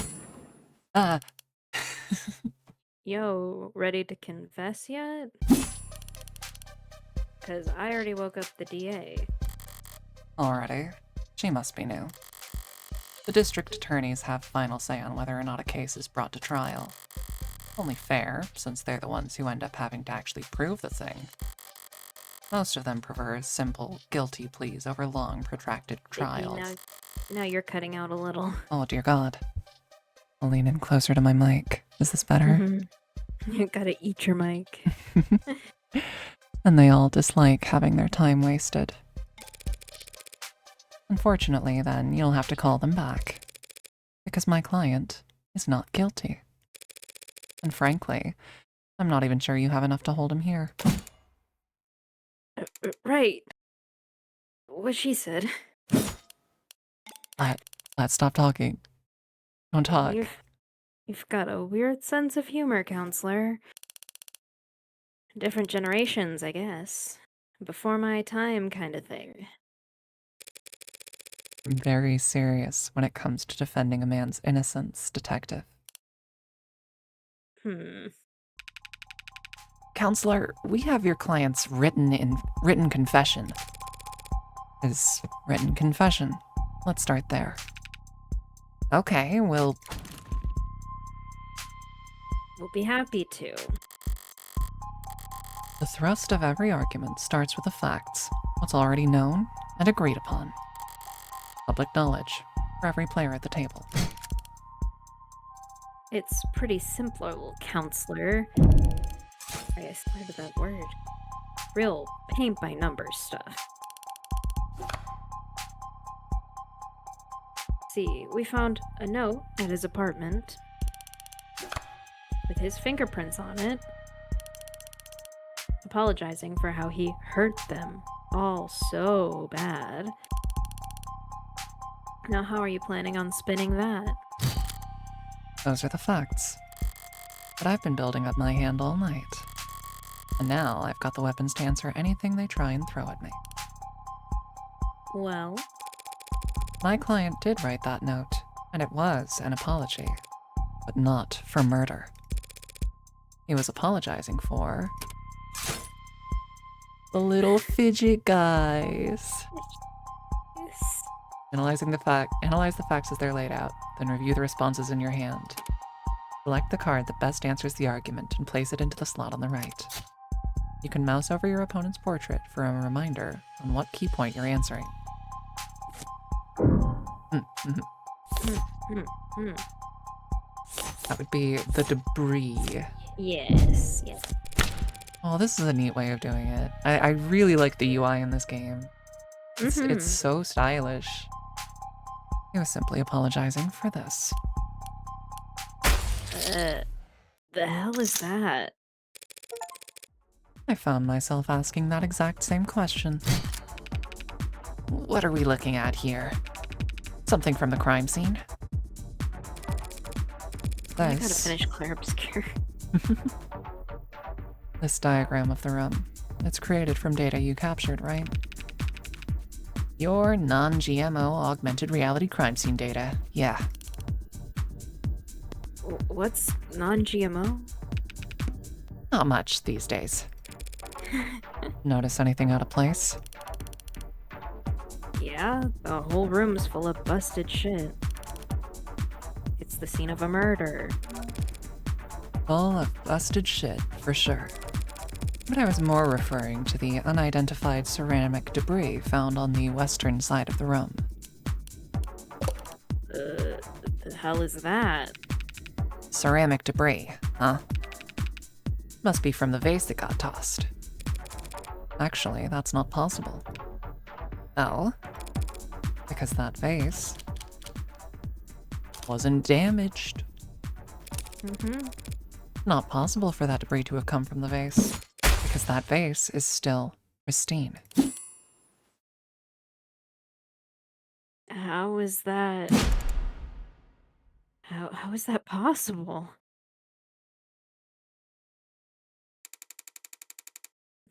Yo, ready to confess yet? Because I already woke up the DA. Alrighty. She must be new. The district attorneys have final say on whether or not a case is brought to trial. Only fair, since they're the ones who end up having to actually prove the thing. Most of them prefer simple, guilty pleas over long, protracted trials. Now you're cutting out a little. Oh dear God. I'll lean in closer to my mic. Is this better? You gotta eat your mic. And they all dislike having their time wasted. Unfortunately, then, you'll have to call them back. Because my client is not guilty. And frankly, I'm not even sure you have enough to hold him here. Right. What she said. But Let's stop talking. Don't talk. You've got a weird sense of humor, counselor. Different generations, I guess. Before my time kind of thing. I'm very serious when it comes to defending a man's innocence, detective. Counselor, we have your client's written confession. His written confession. Let's start there. Okay, We'll be happy to. the thrust of every argument starts with the facts, what's already known and agreed upon. Public knowledge for every player at the table. It's pretty simple, counselor. I started that word. Real paint by numbers stuff. See, we found a note at his apartment with his fingerprints on it, apologizing for how he hurt them all so bad. Now, how are you planning on spinning that? Those are the facts. But I've been building up my hand all night. And now I've got the weapons to answer anything they try and throw at me. Well, My client did write that note, and it was an apology, but not for murder. He was apologizing for the little fidget guys. Analyze the facts as they're laid out, then review the responses in your hand. Select the card that best answers the argument and place it into the slot on the right. You can mouse over your opponent's portrait for a reminder on what key point you're answering. That would be the debris. Yes. Oh, this is a neat way of doing it. I really like the UI in this game. It's so stylish. He was simply apologizing for this. The hell is that? I found myself asking that exact same question. What are we looking at here? Something from the crime scene? I gotta finish Claire Obscure. This diagram of the room. It's created from data you captured, right? Your non-GMO augmented reality crime scene data. Yeah. What's non-GMO? Not much these days. Notice anything out of place? Yeah, the whole room's full of busted shit. It's the scene of a murder. Full of busted shit, for sure. But I was more referring to the unidentified ceramic debris found on the western side of the room. The hell is that? Ceramic debris, huh? Must be from the vase that got tossed. Actually, that's not possible. Oh, because that vase wasn't damaged. Not possible for that debris to have come from the vase, because that vase is still pristine. How is that? How is that possible?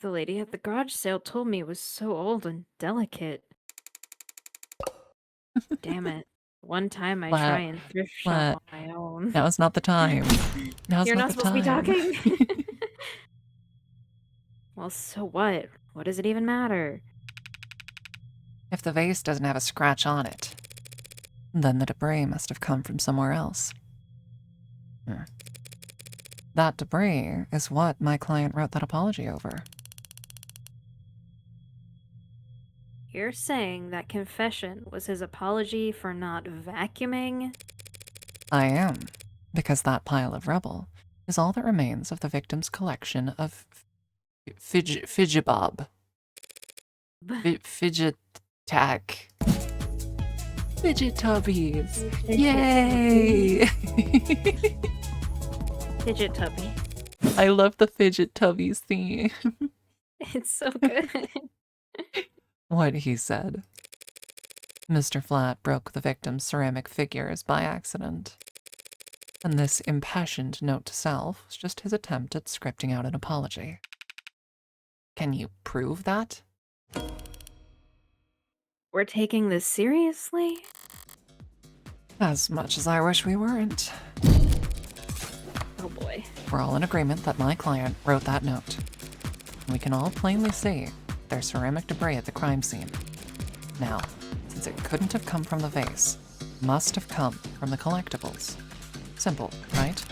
The lady at the garage sale told me it was so old and delicate. Damn it. One time I try and thrift shop on my own. Now's not the time. You're not supposed to be talking? Well, so what? What does it even matter? If the vase doesn't have a scratch on it, then the debris must have come from somewhere else. That debris is what my client wrote that apology over. You're saying that confession was his apology for not vacuuming? I am, because that pile of rubble is all that remains of the victim's collection of fidget-bob. Fidget-tack. Fidget tubbies. Yay! Fidget tubby. I love the fidget tubbies theme. It's so good. What he said. Mr. Flat broke the victim's ceramic figures by accident. And this impassioned note to self was just his attempt at scripting out an apology. Can you prove that? We're taking this seriously? As much as I wish we weren't. Oh boy. We're all in agreement that my client wrote that note. We can all plainly see there's ceramic debris at the crime scene. Now, since it couldn't have come from the vase, it must have come from the collectibles. Simple, right?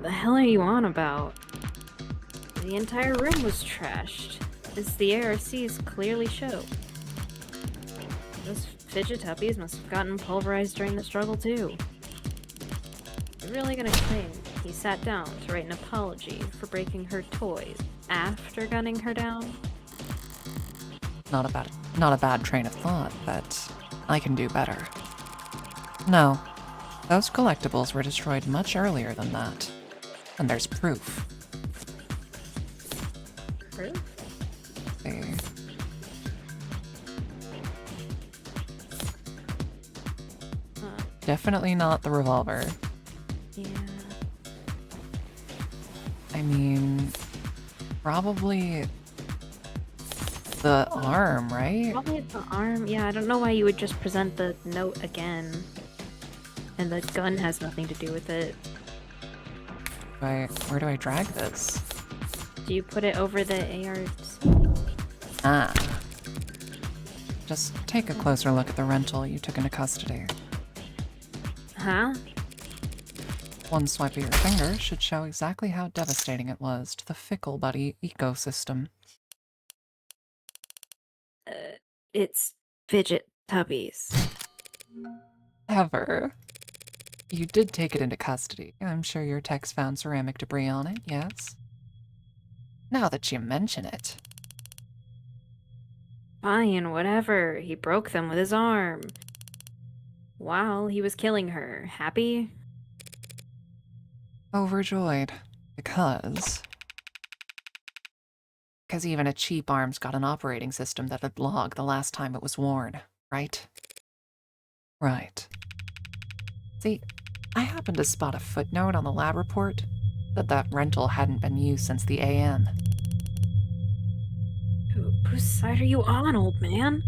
The hell are you on about? The entire room was trashed, as the ARCs clearly show. Those fidget tuppies must have gotten pulverized during the struggle too. You're really gonna claim he sat down to write an apology for breaking her toys after gunning her down? Not a bad train of thought, but I can do better. No, those collectibles were destroyed much earlier than that. And there's proof. Proof? See. Definitely not the revolver. Yeah. I mean, probably the arm, right? Probably the arm. Yeah, I don't know why you would just present the note again. And the gun has nothing to do with it. Where do I drag this? Do you put it over the ARs? Ah. Just take a closer look at the rental you took into custody. Huh? One swipe of your finger should show exactly how devastating it was to the Fickle Buddy ecosystem. It's fidget tubbies. Ever. You did take it into custody. I'm sure your techs found ceramic debris on it, yes? Now that you mention it. Fine, whatever. He broke them with his arm. While he was killing her. Happy? Overjoyed. Because even a cheap arm's got an operating system that'd log the last time it was worn, right? Right. See, I happened to spot a footnote on the lab report that rental hadn't been used since the AM. Whose side are you on, old man?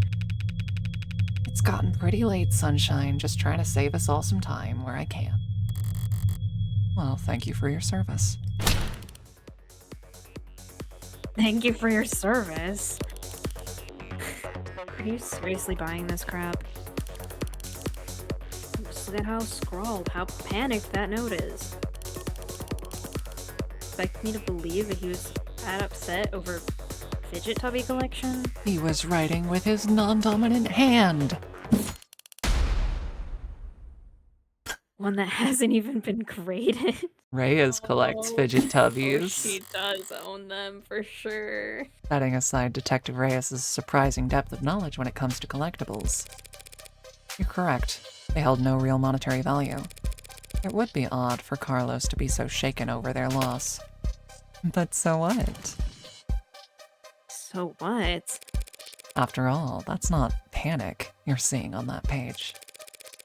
It's gotten pretty late, Sunshine, just trying to save us all some time where I can. Well, thank you for your service. Thank you for your service. Are you seriously buying this crap? Just look at how scrawled, how panicked that note is. Expect me to believe that he was that upset over fidget tubby collection? He was writing with his non-dominant hand. One that hasn't even been graded. Reyes collects fidget tubbies. She does own them for sure. Setting aside Detective Reyes' surprising depth of knowledge when it comes to collectibles. You're correct. They held no real monetary value. It would be odd for Carlos to be so shaken over their loss. But so what? So what? After all, that's not panic you're seeing on that page.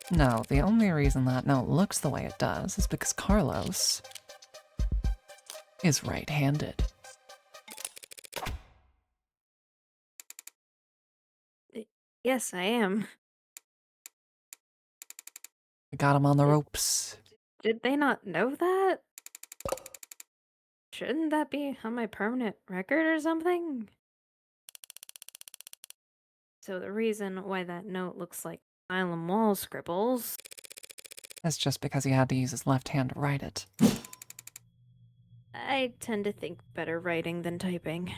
No, the only reason that note looks the way it does is because Carlos is right-handed. Yes, I am. We got him on the ropes. Did they not know that? Shouldn't that be on my permanent record or something? So the reason why that note looks like Asylum Wall scribbles... That's just because he had to use his left hand to write it. I tend to think better writing than typing.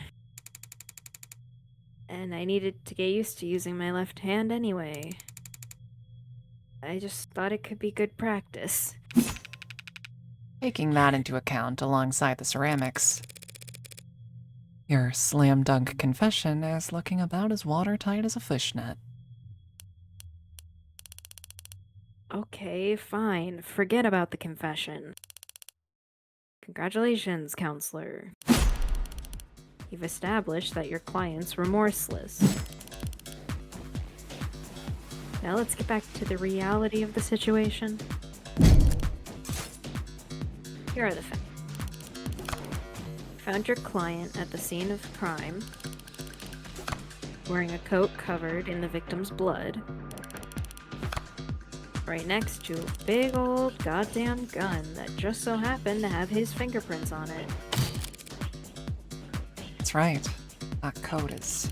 And I needed to get used to using my left hand anyway. I just thought it could be good practice. Taking that into account alongside the ceramics, your slam dunk confession is looking about as watertight as a fishnet. Okay, fine. Forget about the confession. Congratulations, counselor. You've established that your client's remorseless. Now let's get back to the reality of the situation. Here are the facts. Found your client at the scene of crime, wearing a coat covered in the victim's blood, right next to a big old goddamn gun that just so happened to have his fingerprints on it. That's right. That coat is...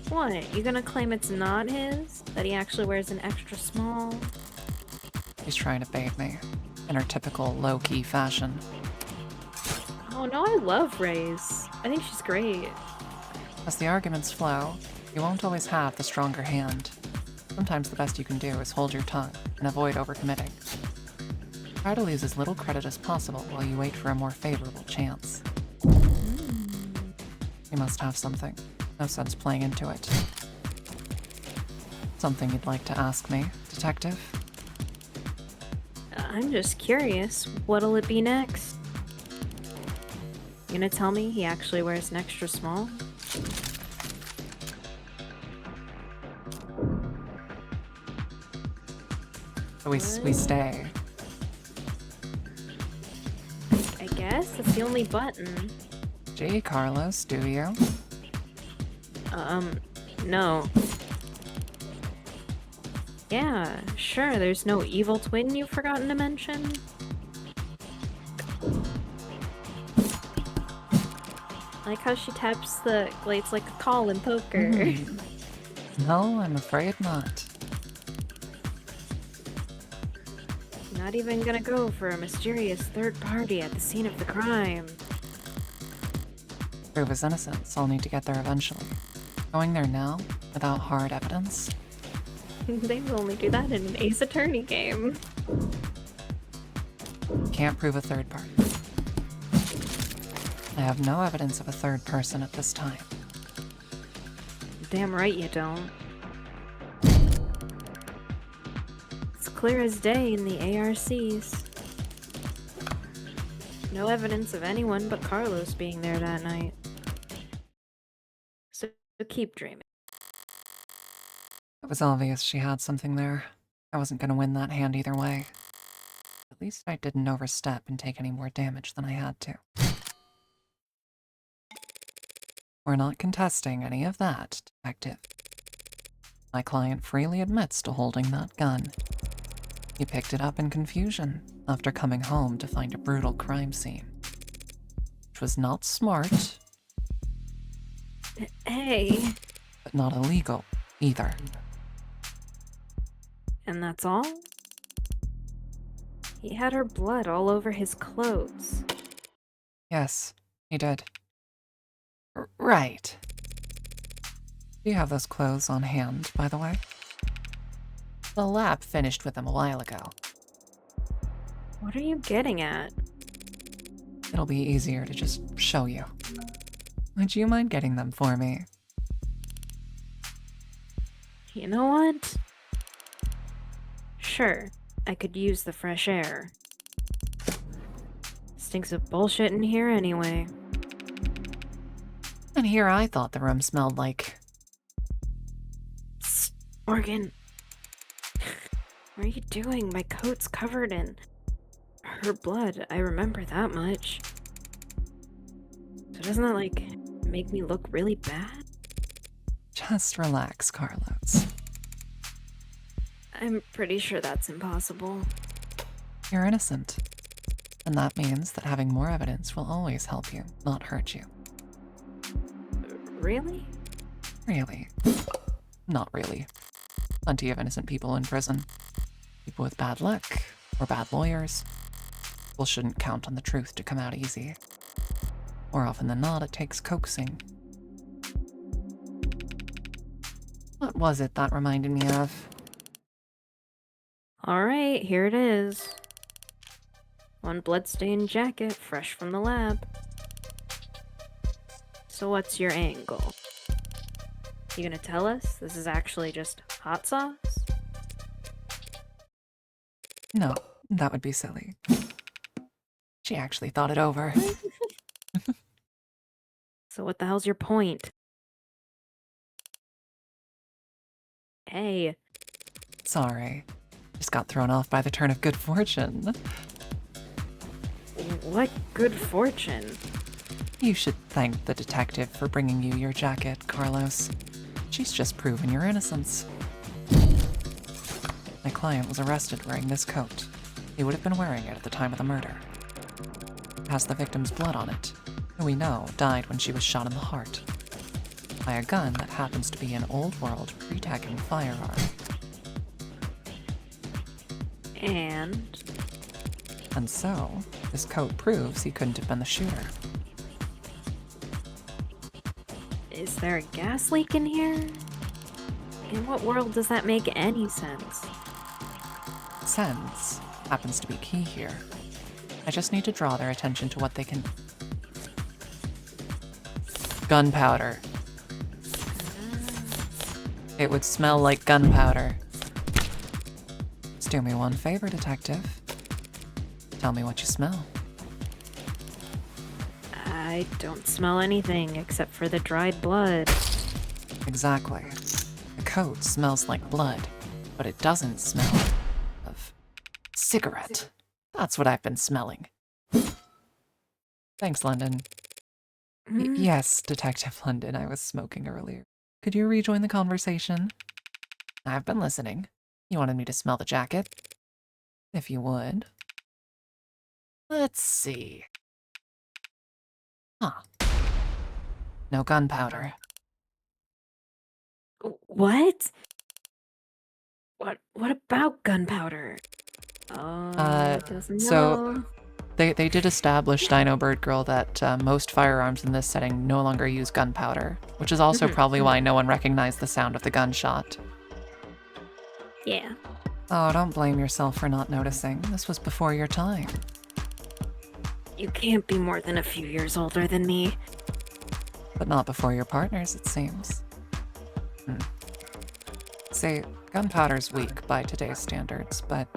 What? You gonna claim it's not his? That he actually wears an extra small? She's trying to bait me, in her typical low-key fashion. Oh no, I love Reyes. I think she's great. As the arguments flow, you won't always have the stronger hand. Sometimes the best you can do is hold your tongue and avoid overcommitting. Try to lose as little credit as possible while you wait for a more favorable chance. You must have something. No sense playing into it. Something you'd like to ask me, Detective? I'm just curious, what'll it be next? You gonna tell me he actually wears an extra small? So we stay. I guess that's the only button. Gee, Carlos, do you? No. Yeah, sure, there's no evil twin you've forgotten to mention? I like how she taps the glates like a call in poker. No, I'm afraid not. Not even gonna go for a mysterious third party at the scene of the crime. Prove his innocence. I'll need to get there eventually. Going there now, without hard evidence? They will only do that in an Ace Attorney game. Can't prove a third party. I have no evidence of a third person at this time. Damn right you don't. It's clear as day in the ARCs. No evidence of anyone but Carlos being there that night. So keep dreaming. It was obvious she had something there. I wasn't going to win that hand either way. At least I didn't overstep and take any more damage than I had to. We're not contesting any of that, Detective. My client freely admits to holding that gun. He picked it up in confusion after coming home to find a brutal crime scene. Which was not smart, Hey, but not illegal either. and that's all? He had her blood all over his clothes. Yes, he did. Right. Do you have those clothes on hand, by the way? The lab finished with them a while ago. What are you getting at? It'll be easier to just show you. Would you mind getting them for me? You know what? Sure, I could use the fresh air. Stinks of bullshit in here anyway. And here I thought the room smelled like... Psst, Morgan. What are you doing? My coat's covered in her blood. I remember that much. So doesn't that, like, make me look really bad? Just relax, Carlos. I'm pretty sure that's impossible. You're innocent. And that means that having more evidence will always help you, not hurt you. Really? Really. Not really. Plenty of innocent people in prison. People with bad luck, or bad lawyers. People shouldn't count on the truth to come out easy. More often than not, it takes coaxing. What was it that reminded me of? Alright, here it is. One bloodstained jacket, fresh from the lab. So what's your angle? You gonna tell us this is actually just hot sauce? No, that would be silly. She actually thought it over. So what the hell's your point? Hey, Sorry. Just got thrown off by the turn of good fortune. what good fortune. You should thank the detective for bringing you your jacket, Carlos. She's just proven your innocence. My client was arrested wearing this coat. He would have been wearing it at the time of the murder. It has the victim's blood on it, who we know died when she was shot in the heart by a gun that happens to be an old-world pre-tagging firearm. And And so, this coat proves he couldn't have been the shooter. is there a gas leak in here? In what world does that make any sense? Sense happens to be key here. I just need to draw their attention to what they can... Gunpowder. It would smell like gunpowder. Just do me one favor, detective. Tell me what you smell. I don't smell anything except for the dried blood. Exactly. The coat smells like blood, but it doesn't smell of cigarette. That's what I've been smelling. Thanks, London. Yes, Detective London, I was smoking earlier. Could you rejoin the conversation? I've been listening. You wanted me to smell the jacket? If you would. Let's see. Huh. No gunpowder. What? What about gunpowder? Doesn't so- know. They did establish, Dino Bird Girl, that most firearms in this setting no longer use gunpowder, which is also probably why no one recognized the sound of the gunshot. Yeah. Oh, don't blame yourself for not noticing. This was before your time. You can't be more than a few years older than me. But not before your partners, it seems. See, gunpowder's weak by today's standards, but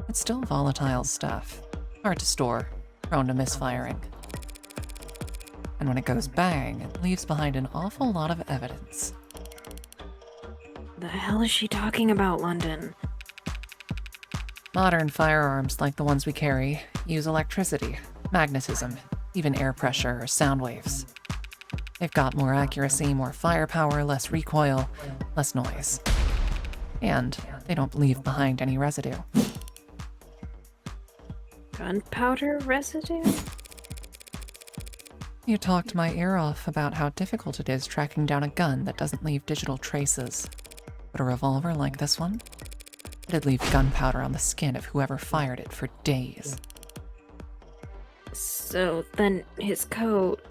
it's still volatile stuff. Hard to store, prone to misfiring. And when it goes bang, it leaves behind an awful lot of evidence. The hell is she talking about, London? Modern firearms, like the ones we carry, use electricity, magnetism, even air pressure or sound waves. They've got more accuracy, more firepower, less recoil, less noise. And they don't leave behind any residue. Gunpowder residue? You talked my ear off about how difficult it is tracking down a gun that doesn't leave digital traces. But a revolver like this one? It'd leave gunpowder on the skin of whoever fired it for days. So then his coat.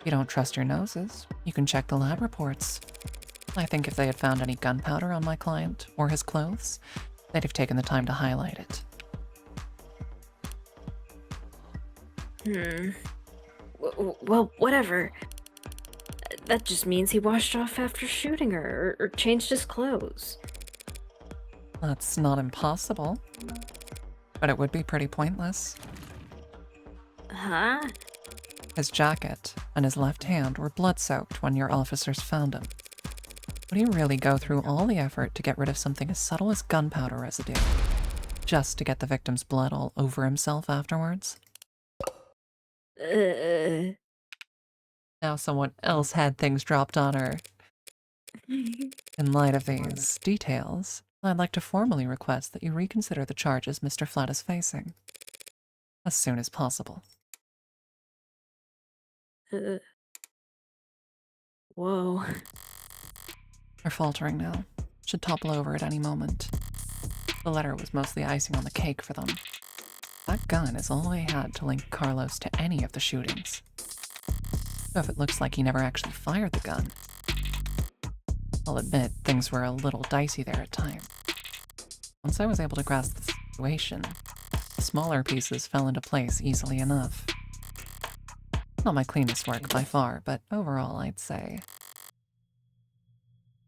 You don't trust your noses, you can check the lab reports. I think if they had found any gunpowder on my client or his clothes, they'd have taken the time to highlight it. Well, whatever. That just means he washed off after shooting her, or changed his clothes. That's not impossible. But it would be pretty pointless. Huh? His jacket and his left hand were blood-soaked when your officers found him. Would he really go through all the effort to get rid of something as subtle as gunpowder residue, just to get the victim's blood all over himself afterwards? Now someone else had things dropped on her. In light of these details, I'd like to formally request that you reconsider the charges Mr. Flatt is facing. As soon as possible. Whoa. You're faltering now. Should topple over at any moment. The letter was mostly icing on the cake for them. That gun is all they had to link Carlos to any of the shootings. So if it looks like he never actually fired the gun, I'll admit things were a little dicey there at times. Once I was able to grasp the situation, the smaller pieces fell into place easily enough. Not my cleanest work by far, but overall I'd say...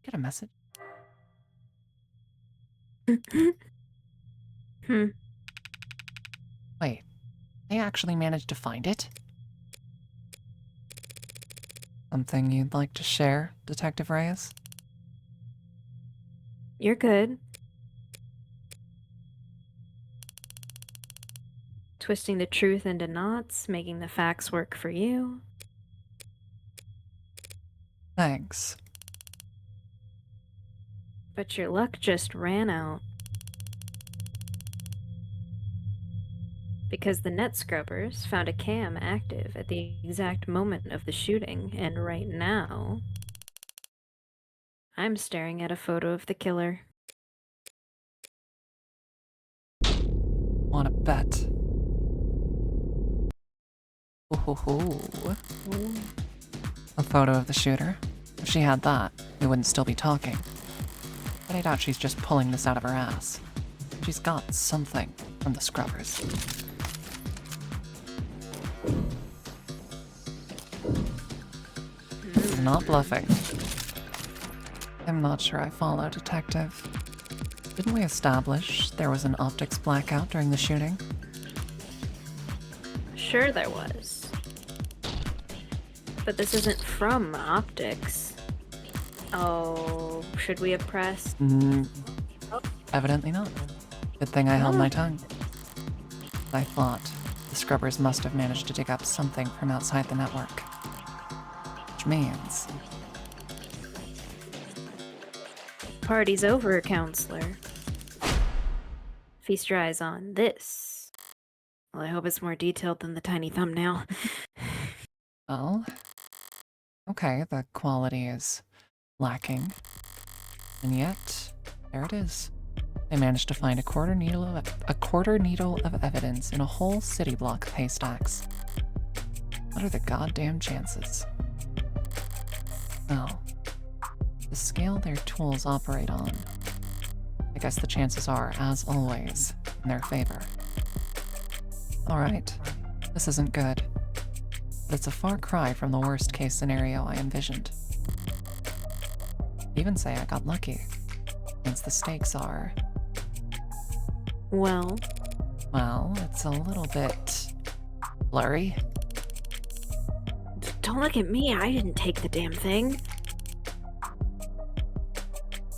Get a message? Wait, they actually managed to find it? Something you'd like to share, Detective Reyes? You're good. Twisting the truth into knots, making the facts work for you. Thanks. But your luck just ran out. Because the net scrubbers found a cam active at the exact moment of the shooting, and right now, I'm staring at a photo of the killer. Wanna bet? Ooh. A photo of the shooter? If she had that, we wouldn't still be talking. But I doubt she's just pulling this out of her ass. She's got something from the scrubbers. I'm not bluffing. I'm not sure I follow, Detective. Didn't we establish there was an optics blackout during the shooting? Sure there was. But this isn't from optics. Oh, should we have pressed? Evidently not. Good thing I held my tongue. I thought the scrubbers must have managed to dig up something from outside the network. Which means... Party's over, counselor. Feast your eyes on this. Well, I hope it's more detailed than the tiny thumbnail. Well... Okay, the quality is lacking. And yet, there it is. They managed to find a quarter needle of evidence in a whole city block of haystacks. What are the goddamn chances? Well, the scale their tools operate on, I guess the chances are, as always, in their favor. Alright, this isn't good. But it's a far cry from the worst case scenario I envisioned. I'd even say I got lucky, since the stakes are... Well, it's a little bit... blurry. don't look at me, I didn't take the damn thing.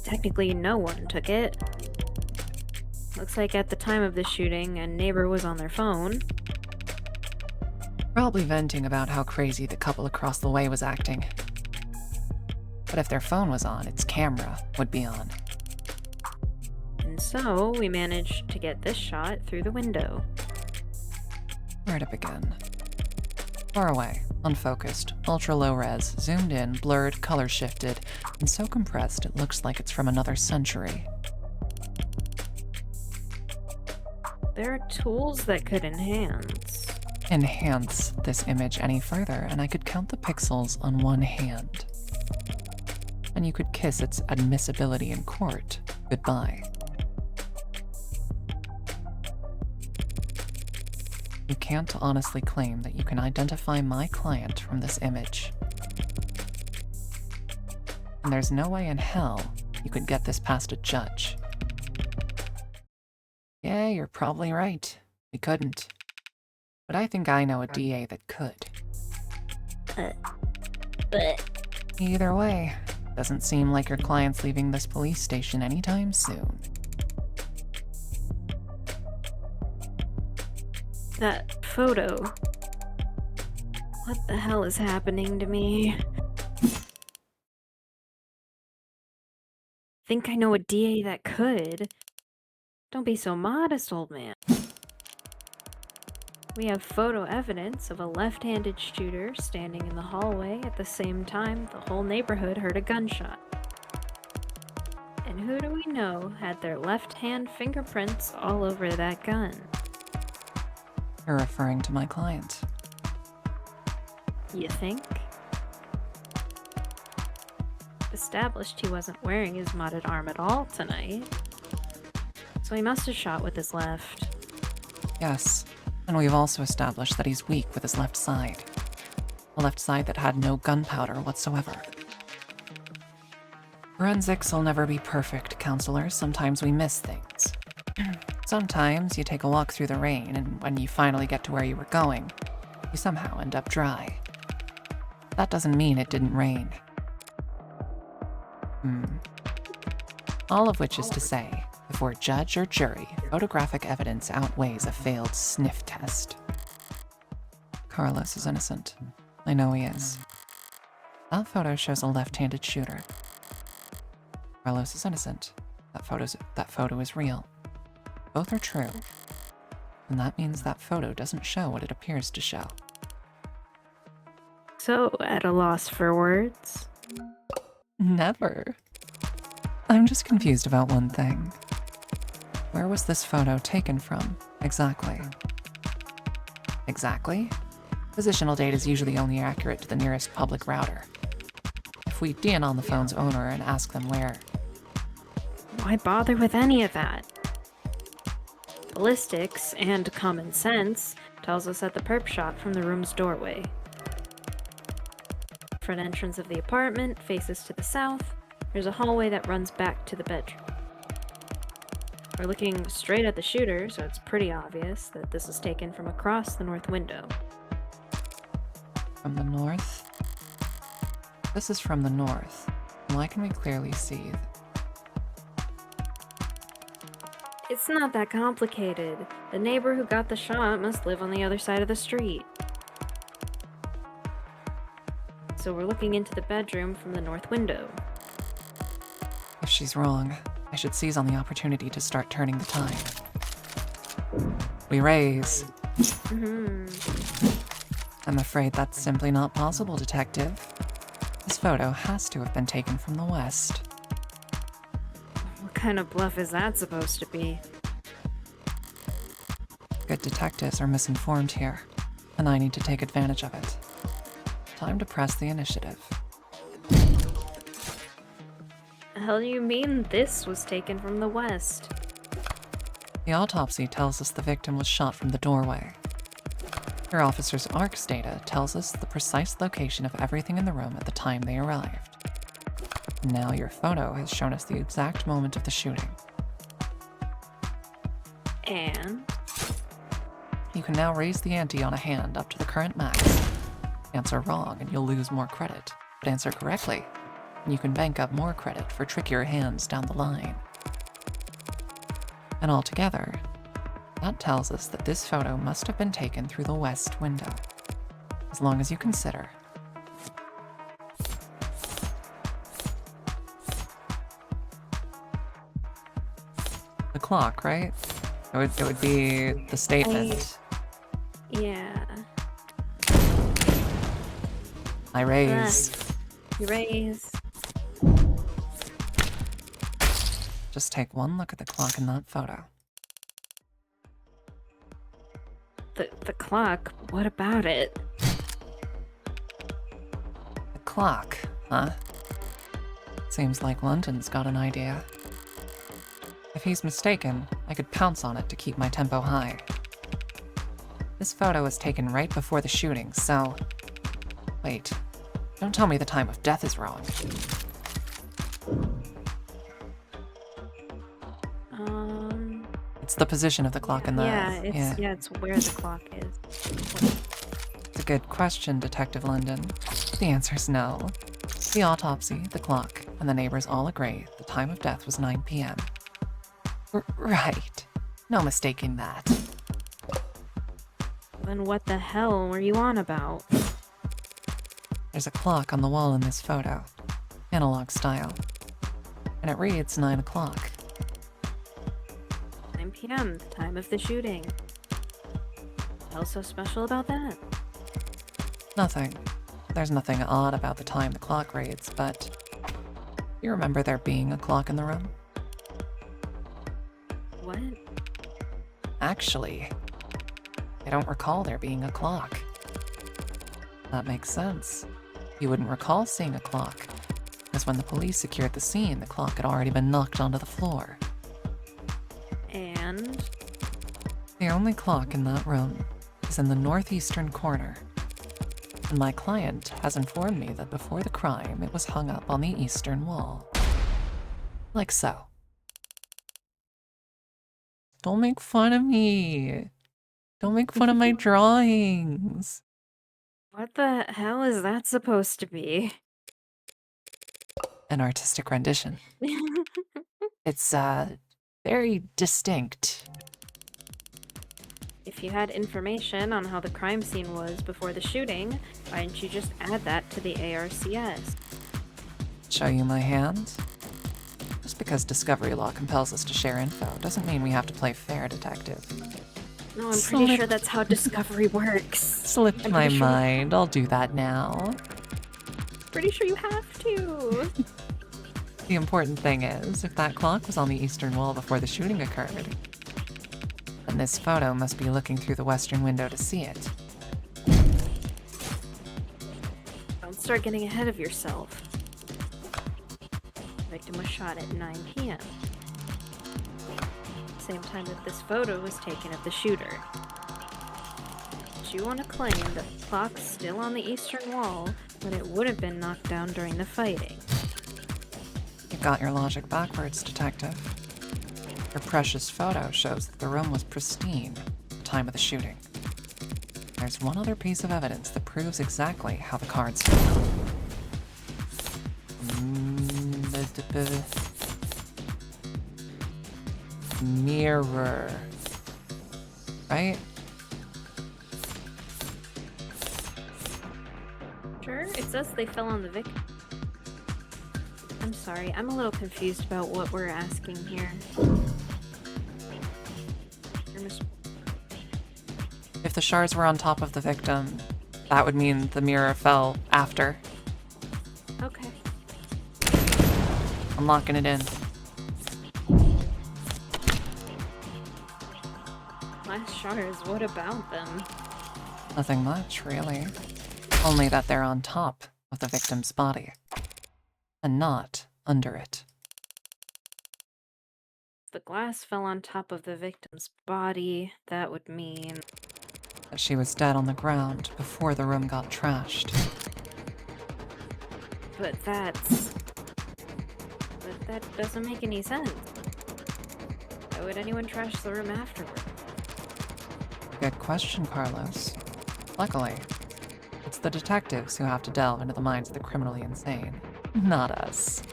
Technically, no one took it. Looks like at the time of the shooting, a neighbor was on their phone. Probably venting about how crazy the couple across the way was acting. But if their phone was on, its camera would be on. And so, we managed to get this shot through the window. Where to begin? Far away, unfocused, ultra low res, zoomed in, blurred, color shifted, and so compressed it looks like it's from another century. There are tools that could Enhance this image any further, and I could count the pixels on one hand. And you could kiss its admissibility in court goodbye. You can't honestly claim that you can identify my client from this image. And there's no way in hell you could get this past a judge. Yeah, you're probably right. We couldn't. But I think I know a DA that could. But Either way, doesn't seem like your client's leaving this police station anytime soon. that photo... What the hell is happening to me? Think I know a DA that could. Don't be so modest, old man. We have photo evidence of a left-handed shooter standing in the hallway at the same time the whole neighborhood heard a gunshot. And who do we know had their left hand fingerprints all over that gun? You're referring to my client. You think? Established he wasn't wearing his modded arm at all tonight. So he must have shot with his left. Yes, and we've also established that he's weak with his left side. A left side that had no gunpowder whatsoever. Forensics will never be perfect, counselor. Sometimes we miss things. Sometimes you take a walk through the rain, and when you finally get to where you were going, you somehow end up dry. That doesn't mean it didn't rain. All of which is to say, before judge or jury, photographic evidence outweighs a failed sniff test. Carlos is innocent. I know he is. That photo shows a left-handed shooter. Carlos is innocent. That photo is real. Both are true. And that means that photo doesn't show what it appears to show. So, at a loss for words? Never. I'm just confused about one thing. Where was this photo taken from, exactly? Exactly? Positional data is usually only accurate to the nearest public router. If we DN on the phone's owner and ask them where... Why bother with any of that? Ballistics and common sense tells us that the perp shot from the room's doorway. Front entrance of the apartment faces to the south. There's a hallway that runs back to the bedroom. We're looking straight at the shooter, so it's pretty obvious that this was taken from across the north window. From the north? This is from the north. Why can we clearly see? It's not that complicated. The neighbor who got the shot must live on the other side of the street. So we're looking into the bedroom from the north window. If she's wrong, I should seize on the opportunity to start turning the tide. We raise. I'm afraid that's simply not possible, Detective. This photo has to have been taken from the west. What kind of bluff is that supposed to be? Good detectives are misinformed here, and I need to take advantage of it. Time to press the initiative. The hell do you mean this was taken from the west? The autopsy tells us the victim was shot from the doorway. Your officer's ARCS data tells us the precise location of everything in the room at the time they arrived. Now your photo has shown us the exact moment of the shooting. And? You can now raise the ante on a hand up to the current max. Answer wrong and you'll lose more credit, but answer correctly and you can bank up more credit for trickier hands down the line. And altogether, that tells us that this photo must have been taken through the west window, as long as you consider the clock, right? It would be the statement. Yeah. I raise. You raise. Just take one look at the clock in that photo. The clock? What about it? The clock, huh? Seems like London's got an idea. If he's mistaken, I could pounce on it to keep my tempo high. This photo was taken right before the shooting, so... Wait, don't tell me the time of death is wrong. It's the position of the clock in the... it's where the clock is. It's a good question, Detective London. The answer's no. The autopsy, the clock, and the neighbors all agree the time of death was 9 p.m. Right. No mistaking that. Then what the hell were you on about? There's a clock on the wall in this photo, analog style, and it reads 9 o'clock. 9 p.m., the time of the shooting. What's so special about that? Nothing. There's nothing odd about the time the clock reads, but you remember there being a clock in the room? What? Actually, I don't recall there being a clock. That makes sense. You wouldn't recall seeing a clock, because when the police secured the scene, the clock had already been knocked onto the floor. And? The only clock in that room is in the northeastern corner, and my client has informed me that before the crime, it was hung up on the eastern wall. Like so. Don't make fun of me. Don't make fun of my drawings. What the hell is that supposed to be? An artistic rendition. It's, very distinct. If you had information on how the crime scene was before the shooting, why didn't you just add that to the ARCS? Show you my hand? Just because discovery law compels us to share info doesn't mean we have to play fair, detective. No, I'm pretty sure that's how discovery works. Slipped I'm my pretty sure- mind. I'll do that now. Pretty sure you have to. The important thing is, if that clock was on the eastern wall before the shooting occurred, then this photo must be looking through the western window to see it. Don't start getting ahead of yourself. The victim was shot at 9 p.m. Same time that this photo was taken of the shooter. Do you want to claim that the clock's still on the eastern wall when it would have been knocked down during the fighting? You got your logic backwards, detective. Your precious photo shows that the room was pristine at the time of the shooting. There's one other piece of evidence that proves exactly how the cards fell. Mirror. Right? Sure, it says they fell on the victim. I'm sorry, I'm a little confused about what we're asking here. If the shards were on top of the victim, that would mean the mirror fell after. Okay. I'm locking it in. Last shards, what about them? Nothing much, really. Only that they're on top of the victim's body, and not under it. If the glass fell on top of the victim's body, that would mean... That she was dead on the ground before the room got trashed. But that doesn't make any sense. Why would anyone trash the room afterward? Good question, Carlos. Luckily, it's the detectives who have to delve into the minds of the criminally insane, not us.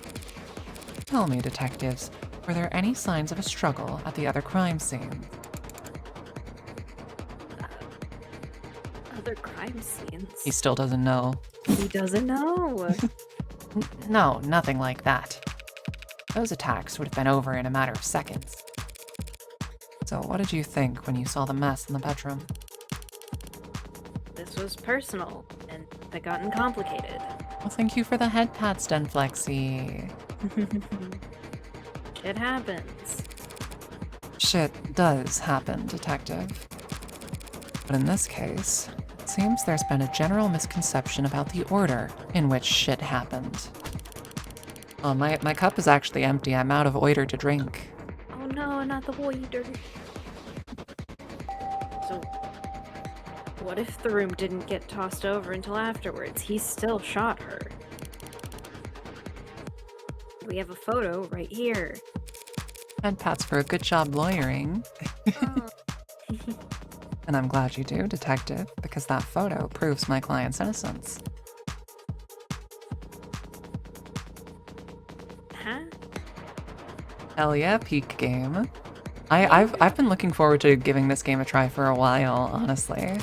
Tell me, detectives, were there any signs of a struggle at the other crime scene? Other crime scenes? He still doesn't know. He doesn't know. No, nothing like that. Those attacks would have been over in a matter of seconds. So what did you think when you saw the mess in the bedroom? This was personal, and had gotten complicated. Well, thank you for the head pats, Denflexy. Shit happens. Shit does happen, detective. But in this case, it seems there's been a general misconception about the order in which shit happened. Oh, my cup is actually empty. I'm out of oiter to drink. Oh no, not the waiter. So, what if the room didn't get tossed over until afterwards? He still shot her. We have a photo right here. Head pats for a good job lawyering. Oh. And I'm glad you do, detective, because that photo proves my client's innocence. Huh? Hell yeah, peak game. I've been looking forward to giving this game a try for a while, honestly.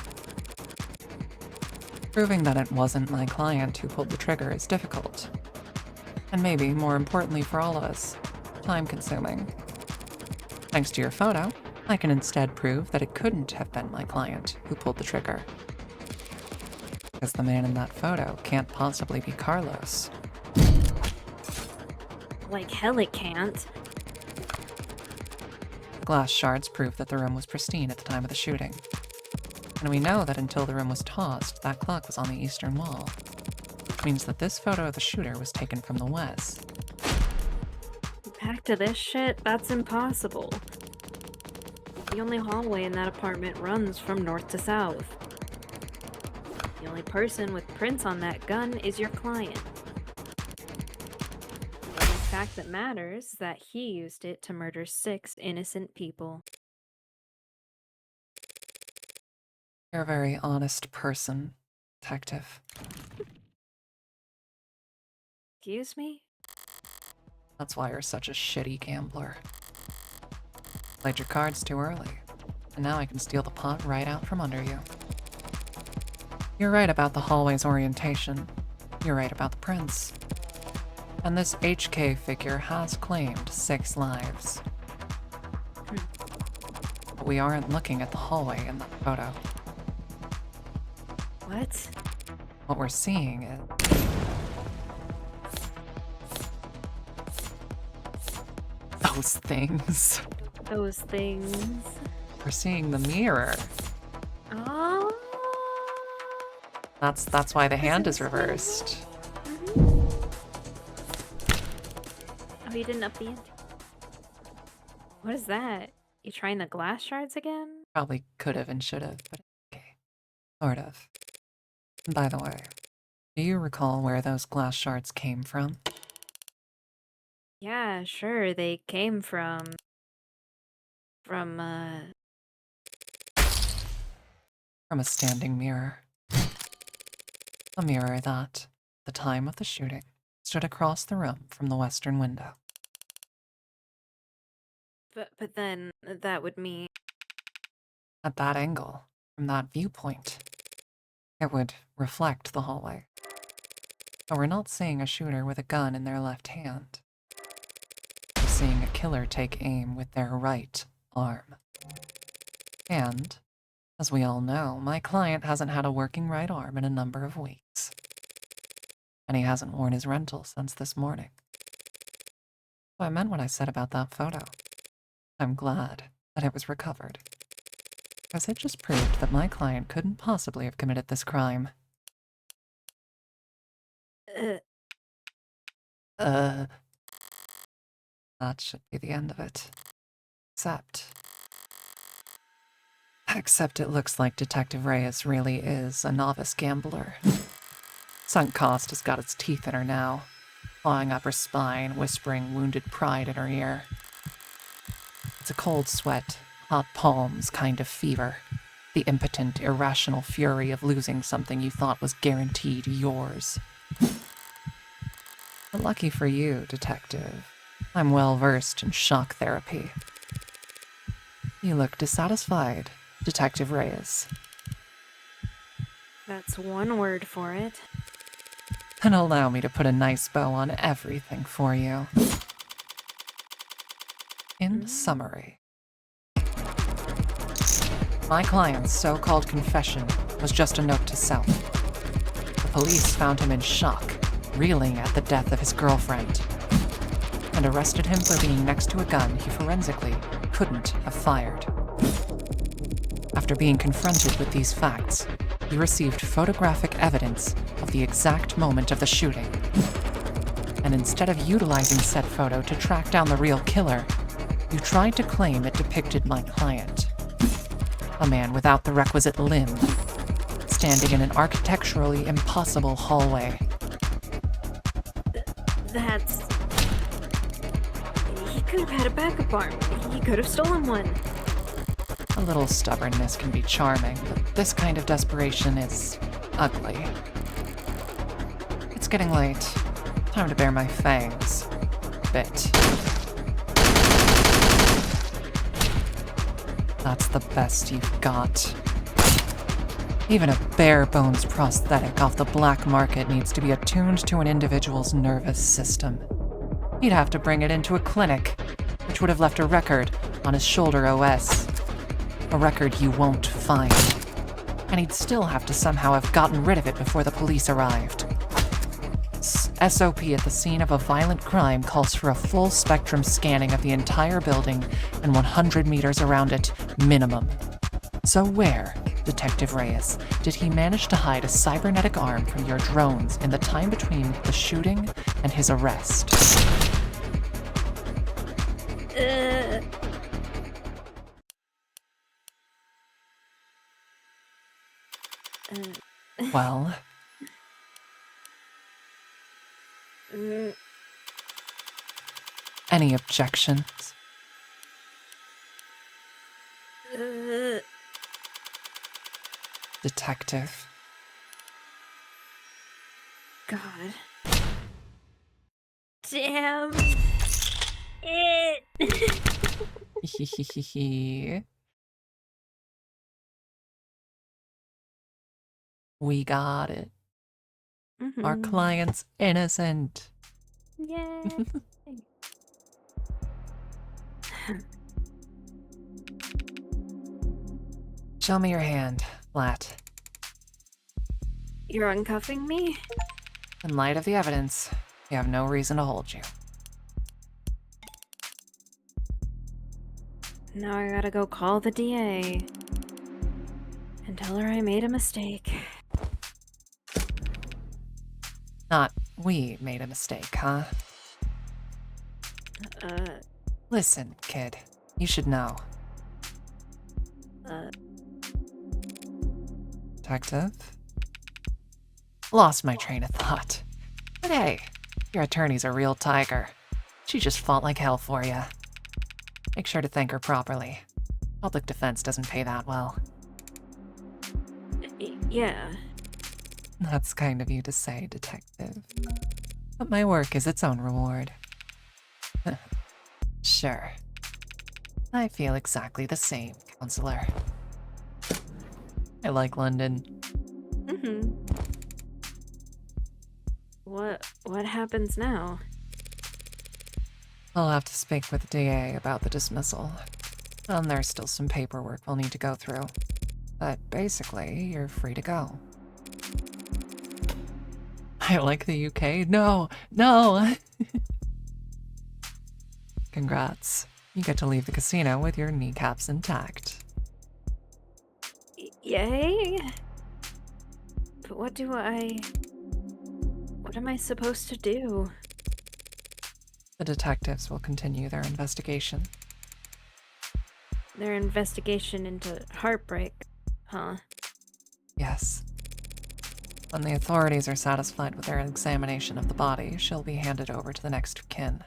Proving that it wasn't my client who pulled the trigger is difficult. And maybe, more importantly for all of us, time-consuming. Thanks to your photo, I can instead prove that it couldn't have been my client who pulled the trigger. Because the man in that photo can't possibly be Carlos. Like hell it can't. The glass shards prove that the room was pristine at the time of the shooting. And we know that until the room was tossed, that clock was on the eastern wall. Which means that this photo of the shooter was taken from the west. Back to this shit? That's impossible. The only hallway in that apartment runs from north to south. The only person with prints on that gun is your client. The only fact that matters is that he used it to murder 6 innocent people. You're a very honest person, detective. Excuse me? That's why you're such a shitty gambler. Played your cards too early, and now I can steal the pot right out from under you. You're right about the hallway's orientation. You're right about the prince. And this HK figure has claimed 6 lives. But we aren't looking at the hallway in the photo. What? What we're seeing is... those things. Those things. We're seeing the mirror. Oh. That's why the hand is Isn't this reversed. Oh, you didn't up the ante. What is that? You trying the glass shards again? Probably could have and should have, but okay. Sort of. By the way, do you recall where those glass shards came from? Yeah, sure. They came from From a standing mirror. A mirror that, at the time of the shooting, stood across the room from the western window. but then that would mean At that angle, from that viewpoint, it would reflect the hallway. But we're not seeing a shooter with a gun in their left hand. We're seeing a killer take aim with their right arm. And, as we all know, my client hasn't had a working right arm in a number of weeks. And he hasn't worn his rental since this morning. So I meant what I said about that photo. I'm glad that it was recovered, because it just proved that my client couldn't possibly have committed this crime. That should be the end of it. Except it looks like Detective Reyes really is a novice gambler. Sunk cost has got its teeth in her now, clawing up her spine, whispering wounded pride in her ear. It's a cold sweat, hot palms kind of fever. The impotent, irrational fury of losing something you thought was guaranteed yours. But lucky for you, Detective, I'm well versed in shock therapy. You look dissatisfied, Detective Reyes. that's one word for it. And allow me to put a nice bow on everything for you. In summary, my client's so-called confession was just a note to self. The police found him in shock, reeling at the death of his girlfriend, and arrested him for being next to a gun he forensically couldn't have fired. After being confronted with these facts, he received photographic evidence of the exact moment of the shooting. And instead of utilizing said photo to track down the real killer, you tried to claim it depicted my client. A man without the requisite limb, standing in an architecturally impossible hallway. That's... He could have had a backup arm. He could have stolen one. A little stubbornness can be charming, but this kind of desperation is ugly. It's getting late. Time to bare my fangs. Bit. That's the best you've got. Even a bare-bones prosthetic off the black market needs to be attuned to an individual's nervous system. He'd have to bring it into a clinic, which would have left a record on his shoulder OS. A record you won't find. And he'd still have to somehow have gotten rid of it before the police arrived. SOP at the scene of a violent crime calls for a full-spectrum scanning of the entire building and 100 meters around it, minimum. So where, Detective Reyes, did he manage to hide a cybernetic arm from your drones in the time between the shooting and his arrest? Well... Any objections? Detective. God. Damn. We got it. Our Mm-hmm. client's innocent. Yay. Show me your hand, Flat. You're uncuffing me? In light of the evidence, we have no reason to hold you. Now I gotta go call the DA and tell her I made a mistake. Not we made a mistake, huh? Uh, Listen, kid. You should know. uh, Detective? Lost my train of thought. But hey, your attorney's a real tiger. She just fought like hell for you. Make sure to thank her properly. Public defense doesn't pay that well. yeah. That's kind of you to say, Detective. But my work is its own reward. Sure. I feel exactly the same, Counselor. I like London. Mm-hmm. What happens now? I'll have to speak with the DA about the dismissal. There's still some paperwork we'll need to go through. But basically, you're free to go. I like the UK. No, no! Congrats. You get to leave the casino with your kneecaps intact. Yay? But what am I supposed to do? The detectives will continue their investigation. Their investigation into Heartbreak, huh? Yes. When the authorities are satisfied with their examination of the body, she'll be handed over to the next of kin.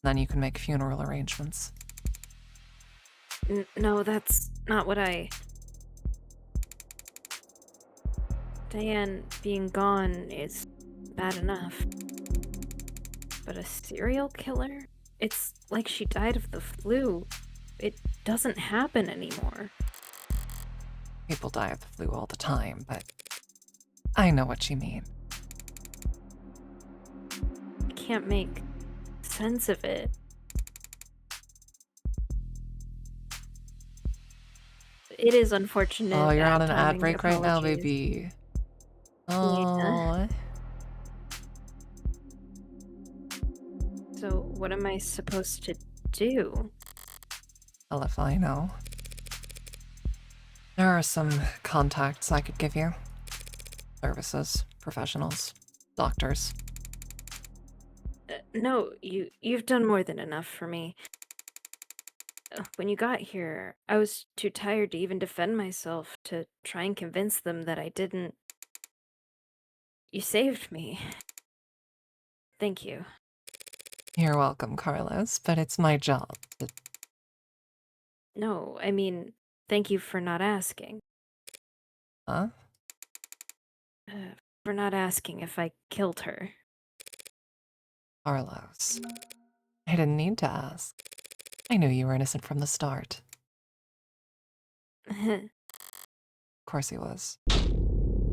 Then you can make funeral arrangements. No, that's not what Diane being gone is bad enough. But a serial killer? It's like she died of the flu. It doesn't happen anymore. People die of the flu all the time, but I know what you mean. I can't make sense of it. It is unfortunate. Oh, you're on an ad timing, break right now, apologies. baby. Yeah. Oh. So, what am I supposed to do? Well, if I know. There are some contacts I could give you. Services, professionals, doctors. No, you've done more than enough for me. When you got here, I was too tired to even defend myself to try and convince them that I didn't. You saved me. Thank you. You're welcome, Carlos, but it's my job to... No, I mean, thank you for not asking. Huh? For not asking if I killed her. Carlos. I didn't need to ask. I knew you were innocent from the start. Of course he was.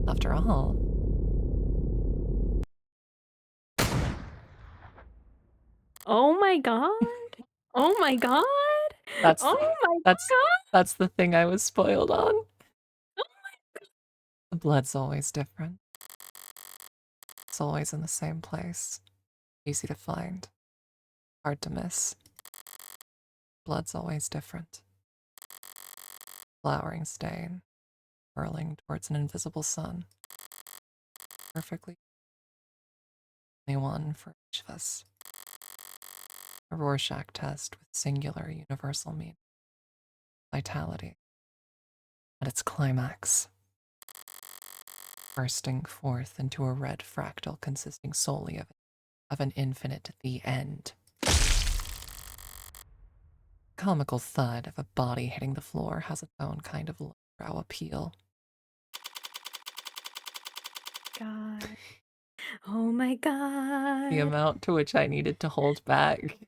After all... Oh my god! Oh my god! That's Oh my that's god! that's the thing I was spoiled on. The blood's always different. It's always in the same place. Easy to find. Hard to miss. Blood's always different. Flowering stain, whirling towards an invisible sun. Perfectly. Only one for each of us. A Rorschach test with singular universal meaning. Vitality. At its climax. Bursting forth into a red fractal consisting solely of an infinite the end. Comical thud of a body hitting the floor has its own kind of lowbrow appeal. God. Oh my god. The amount to which I needed to hold back.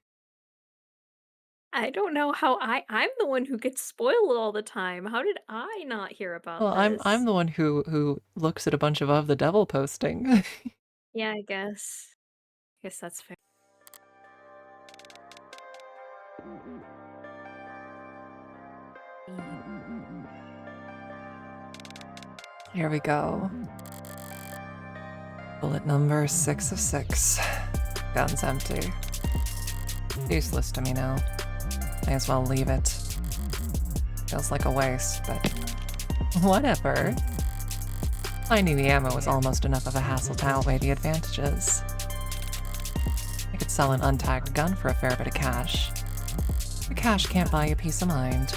I don't know how I'm the one who gets spoiled all the time. How did I not hear Well, about I'm this? the one who looks at a bunch of the Devil posting. Yeah, I guess. Guess that's fair. Here we go. Bullet number 6 of 6. Gun's empty. Useless to me now. May as well leave it. Feels like a waste, but whatever. Finding the ammo was almost enough of a hassle to outweigh the advantages. I could sell an untagged gun for a fair bit of cash. The cash can't buy you peace of mind.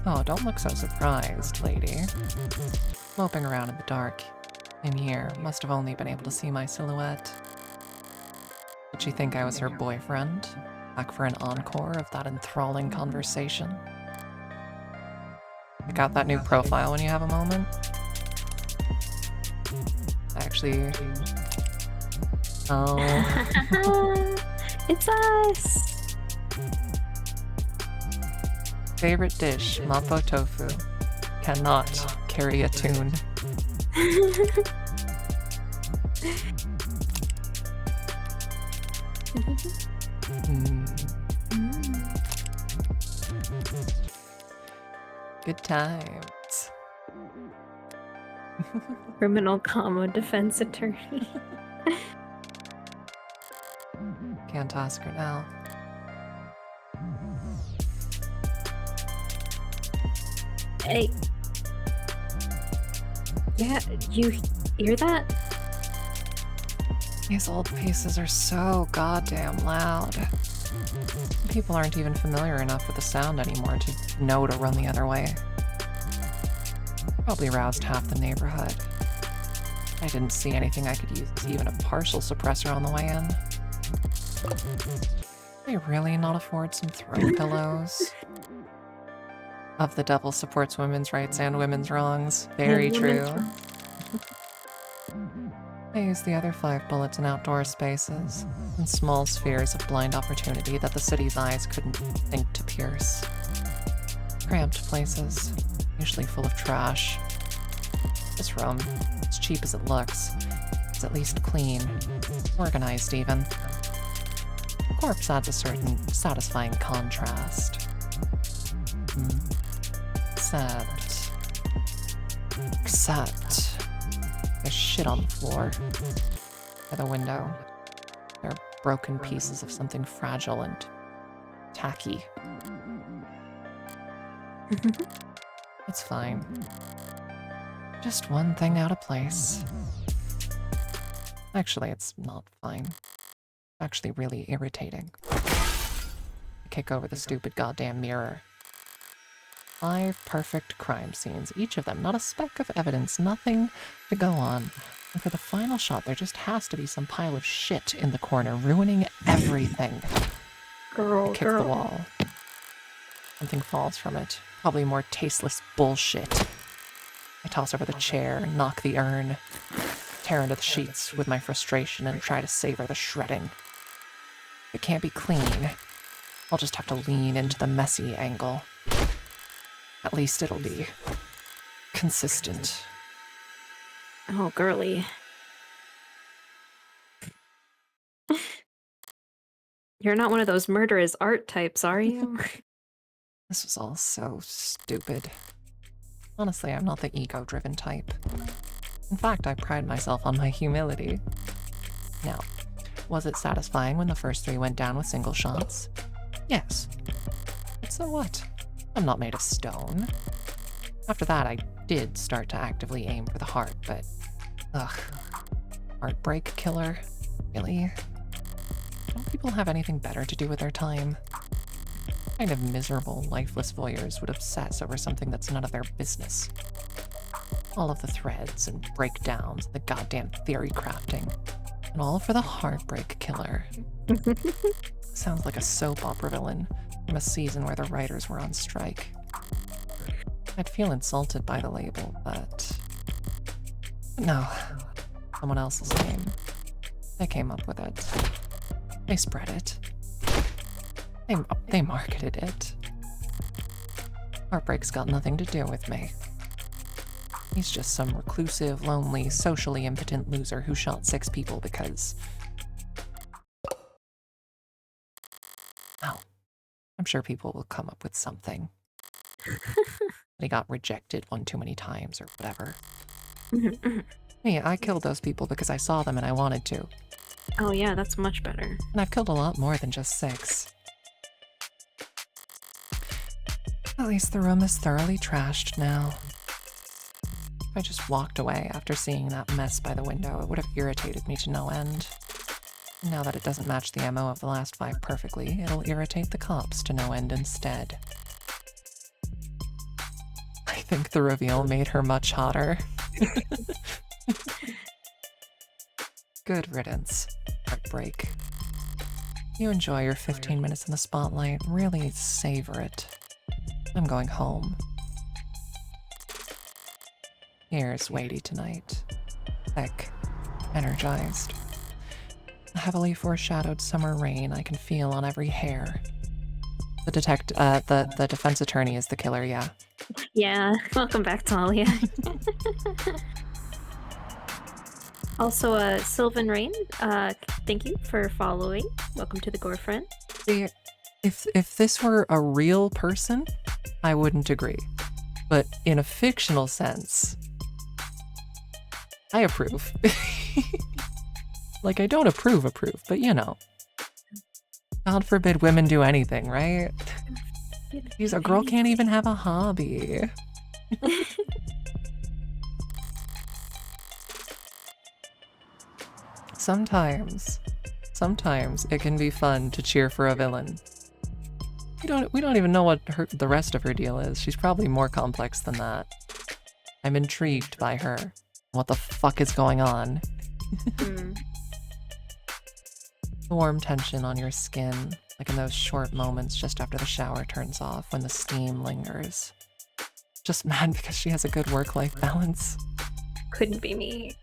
Oh, don't look so surprised, lady. Moping around in the dark. In here, must have only been able to see my silhouette. Did she think I was her boyfriend? Back for an encore of that enthralling conversation? Check out that new profile when you have a moment. Actually... Oh... It's us! Favorite dish, mapo tofu. Cannot carry a tune. Good times. Criminal comma defense attorney. Can't ask her now. Hey. Yeah, you hear that? These old pieces are so goddamn loud. People aren't even familiar enough with the sound anymore to know to run the other way. Probably roused half the neighborhood. I didn't see anything I could use as even a partial suppressor on the way in. They really not afford some throw pillows? Of the Devil supports women's rights and women's wrongs. Very And true. women's I used the other 5 bullets in outdoor spaces, in small spheres of blind opportunity that the city's eyes couldn't think to pierce. Cramped places, usually full of trash. This room, as cheap as it looks, is at least clean, organized even. The corpse adds a certain satisfying contrast. Except, there's shit on the floor, by the window. There are broken pieces of something fragile and tacky. It's fine. Just one thing out of place. Actually, it's not fine. Actually really irritating. I kick over the stupid goddamn mirror. 5 perfect crime scenes, each of them not a speck of evidence, nothing to go on. And for the final shot, there just has to be some pile of shit in the corner, ruining everything. I kick the wall. Something falls from it, probably more tasteless bullshit. I toss over the chair, knock the urn, tear into the sheets with my frustration and try to savor the shredding. If it can't be clean, I'll just have to lean into the messy angle. At least it'll be consistent. Oh, girly. You're not one of those murderous art types, are you? This was all so stupid. Honestly, I'm not the ego-driven type. In fact, I pride myself on my humility. Now, was it satisfying when the first 3 went down with single shots? Yes. But so what? I'm not made of stone. After that, I did start to actively aim for the heart, but... ugh. Heartbreak killer? Really? Don't people have anything better to do with their time? What kind of miserable, lifeless voyeurs would obsess over something that's none of their business? All of the threads and breakdowns, the goddamn theory crafting. And all for the heartbreak killer. Sounds like a soap opera villain from a season where the writers were on strike. I'd feel insulted by the label, but... no. Someone else's name. They came up with it. They spread it. They marketed it. Heartbreak's got nothing to do with me. He's just some reclusive, lonely, socially impotent loser who shot 6 people because... Oh, I'm sure people will come up with something. He got rejected one too many times or whatever. Me, I killed those people because I saw them and I wanted to. Oh yeah, that's much better. And I've killed a lot more than just 6. At least the room is thoroughly trashed now. If I just walked away after seeing that mess by the window, it would have irritated me to no end. Now that it doesn't match the MO of the last 5 perfectly, it'll irritate the cops to no end instead. I think the reveal made her much hotter. Good riddance, Heartbreak. You enjoy your 15 minutes in the spotlight, really savor it. I'm going home. Here's weighty tonight. Thick, energized. The heavily foreshadowed summer rain I can feel on every hair. The defense attorney is the killer, yeah. Yeah, welcome back, Talia. Also, Sylvan Rain, thank you for following. Welcome to the Gore Friend. See, if this were a real person, I wouldn't agree. But in a fictional sense, I approve. Like, I don't approve, but you know. God forbid women do anything, right? Jeez, a girl can't even have a hobby. Sometimes it can be fun to cheer for a villain. We don't even know what the rest of her deal is. She's probably more complex than that. I'm intrigued by her. What the fuck is going on? The warm tension on your skin, like in those short moments just after the shower turns off when the steam lingers. Just mad because she has a good work-life balance. Couldn't be me.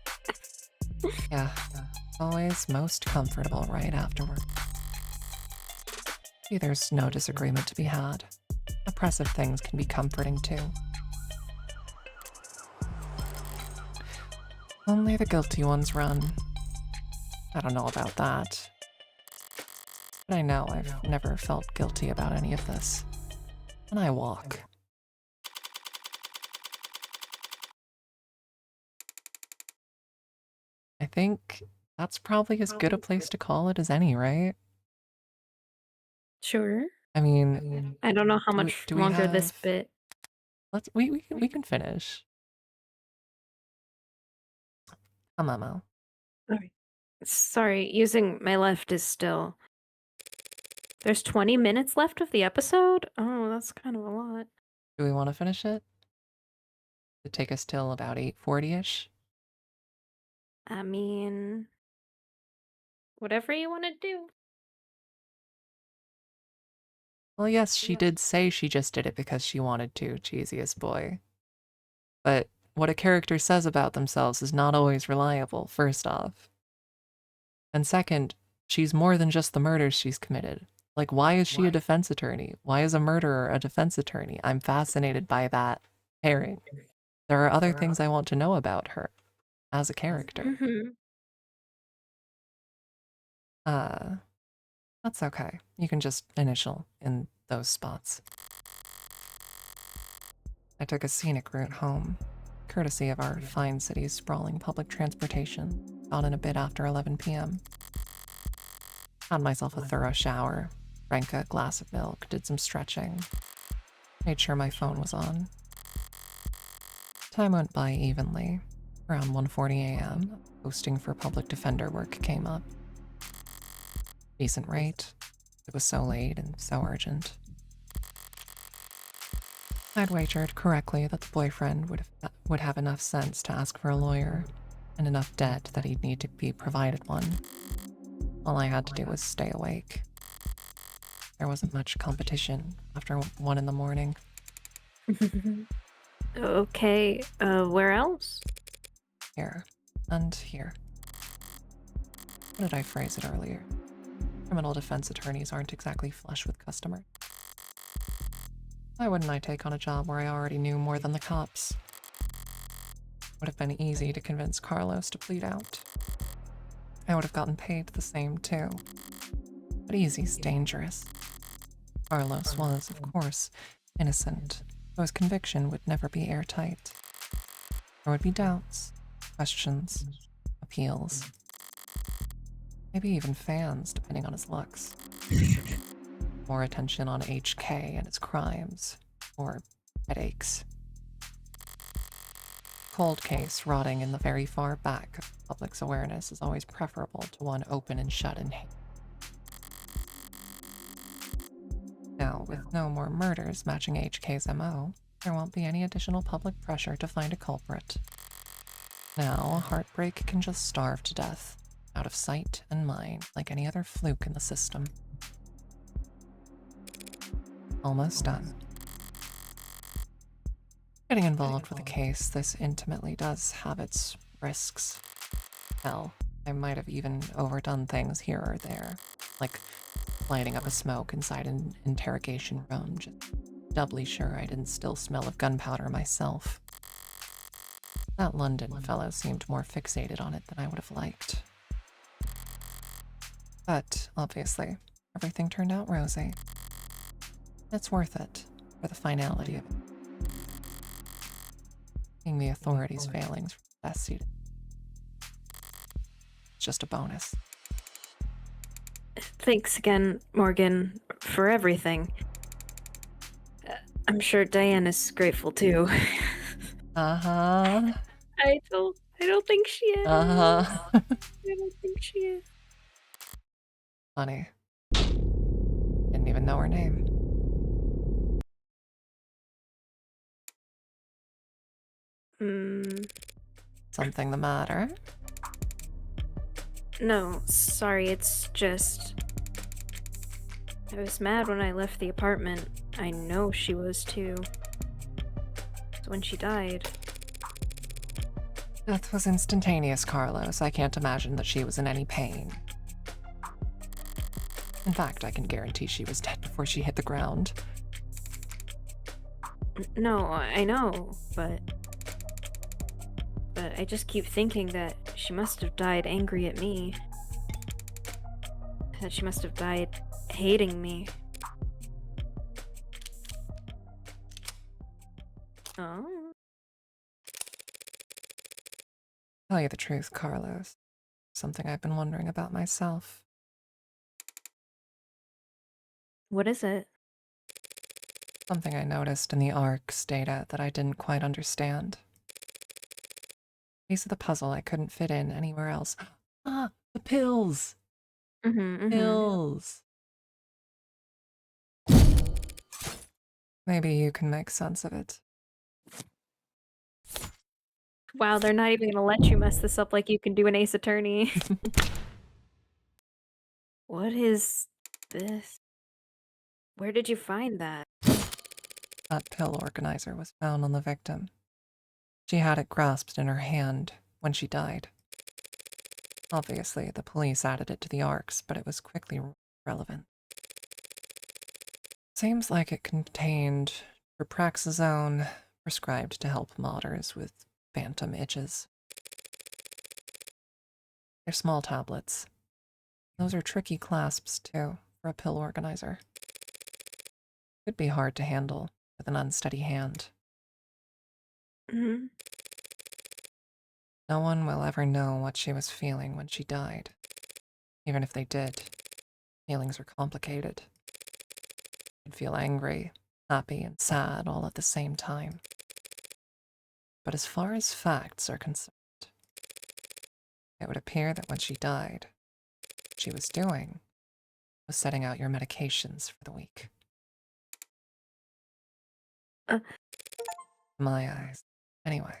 Yeah, always most comfortable right afterward. See, there's no disagreement to be had. Oppressive things can be comforting too. Only the guilty ones run. I don't know about that. But I know I've never felt guilty about any of this. And I walk. I think that's probably as good a place to call it as any, right? Sure. I mean, I don't know how much do we longer this have- bit. we can finish. Come on, Mel. Alright. Sorry, using my left is still... There's 20 minutes left of the episode? Oh, that's kind of a lot. Do we want to finish it? It'd take us till about 8:40-ish. I mean... Whatever you want to do. Well, yes, she did say she just did it because she wanted to, cheesiest boy. But what a character says about themselves is not always reliable, first off. And second, she's more than just the murders she's committed. Like, why is she a defense attorney? Why is a murderer a defense attorney? I'm fascinated by that pairing. There are other things I want to know about her as a character. That's okay. You can just initial in those spots. I took a scenic route home, courtesy of our fine city's sprawling public transportation. Got in a bit after 11 p.m. Had myself a thorough shower, drank a glass of milk, did some stretching, made sure my phone was on. Time went by evenly. Around 1:40 a.m., posting for public defender work came up. Decent rate. It was so late and so urgent. I'd wagered correctly that the boyfriend would have enough sense to ask for a lawyer, and enough debt that he'd need to be provided one. All I had to do was stay awake. There wasn't much competition after 1 in the morning. Okay, where else? Here. And here. How did I phrase it earlier? Criminal defense attorneys aren't exactly flush with customers. Why wouldn't I take on a job where I already knew more than the cops? Would have been easy to convince Carlos to plead out. I would have gotten paid the same too. But easy's dangerous. Carlos was, of course, innocent, so his conviction would never be airtight. There would be doubts, questions, appeals. Maybe even fans, depending on his looks. More attention on HK and his crimes, or headaches. Cold case rotting in the very far back of the public's awareness is always preferable to one open and shut in hate. Now, with no more murders matching HK's MO, there won't be any additional public pressure to find a culprit. Now, heartbreak can just starve to death, out of sight and mind, like any other fluke in the system. Almost done. Getting involved with a case this intimately does have its risks. Hell, I might have even overdone things here or there, like lighting up a smoke inside an interrogation room, just doubly sure I didn't still smell of gunpowder myself. That London fellow seemed more fixated on it than I would have liked. But, obviously, everything turned out rosy. It's worth it, for the finality of it. Seeing the authorities' failings from the best seat. It's just a bonus. Thanks again, Morgan, for everything. I'm sure Diane is grateful too. Uh-huh. I don't think she is. Uh-huh. I don't think she is. Funny. Didn't even know her name. Something the matter? No, sorry, it's just... I was mad when I left the apartment. I know she was too. So when she died... Death was instantaneous, Carlos. I can't imagine that she was in any pain. In fact, I can guarantee she was dead before she hit the ground. No, I know, but I just keep thinking that she must have died angry at me. That she must have died hating me. Oh? Tell you the truth, Carlos. Something I've been wondering about myself. What is it? Something I noticed in the ARC's data that I didn't quite understand. Piece of the puzzle I couldn't fit in anywhere else. Ah, the pills! Pills! Maybe you can make sense of it. Wow, they're not even gonna let you mess this up like you can do an Ace Attorney. What is this? Where did you find that? That pill organizer was found on the victim. She had it grasped in her hand when she died. Obviously, the police added it to the ARCs, but it was quickly relevant. Seems like it contained Repraxazone, prescribed to help modders with phantom itches. They're small tablets. Those are tricky clasps, too, for a pill organizer. Could be hard to handle with an unsteady hand. No one will ever know what she was feeling when she died. Even if they did, feelings are complicated. You'd feel angry, happy, and sad all at the same time. But as far as facts are concerned, it would appear that when she died, what she was doing was setting out your medications for the week. My eyes. Anyway.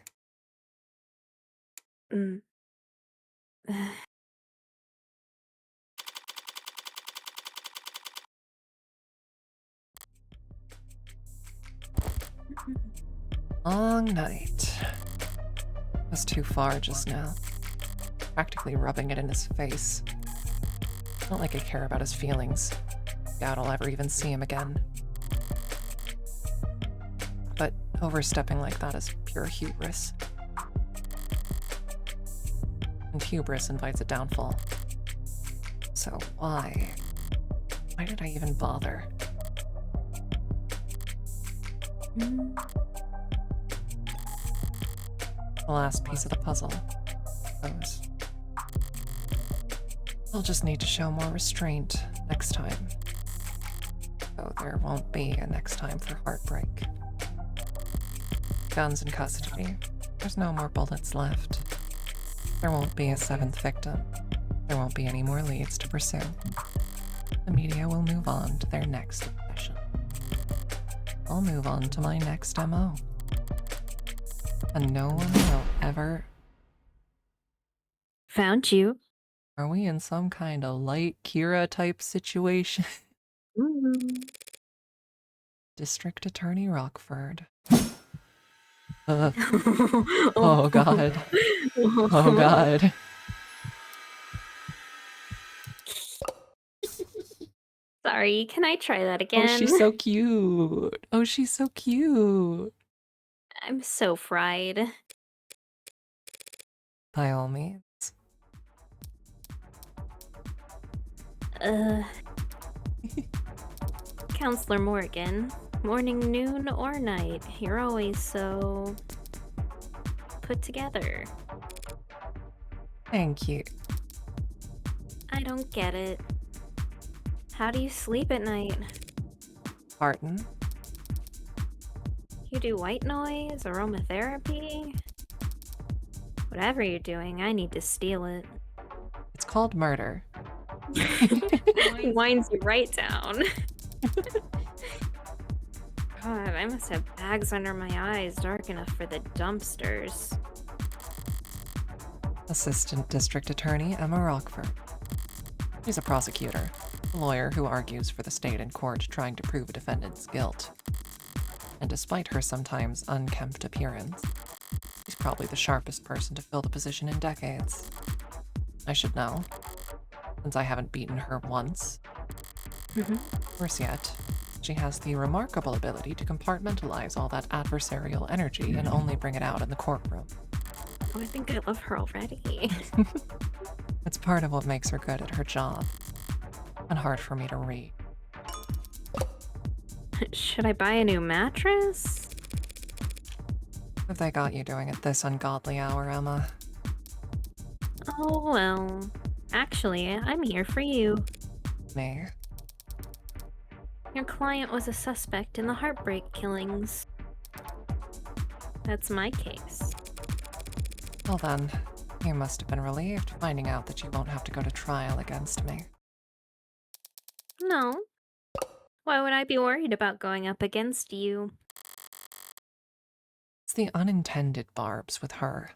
Long night. Was too far just now. Practically rubbing it in his face. Not like I care about his feelings. Doubt I'll ever even see him again. But overstepping like that is pure hubris. And hubris invites a downfall. So why? Why did I even bother? The last piece of the puzzle. Those. I'll just need to show more restraint next time. So there won't be a next time for heartbreak. Guns in custody. There's no more bullets left. There won't be a seventh victim. There won't be any more leads to pursue. The media will move on to their next obsession. I'll move on to my next MO. And no one will ever... Found you. Are we in some kind of light Kira type situation? District Attorney Rockford. Oh god. Oh god. Sorry, can I try that again? Oh, she's so cute. Oh, she's so cute. I'm so fried. By all means. Counselor Morgan, morning, noon, or night, you're always so... put together. Thank you. I don't get it. How do you sleep at night? Pardon? You do white noise, aromatherapy? Whatever you're doing, I need to steal it. It's called murder. Winds you right down. God, I must have bags under my eyes dark enough for the dumpsters. Assistant District Attorney Emma Rockford. She's a prosecutor, a lawyer who argues for the state in court trying to prove a defendant's guilt. And despite her sometimes unkempt appearance, she's probably the sharpest person to fill the position in decades. I should know, since I haven't beaten her once. Worse yet, she has the remarkable ability to compartmentalize all that adversarial energy and only bring it out in the courtroom. Oh, I think I love her already. It's part of what makes her good at her job, and hard for me to read. Should I buy a new mattress? Have they got you doing it this ungodly hour, Emma? Oh, well. Actually, I'm here for you. Me? Your client was a suspect in the Heartbreak killings. That's my case. Well then, you must have been relieved finding out that you won't have to go to trial against me. No. Why would I be worried about going up against you? It's the unintended barbs with her.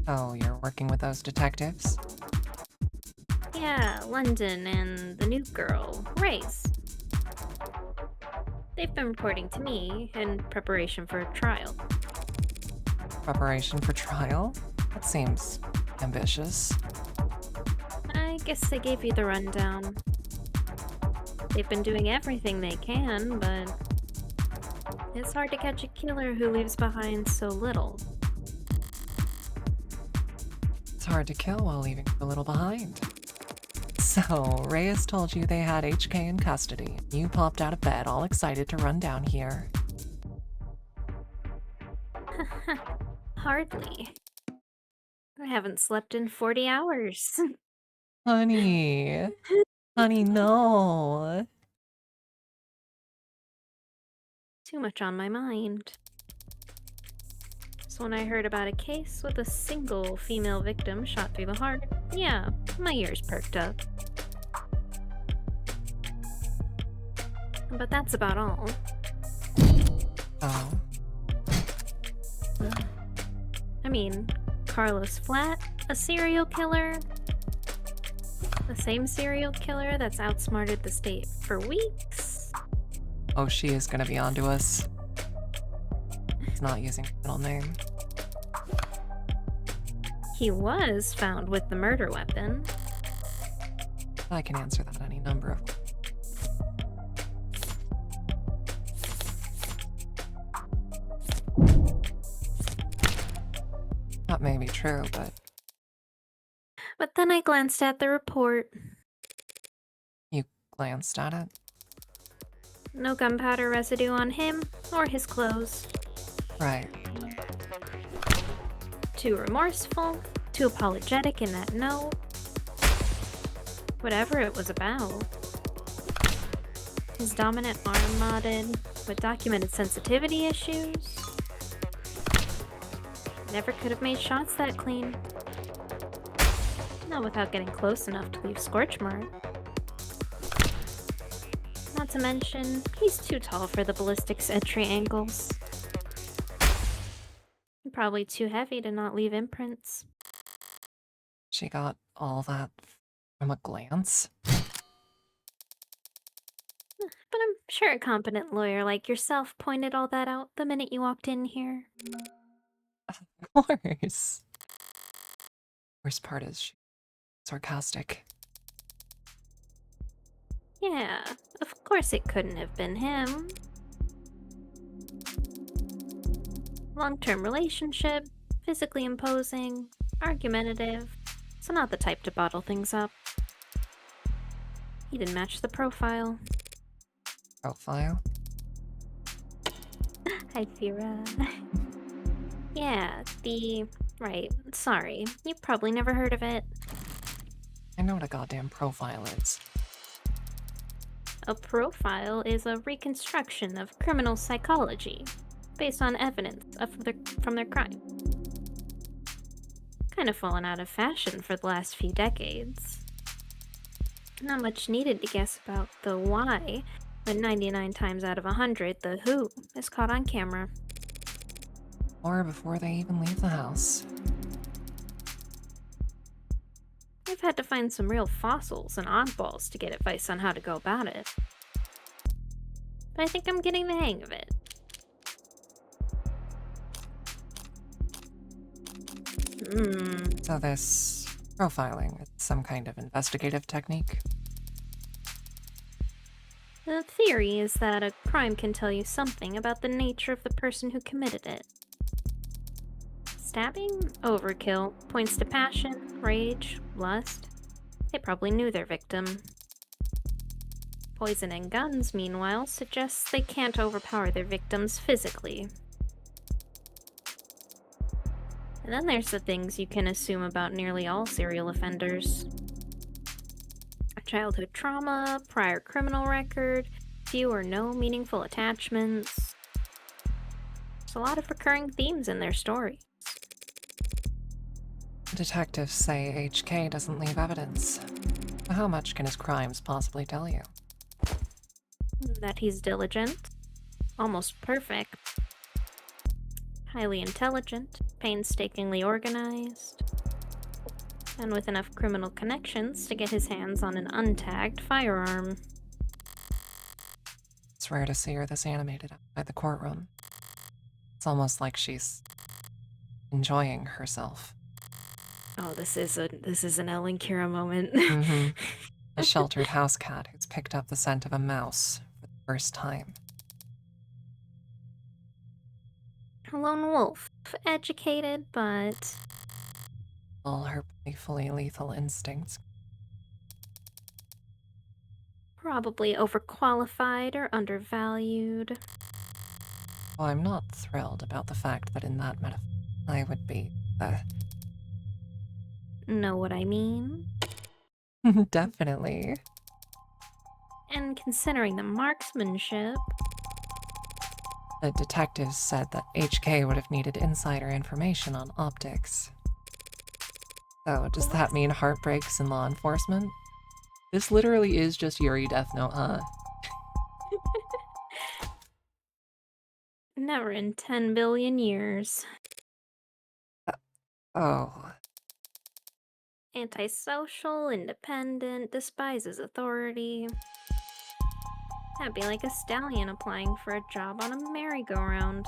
Oh, you're working with those detectives? Yeah, London and the new girl, Race. They've been reporting to me in preparation for a trial. Preparation for trial? That seems ambitious. I guess I gave you the rundown. They've been doing everything they can, but it's hard to catch a killer who leaves behind so little. It's hard to kill while leaving a little behind. So, Reyes told you they had HK in custody. You popped out of bed all excited to run down here. Hardly. I haven't slept in 40 hours. Honey. Honey, no. Too much on my mind. So when I heard about a case with a single female victim shot through the heart, yeah, my ears perked up. But that's about all. Oh. I mean, Carlos Flat, a serial killer? The same serial killer that's outsmarted the state for weeks? Oh, she is gonna be onto us. It's not using her middle name. He was found with the murder weapon. I can answer that any number of ways. That may be true, but But then I glanced at the report. you glanced at it? No gunpowder residue on him or his clothes. Right. Too remorseful, too apologetic in that note. Whatever it was about. His dominant arm modded, with documented sensitivity issues. Never could have made shots that clean. Not without getting close enough to leave scorch mark. Not to mention, he's too tall for the ballistics entry angles. Probably too heavy to not leave imprints. She got all that from a glance? But I'm sure a competent lawyer like yourself pointed all that out the minute you walked in here. Of course. Worst part is she's sarcastic. Yeah, of course it couldn't have been him. Long-term relationship, physically imposing, argumentative, so not the type to bottle things up. He didn't match the profile. Profile? Hi, Fira. Yeah, right, sorry. You've probably never heard of it. I know what a goddamn profile is. A profile is a reconstruction of criminal psychology, based on evidence from their crime. Kind of fallen out of fashion for the last few decades. Not much needed to guess about the why, but 99 times out of 100, the who is caught on camera. Or before they even leave the house. I've had to find some real fossils and oddballs to get advice on how to go about it. But I think I'm getting the hang of it. So this profiling, it's some kind of investigative technique? The theory is that a crime can tell you something about the nature of the person who committed it. Stabbing? Overkill. Points to passion, rage, lust. They probably knew their victim. Poison and guns, meanwhile, suggests they can't overpower their victims physically. And then there's the things you can assume about nearly all serial offenders. Childhood trauma, prior criminal record, few or no meaningful attachments. There's a lot of recurring themes in their stories. Detectives say HK doesn't leave evidence. How much can his crimes possibly tell you? That he's diligent, almost perfect, highly intelligent, painstakingly organized, and with enough criminal connections to get his hands on an untagged firearm. It's rare to see her this animated outside the courtroom. It's almost like she's enjoying herself. Oh, this is an Ellen Kira moment. Mm-hmm. A sheltered house cat who's picked up the scent of a mouse for the first time. A lone wolf, educated, but All her playfully lethal instincts. probably overqualified or undervalued. Well, I'm not thrilled about the fact that in that metaphor, I would be Know what I mean? Definitely. And considering the marksmanship, The detectives said that HK would have needed insider information on optics. So, does that mean heartbreaks in law enforcement? This literally is just Yuri Death Note, huh? never in 10 billion years. Oh. Antisocial, independent, despises authority. That'd be like a stallion applying for a job on a merry-go-round.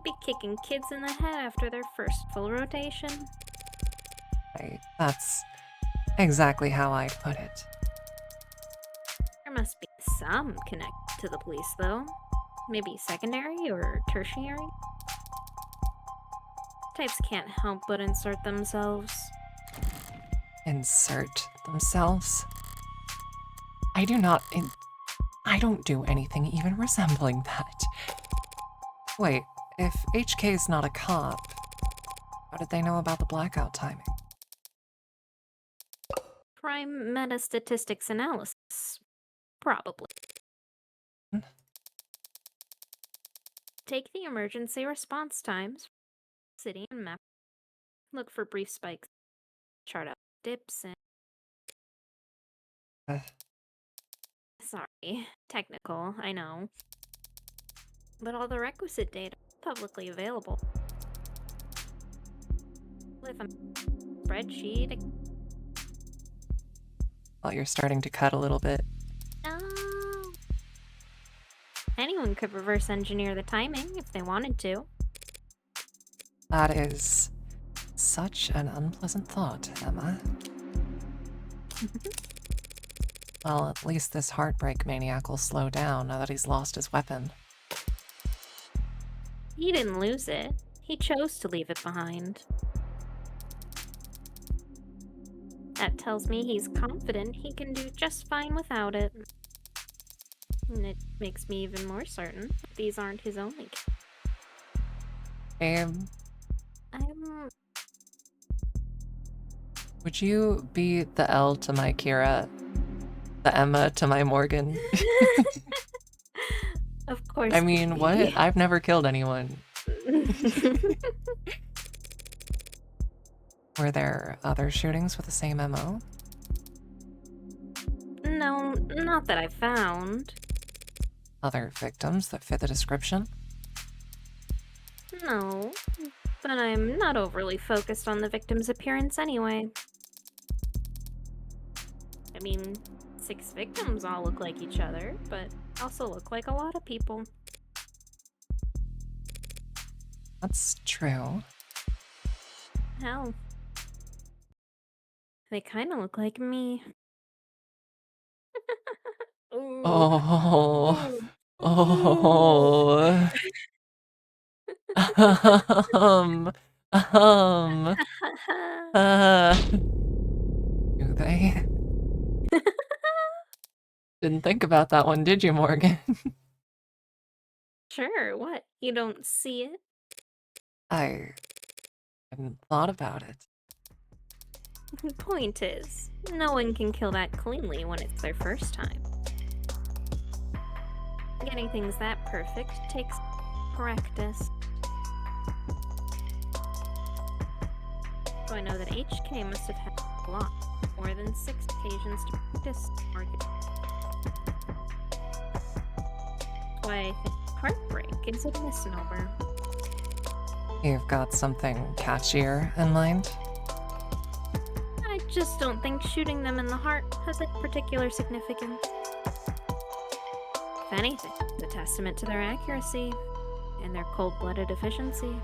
Be kicking kids in the head after their first full rotation. Right. That's exactly how I'd put it. There must be some connect to the police, though. Maybe secondary or tertiary? Types can't help but insert themselves. Insert themselves? I do not. I don't do anything even resembling that. Wait, if HK's not a cop, how did they know about the blackout timing? Crime meta statistics analysis. Probably. Hmm? Take the emergency response times, city and map. Look for brief spikes. Chart out dips and. Uh, Sorry, technical, I know. But all the requisite data is publicly available. With a spreadsheet. well, you're starting to cut a little bit. Oh. Anyone could reverse engineer the timing if they wanted to. That is such an unpleasant thought, Emma. Well, at least this heartbreak maniac will slow down now that he's lost his weapon. He didn't lose it. He chose to leave it behind. That tells me he's confident he can do just fine without it. And it makes me even more certain that these aren't his only. Abe, I'm. would you be the L to my Kira, the Emma to my Morgan? Of course. I mean, what? I've never killed anyone. Were there other shootings with the same MO? No, not that I found. Other victims that fit the description? No, but I'm not overly focused on the victim's appearance anyway. I mean, 6 victims all look like each other, but also look like a lot of people. That's true. Hell, they kind of look like me. Ooh. Oh. Ooh. Oh. Do they? Didn't think about that one, did you, Morgan? Sure, what? You don't see it? I hadn't thought about it. The point is, no one can kill that cleanly when it's their first time. Getting things that perfect takes practice. So I know that HK must have had a lot, more than 6 occasions to practice target. That's why I think heartbreak is a misnomer. You've got something catchier in mind? I just don't think shooting them in the heart has a particular significance. If anything, it's a testament to their accuracy and their cold-blooded efficiency.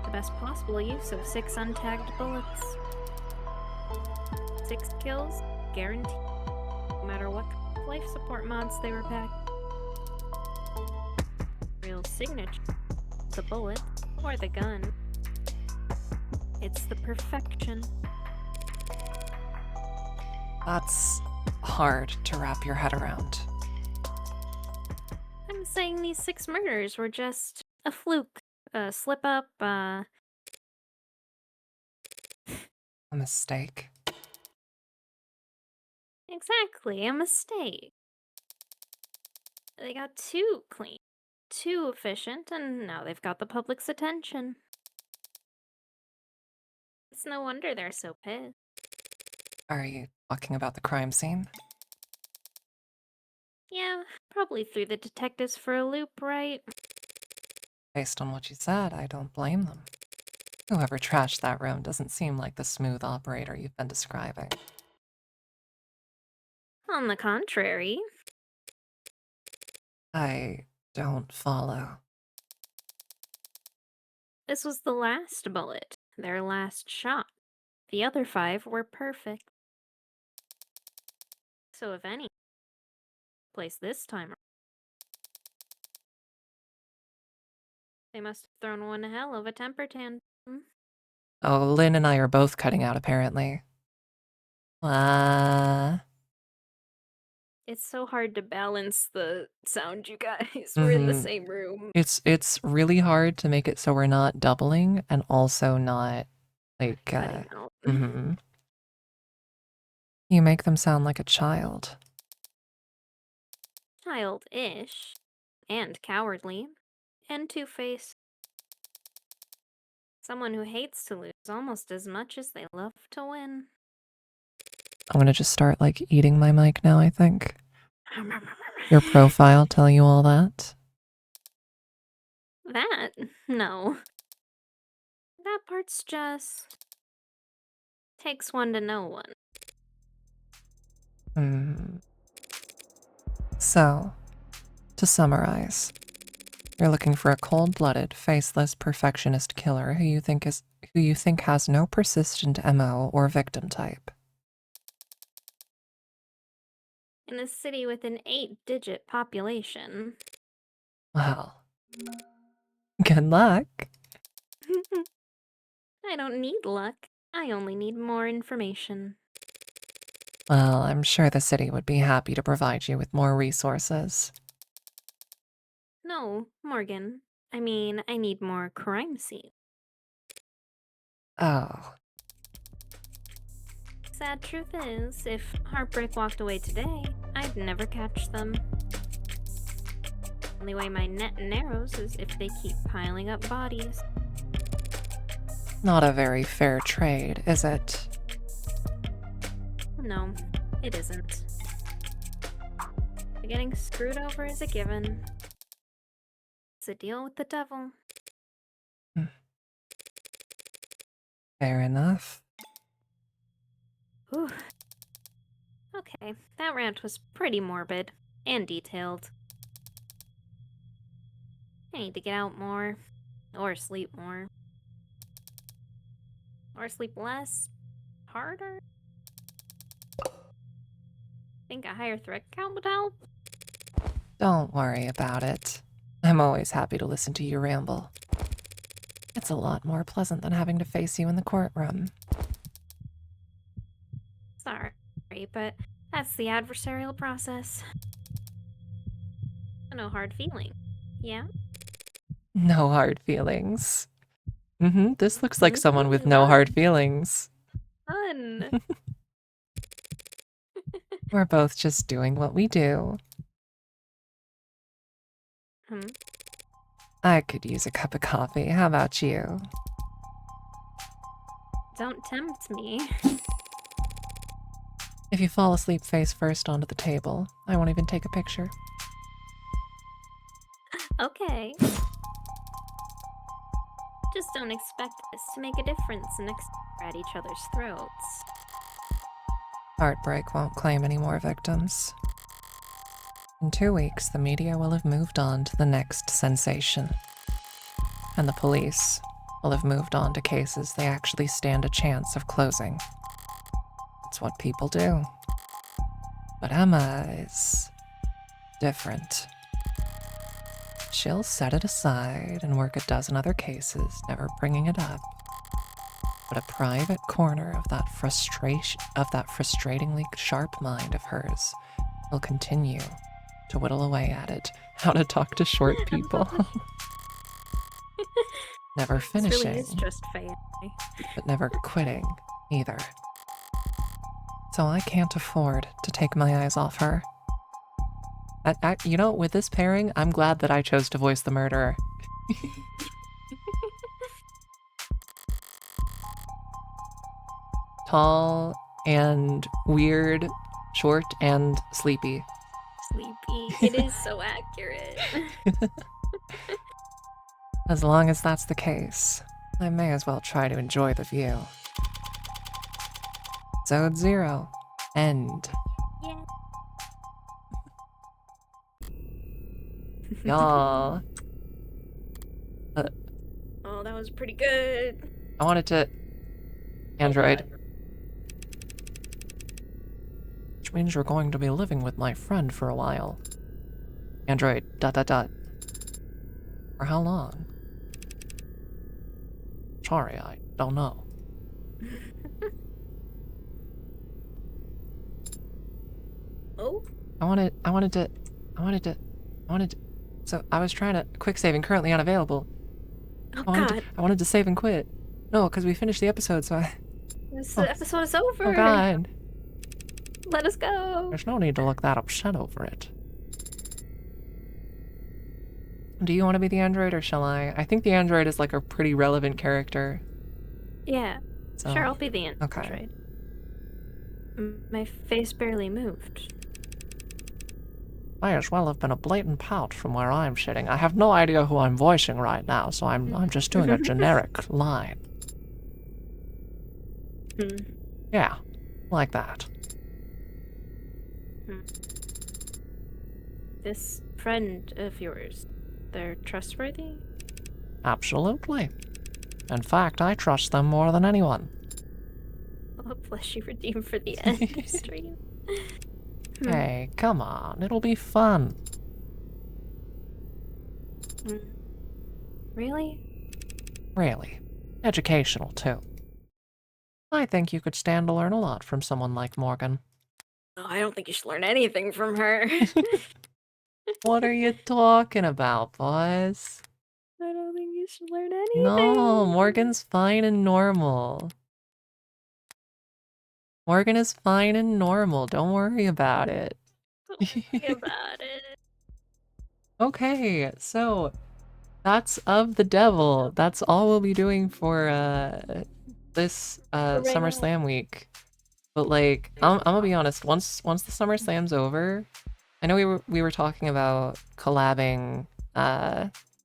The best possible use of 6 untagged bullets. 6 kills, guaranteed, no matter what life support mods they were packed. Real signature, the bullet or the gun. It's the perfection. That's hard to wrap your head around. I'm saying these 6 murders were just a fluke, a slip up, A mistake. Exactly, a mistake. They got too clean, too efficient, and now they've got the public's attention. It's no wonder they're so pissed. Are you talking about the crime scene? Yeah, probably threw the detectives for a loop, right? Based on what you said, I don't blame them. Whoever trashed that room doesn't seem like the smooth operator you've been describing. On the contrary, I don't follow. this was the last bullet, their last shot. The other 5 were perfect. So if any place this time, they must have thrown one hell of a temper tantrum. Oh, Lynn and I are both cutting out, apparently. It's so hard to balance the sound, you guys. We're in the same room. It's really hard to make it so we're not doubling and also not, like, Cutting out. You make them sound like a child. Childish. And cowardly. And two-faced. Someone who hates to lose almost as much as they love to win. I'm gonna just start, like, eating my mic now, I think. Your profile tell you all that? That? No. That part's just... takes one to know one. So, to summarize, you're looking for a cold-blooded, faceless, perfectionist killer who you think has no persistent MO or victim type. In a city with an 8-digit population. Well, good luck. I don't need luck. I only need more information. Well, I'm sure the city would be happy to provide you with more resources. No, Morgan. I mean, I need more crime scenes. Oh. Sad truth is, if Heartbreak walked away today, I'd never catch them. Only way my net narrows is if they keep piling up bodies. Not a very fair trade, is it? No, it isn't. Getting screwed over is a given. It's a deal with the devil. Fair enough. Whew. Okay, that rant was pretty morbid and detailed. I need to get out more, or sleep more. Or sleep less, harder? Think a higher threat count would help? Don't worry about it. I'm always happy to listen to you ramble. It's a lot more pleasant than having to face you in the courtroom. Sorry, but that's the adversarial process. No hard feeling, yeah? No hard feelings. This looks like someone with no hard feelings. Fun! We're both just doing what we do. I could use a cup of coffee. How about you? Don't tempt me. If you fall asleep face first onto the table, I won't even take a picture. Okay. Just don't expect this to make a difference next we're at each other's throats. Heartbreak won't claim any more victims. In 2 weeks, the media will have moved on to the next sensation. And the police will have moved on to cases they actually stand a chance of closing. It's what people do. But Emma is different. She'll set it aside and work a dozen other cases, never bringing it up. But a private corner of that frustratingly sharp mind of hers will continue to whittle away at it. How to talk to short people. Never finishing. This really is just family. But never quitting either. So I can't afford to take my eyes off her. You know, with this pairing, I'm glad that I chose to voice the murderer. Tall and weird, short and sleepy. Sleepy. It is so accurate. As long as that's the case, I may as well try to enjoy the view. Episode 0. End. Yeah. Y'all. Oh, that was pretty good. I wanted to... Android. means you're going to be living with my friend for a while. Android, ... For how long? Sorry, I don't know. Oh? So I was trying to, quick saving, currently unavailable. Oh, I wanted to save and quit. No, because we finished the episode, so This episode is over. Oh god. Let us go. There's no need to look that upset over it. Do you want to be the android or shall I? I think the android is like a pretty relevant character. Yeah. So, Sure, I'll be the android. Okay. My face barely moved. May as well have been a blatant pout from where I'm sitting. I have no idea who I'm voicing right now, so I'm just doing a generic line. Yeah, like that. This friend of yours, they're trustworthy? Absolutely. In fact, I trust them more than anyone. Oh, bless you, redeem for the end stream. Hey, come on, it'll be fun. Really? Really. Educational, too. I think you could stand to learn a lot from someone like Morgan. Oh, I don't think you should learn anything from her. What are you talking about, boys? I don't think you should learn anything. No, Morgan's fine and normal. Morgan is fine and normal. Don't worry about it. Don't worry about it. Okay, so that's Of the Devil. That's all we'll be doing for this SummerSlam week. But like, I'm gonna be honest. Once the SummerSlam's over, I know we were talking about collabing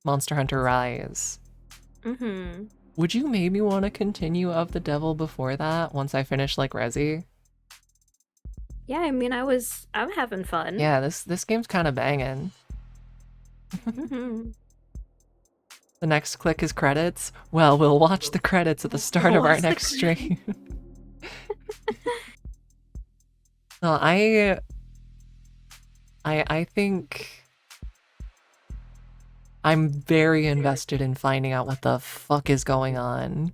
Monster Hunter Rise. Would you maybe want to continue Of the Devil before that, once I finish like Resi? Yeah, I mean, I'm having fun. Yeah, this game's kind of banging. The next click is credits. Well, we'll watch the credits at the start of our next stream. No, I think I'm very invested in finding out what the fuck is going on.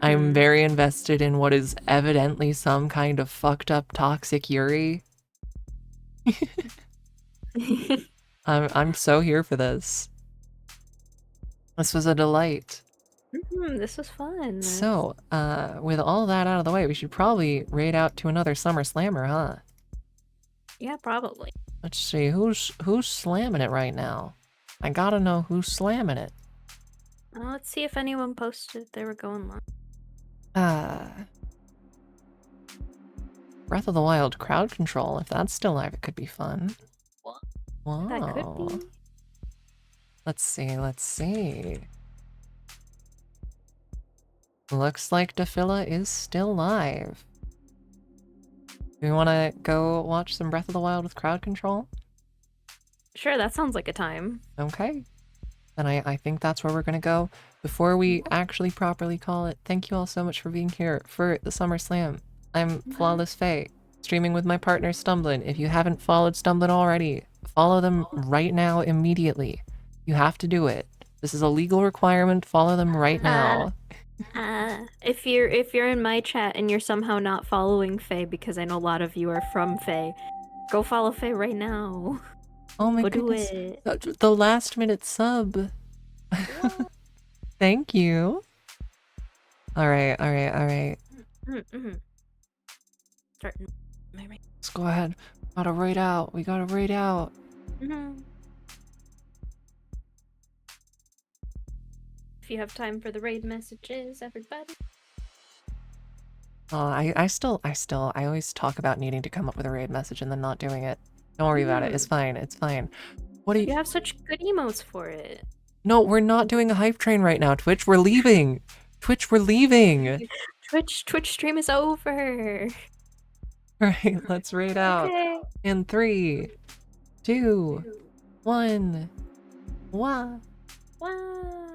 I'm very invested in what is evidently some kind of fucked up toxic Yuri. I'm so here for this. This was a delight. This was fun. So, with all that out of the way, we should probably raid out to another Summer Slammer, huh? Yeah, probably. Let's see, who's slamming it right now? I gotta know who's slamming it. Let's see if anyone posted they were going live. Breath of the Wild crowd control. If that's still live, it could be fun. What? Wow. That could be. Let's see. Looks like Dafila is still live. Do we want to go watch some Breath of the Wild with crowd control? Sure, that sounds like a time. Okay. Then I think that's where we're going to go. Before we actually properly call it, thank you all so much for being here for the SummerSlam. I'm Flawless Faye, streaming with my partner Stumblin. If you haven't followed Stumblin already, follow them right now immediately. You have to do it. This is a legal requirement. Follow them right now. If you're in my chat and you're somehow not following Faye, because I know a lot of you are from Faye, go follow Faye right now. Oh my goodness. The last minute sub. Thank you. Alright. Starting. Let's go ahead. We gotta raid out. If you have time for the raid messages, everybody. I always talk about needing to come up with a raid message and then not doing it. Don't worry about it. It's fine. What do you have such good emotes for it? No, we're not doing a hype train right now, Twitch. We're leaving. Twitch stream is over. Alright, let's raid out. Okay. In 3, 2, 1. Wah. Wow.